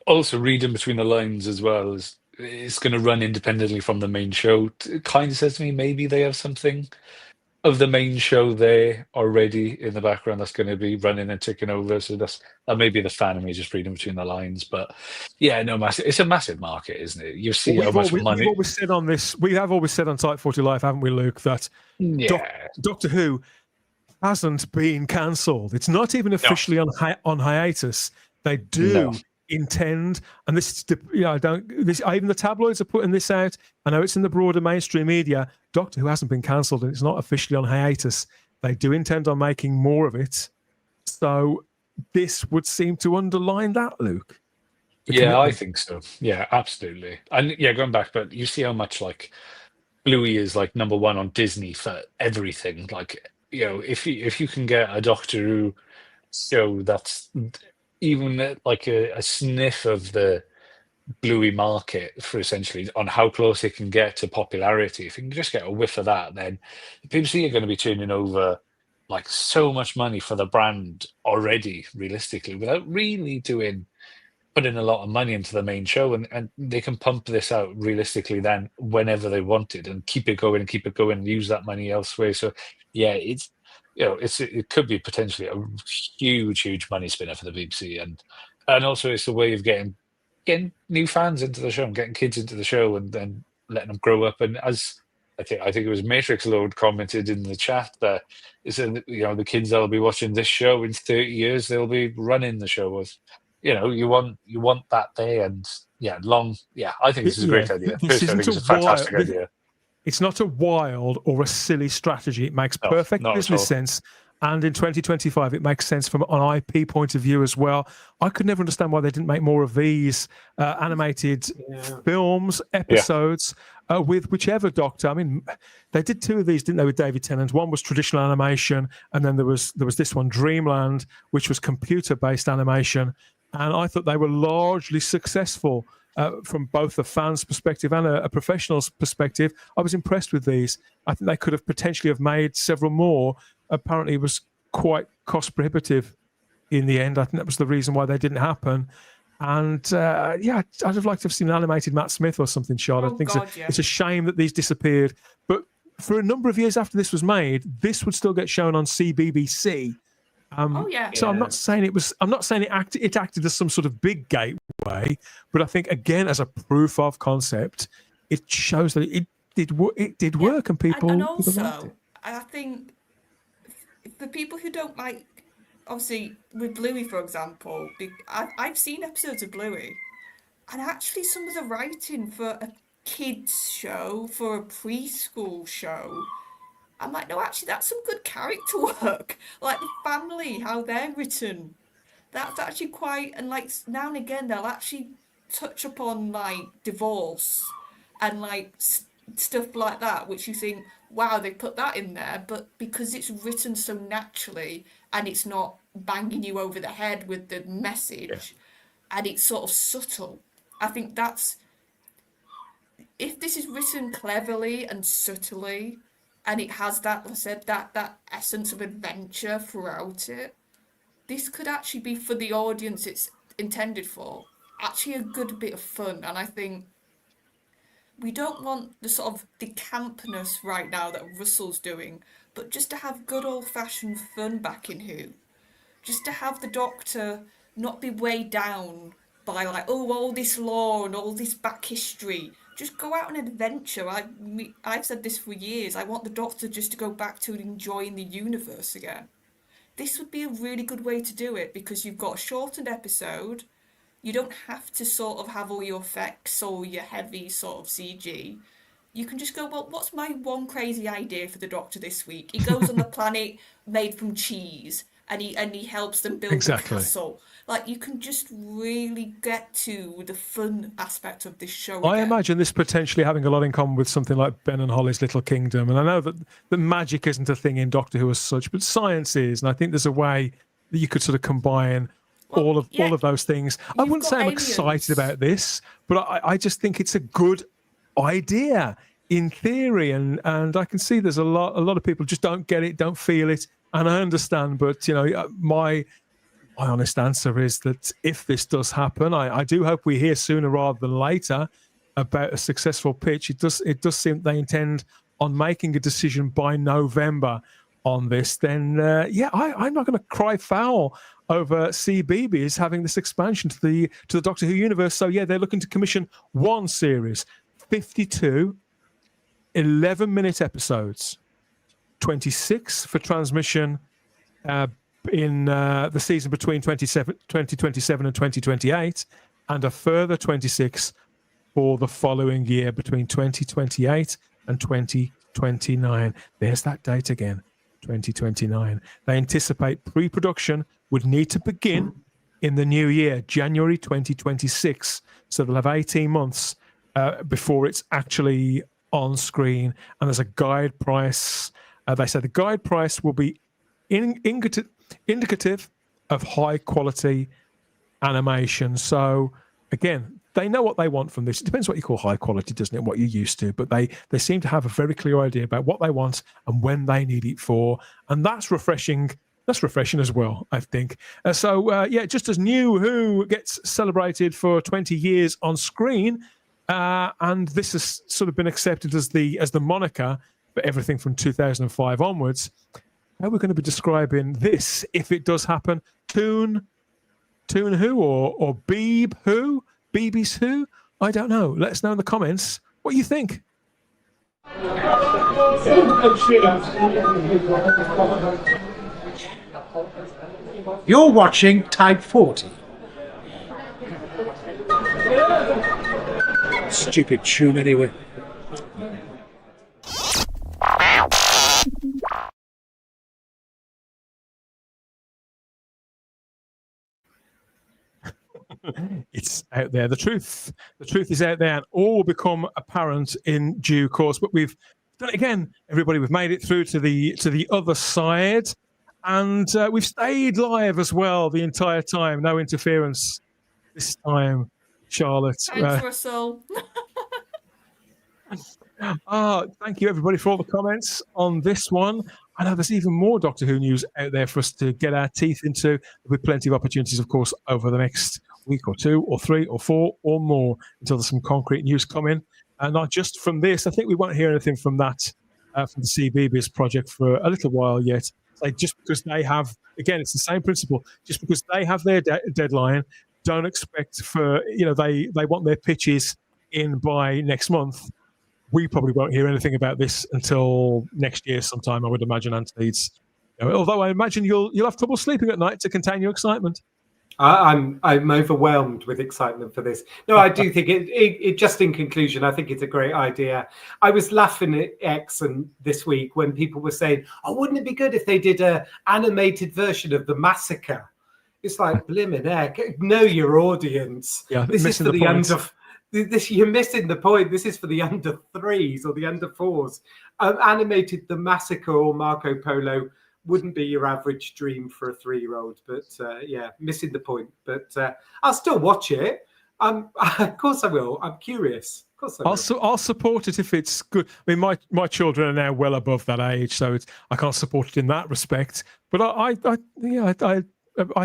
also reading between the lines as well is it's going to run independently from the main show. It kind of says to me maybe they have something of the main show there already in the background that's going to be running and ticking over. So that may be the fan of me just reading between the lines. But yeah, no, massive. It's a massive market, isn't it? You see how much money. We've always said on this. We have always said on Type 40 Life, haven't we, Luke? That Doctor Who hasn't been cancelled. It's not even officially on hiatus. They do intend, and this is, even the tabloids are putting this out. I know it's in the broader mainstream media. Doctor Who hasn't been cancelled, and it's not officially on hiatus. They do intend on making more of it. So this would seem to underline that, Luke. Yeah, I think so. Yeah, absolutely. And yeah, going back, but you see how much like Bluey is like number one on Disney for everything. Like, if you can get a Doctor Who show that's even like a sniff of the Bluey market for essentially on how close it can get to popularity. If you can just get a whiff of that, then the BBC are going to be turning over like so much money for the brand already, realistically, without really putting a lot of money into the main show, and they can pump this out realistically then whenever they want it and keep it going and use that money elsewhere. So yeah, it's it could be potentially a huge money spinner for the BBC, and also it's a way of getting new fans into the show and getting kids into the show and then letting them grow up. And as I think it was Matrix Lord commented in the chat that is the kids that'll be watching this show in 30 years, they'll be running the show. You want that there, and I think this is a great idea. Personally, I think it's a fantastic idea. It's not a wild or a silly strategy. It makes perfect business sense. And in 2025, it makes sense from an IP point of view as well. I could never understand why they didn't make more of these animated films, episodes with whichever Doctor. I mean, they did 2 of these, didn't they, with David Tennant? One was traditional animation, and then there was this one, Dreamland, which was computer-based animation. And I thought they were largely successful from both a fan's perspective and a professional's perspective. I was impressed with these. I think they could have potentially have made several more. Apparently, it was quite cost prohibitive in the end. I think that was the reason why they didn't happen. And I'd have liked to have seen an animated Matt Smith or something, Charlotte. I think it's a shame that these disappeared. But for a number of years after this was made, this would still get shown on CBBC. So I'm not saying it acted as some sort of big gateway, but I think again as a proof of concept, it shows that it did work and people. And liked also, it. I think for people who don't like, obviously with Bluey, for example, I've seen episodes of Bluey, and actually some of the writing for a kids show, for a preschool show, I'm like, no, actually, that's some good character work. Like the family, how they're written, that's actually quite. And like now and again, they'll actually touch upon like divorce and like stuff like that, which you think, wow, they put that in there. But because it's written so naturally and it's not banging you over the head with the message, and it's sort of subtle, I think that's. If this is written cleverly and subtly, and it has that, like I said, that essence of adventure throughout it, this could actually be, for the audience it's intended for, actually a good bit of fun. And I think we don't want the sort of the campness right now that Russell's doing, but just to have good old-fashioned fun back in Who. Just to have the Doctor not be weighed down by like, all this lore and all this back history. Just go out on an adventure. I've said this for years. I want the Doctor just to go back to enjoying the universe again. This would be a really good way to do it, because you've got a shortened episode. You don't have to sort of have all your effects or your heavy sort of CG. You can just go, well, what's my one crazy idea for the Doctor this week? He goes on the planet made from cheese, and he helps them build the castle. Like, you can just really get to the fun aspect of this show. I imagine this potentially having a lot in common with something like Ben and Holly's Little Kingdom. And I know that magic isn't a thing in Doctor Who as such, but science is. And I think there's a way that you could sort of combine all of those things. I wouldn't say I'm excited about this, but I just think it's a good idea in theory. And I can see there's a lot of people just don't get it, don't feel it. And I understand, but my honest answer is that if this does happen, I do hope we hear sooner rather than later about a successful pitch. It does seem they intend on making a decision by November on this. Then I'm not going to cry foul over CBeebies having this expansion to the Doctor Who universe. So yeah, they're looking to commission one series, 52 11-minute episodes, 26 for transmission in the season between 2027 and 2028, and a further 26 for the following year between 2028 and 2029. There's that date again, 2029. They anticipate pre-production would need to begin in the new year, January 2026. So they'll have 18 months before it's actually on screen. And there's a guide price. They say the guide price will be indicative of high quality animation. So again, they know what they want from this. It depends what you call high quality, doesn't it? What you're used to, but they seem to have a very clear idea about what they want and when they need it for, and that's refreshing. That's refreshing as well, I think. Just as New Who gets celebrated for 20 years on screen, and this has sort of been accepted as the moniker for everything from 2005 onwards. How we're going to be describing this, if it does happen, Toon Who or Beeb Who, Beebies Who? I don't know. Let us know in the comments what you think. You're watching Type 40. Stupid tune anyway. It's out there. The truth is out there, and all will become apparent in due course. But we've done it again, everybody. We've made it through to the other side, and we've stayed live as well the entire time. No interference this time, Charlotte. Thanks, Russell. Thank you, everybody, for all the comments on this one. I know there's even more Doctor Who news out there for us to get our teeth into. There'll be plenty of opportunities, of course, over the next week or 2 or 3 or 4 or more until there's some concrete news coming. And not just from this. I think we won't hear anything from that, from the CBeebies project for a little while yet. Like, just because they have, again, it's the same principle. Just because they have their deadline, don't expect for, they want their pitches in by next month. We probably won't hear anything about this until next year sometime, I would imagine, Antides. Although I imagine you'll have trouble sleeping at night to contain your excitement. I'm overwhelmed with excitement for this. No, I do think it just in conclusion, I think it's a great idea. I was laughing at X and this week when people were saying, "Oh, wouldn't it be good if they did a animated version of the massacre?" It's like, blimmin' heck, know your audience. Yeah, this is for the point. You're missing the point. This is for the under 3s or the under 4s. Animated the massacre or Marco Polo wouldn't be your average dream for a 3-year-old, but missing the point. But I'll still watch it. Of course I will. I'm curious. Of course I will. I'll support it if it's good. I mean, my children are now well above that age, so I can't support it in that respect. But I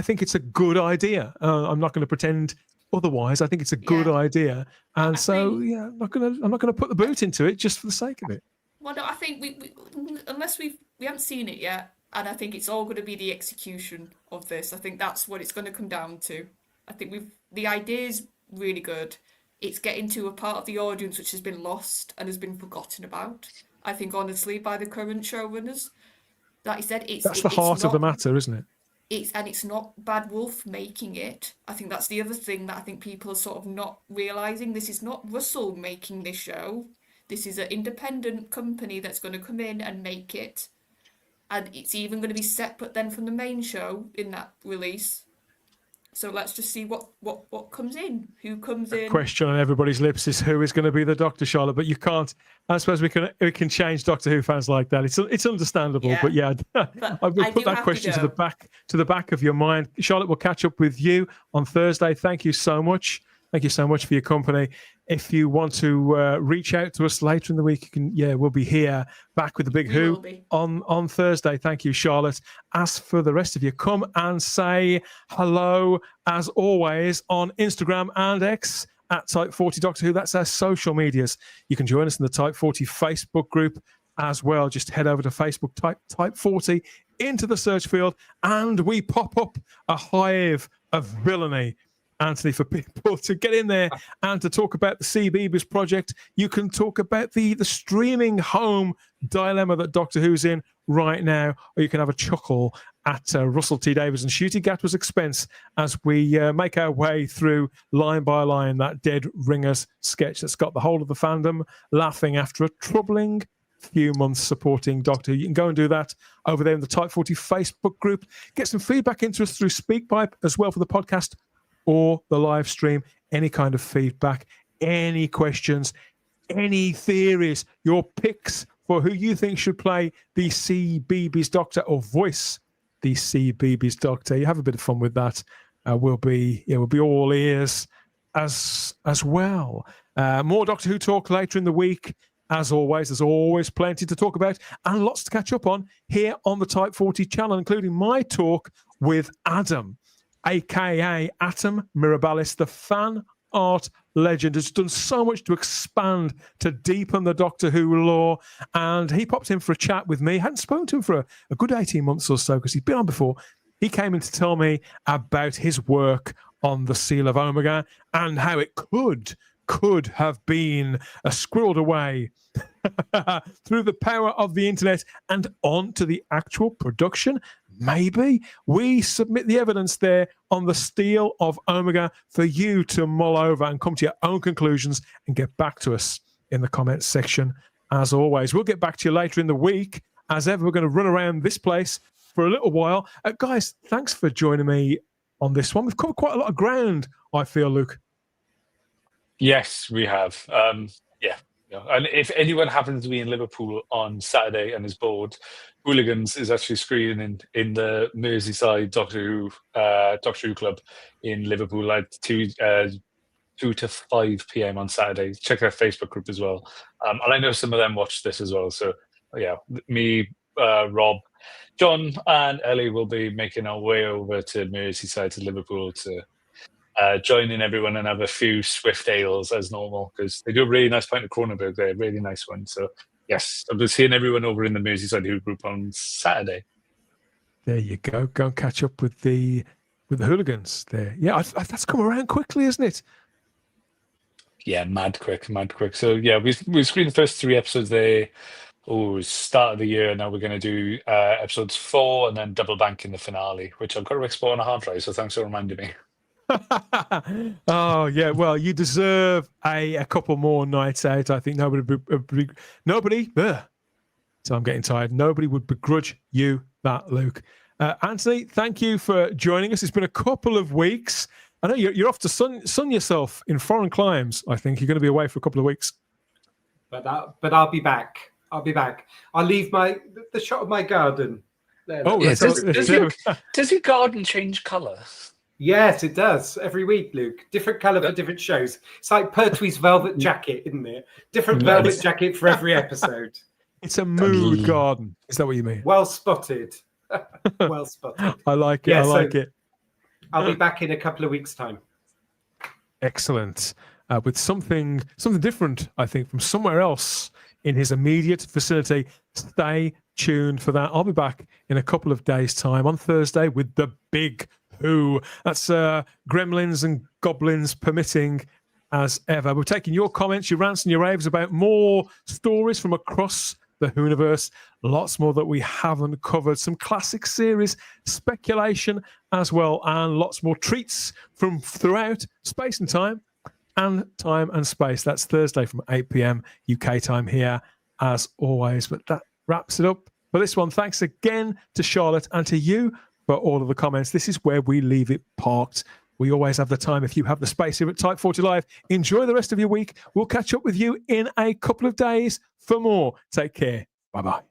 think it's a good idea. I'm not going to pretend otherwise. I think it's a good idea, and I'm not going to put the boot into it just for the sake of it. Well, no, I think we unless we haven't seen it yet, and I think it's all going to be the execution of this. I think that's what it's going to come down to. I think the idea is really good. It's getting to a part of the audience which has been lost and has been forgotten about. I think, honestly, by the current showrunners, like I said, that's the heart of the matter, isn't it? It's not Bad Wolf making it. I think that's the other thing that I think people are sort of not realising. This is not Russell making this show. This is an independent company that's going to come in and make it. And it's even going to be separate then from the main show in that release. So let's just see what comes in. Who comes in? The question on everybody's lips is who is going to be the Doctor, Charlotte. But you can't. I suppose we can change Doctor Who fans like that. It's understandable. Yeah. But yeah, I will put that question to the back of your mind. Charlotte, we'll catch up with you on Thursday. Thank you so much. Thank you so much for your company. If you want to reach out to us later in the week, you can. We'll be here back with the Big Who on Thursday. Thank you, Charlotte. As for the rest of you, come and say hello as always on Instagram and X at Type 40 Doctor Who. That's our social medias. You can join us in the Type 40 Facebook group as well. Just head over to Facebook, type 40 into the search field, and we pop up a hive of villainy. Anthony, for people to get in there and to talk about the CBeebies project. You can talk about the streaming home dilemma that Doctor Who's in right now, or you can have a chuckle at Russell T Davies and Ncuti Gatwa's expense as we make our way through line by line that Dead Ringers sketch that's got the whole of the fandom laughing after a troubling few months supporting Doctor Who. You can go and do that over there in the Type 40 Facebook group. Get some feedback into us through SpeakPipe as well for the podcast or the live stream. Any kind of feedback, any questions, any theories, your picks for who you think should play the CBeebies Doctor or voice the CBeebies Doctor. You have a bit of fun with that. We'll be all ears as well. More Doctor Who talk later in the week. As always, there's always plenty to talk about and lots to catch up on here on the Type 40 channel, including my talk with Adam, aka Atom Mirabilis, the fan art legend, has done so much to expand, to deepen the Doctor Who lore. And he popped in for a chat with me. Hadn't spoken to him for a good 18 months or so because he'd been on before. He came in to tell me about his work on the Seal of Omega and how it could have been squirreled away through the power of the internet and on to the actual production. Maybe we submit the evidence there on the Steel of Omega for you to mull over and come to your own conclusions and get back to us in the comments section. As always, we'll get back to you later in the week. As ever, we're going to run around this place for a little while. Guys, thanks for joining me on this one. We've covered quite a lot of ground, I feel, Luke. Yes, we have. Yeah. And if anyone happens to be in Liverpool on Saturday and is bored, Hooligans is actually screening in the Merseyside Doctor Who Club in Liverpool at 2 to 5 p.m. on Saturday. Check their Facebook group as well. And I know some of them watch this as well. So, yeah, me, Rob, John, and Ellie will be making our way over to Merseyside to Liverpool to join in everyone and have a few swift ales as normal, because they do a really nice pint of Kronenberg there, really nice one. So, yes, I'll be seeing everyone over in the Merseyside Who group on Saturday. There you go. Go and catch up with the Hooligans there. Yeah, that's come around quickly, isn't it? Yeah, mad quick. So, yeah, we screened the first 3 episodes there. Start of the year. Now we're going to do episodes 4 and then double bank in the finale, which I've got to explore on a hard drive. So thanks for reminding me. Oh yeah, well, you deserve a couple more nights out. I think nobody. So I'm getting tired. Nobody would begrudge you that, Luke. Anthony, thank you for joining us. It's been a couple of weeks. I know you're off to sun yourself in foreign climes. I think you're going to be away for a couple of weeks. But I'll be back. I'll leave the shot of my garden. There, does your garden change colour? Yes, it does. Every week, Luke. Different colour for different shows. It's like Pertwee's velvet jacket, isn't it? Different velvet jacket for every episode. It's a mood garden. Is that what you mean? Well spotted. Well spotted. I like it. Yeah, it. I'll be back in a couple of weeks' time. Excellent. With something different, I think, from somewhere else in his immediate vicinity. Stay tuned for that. I'll be back in a couple of days' time on Thursday with the Big Who. That's gremlins and goblins permitting, as ever. We're taking your comments, your rants and your raves about more stories from across the Whoniverse. Lots more that we haven't covered. Some classic series speculation as well, and lots more treats from throughout space and time and space. That's Thursday from 8 p.m. UK time here, as always. But that wraps it up for this one. Thanks again to Charlotte and to you for all of the comments. This is where we leave it parked. We always have the time if you have the space here at Type 40 Live. Enjoy the rest of your week. We'll catch up with you in a couple of days for more. Take care. Bye-bye.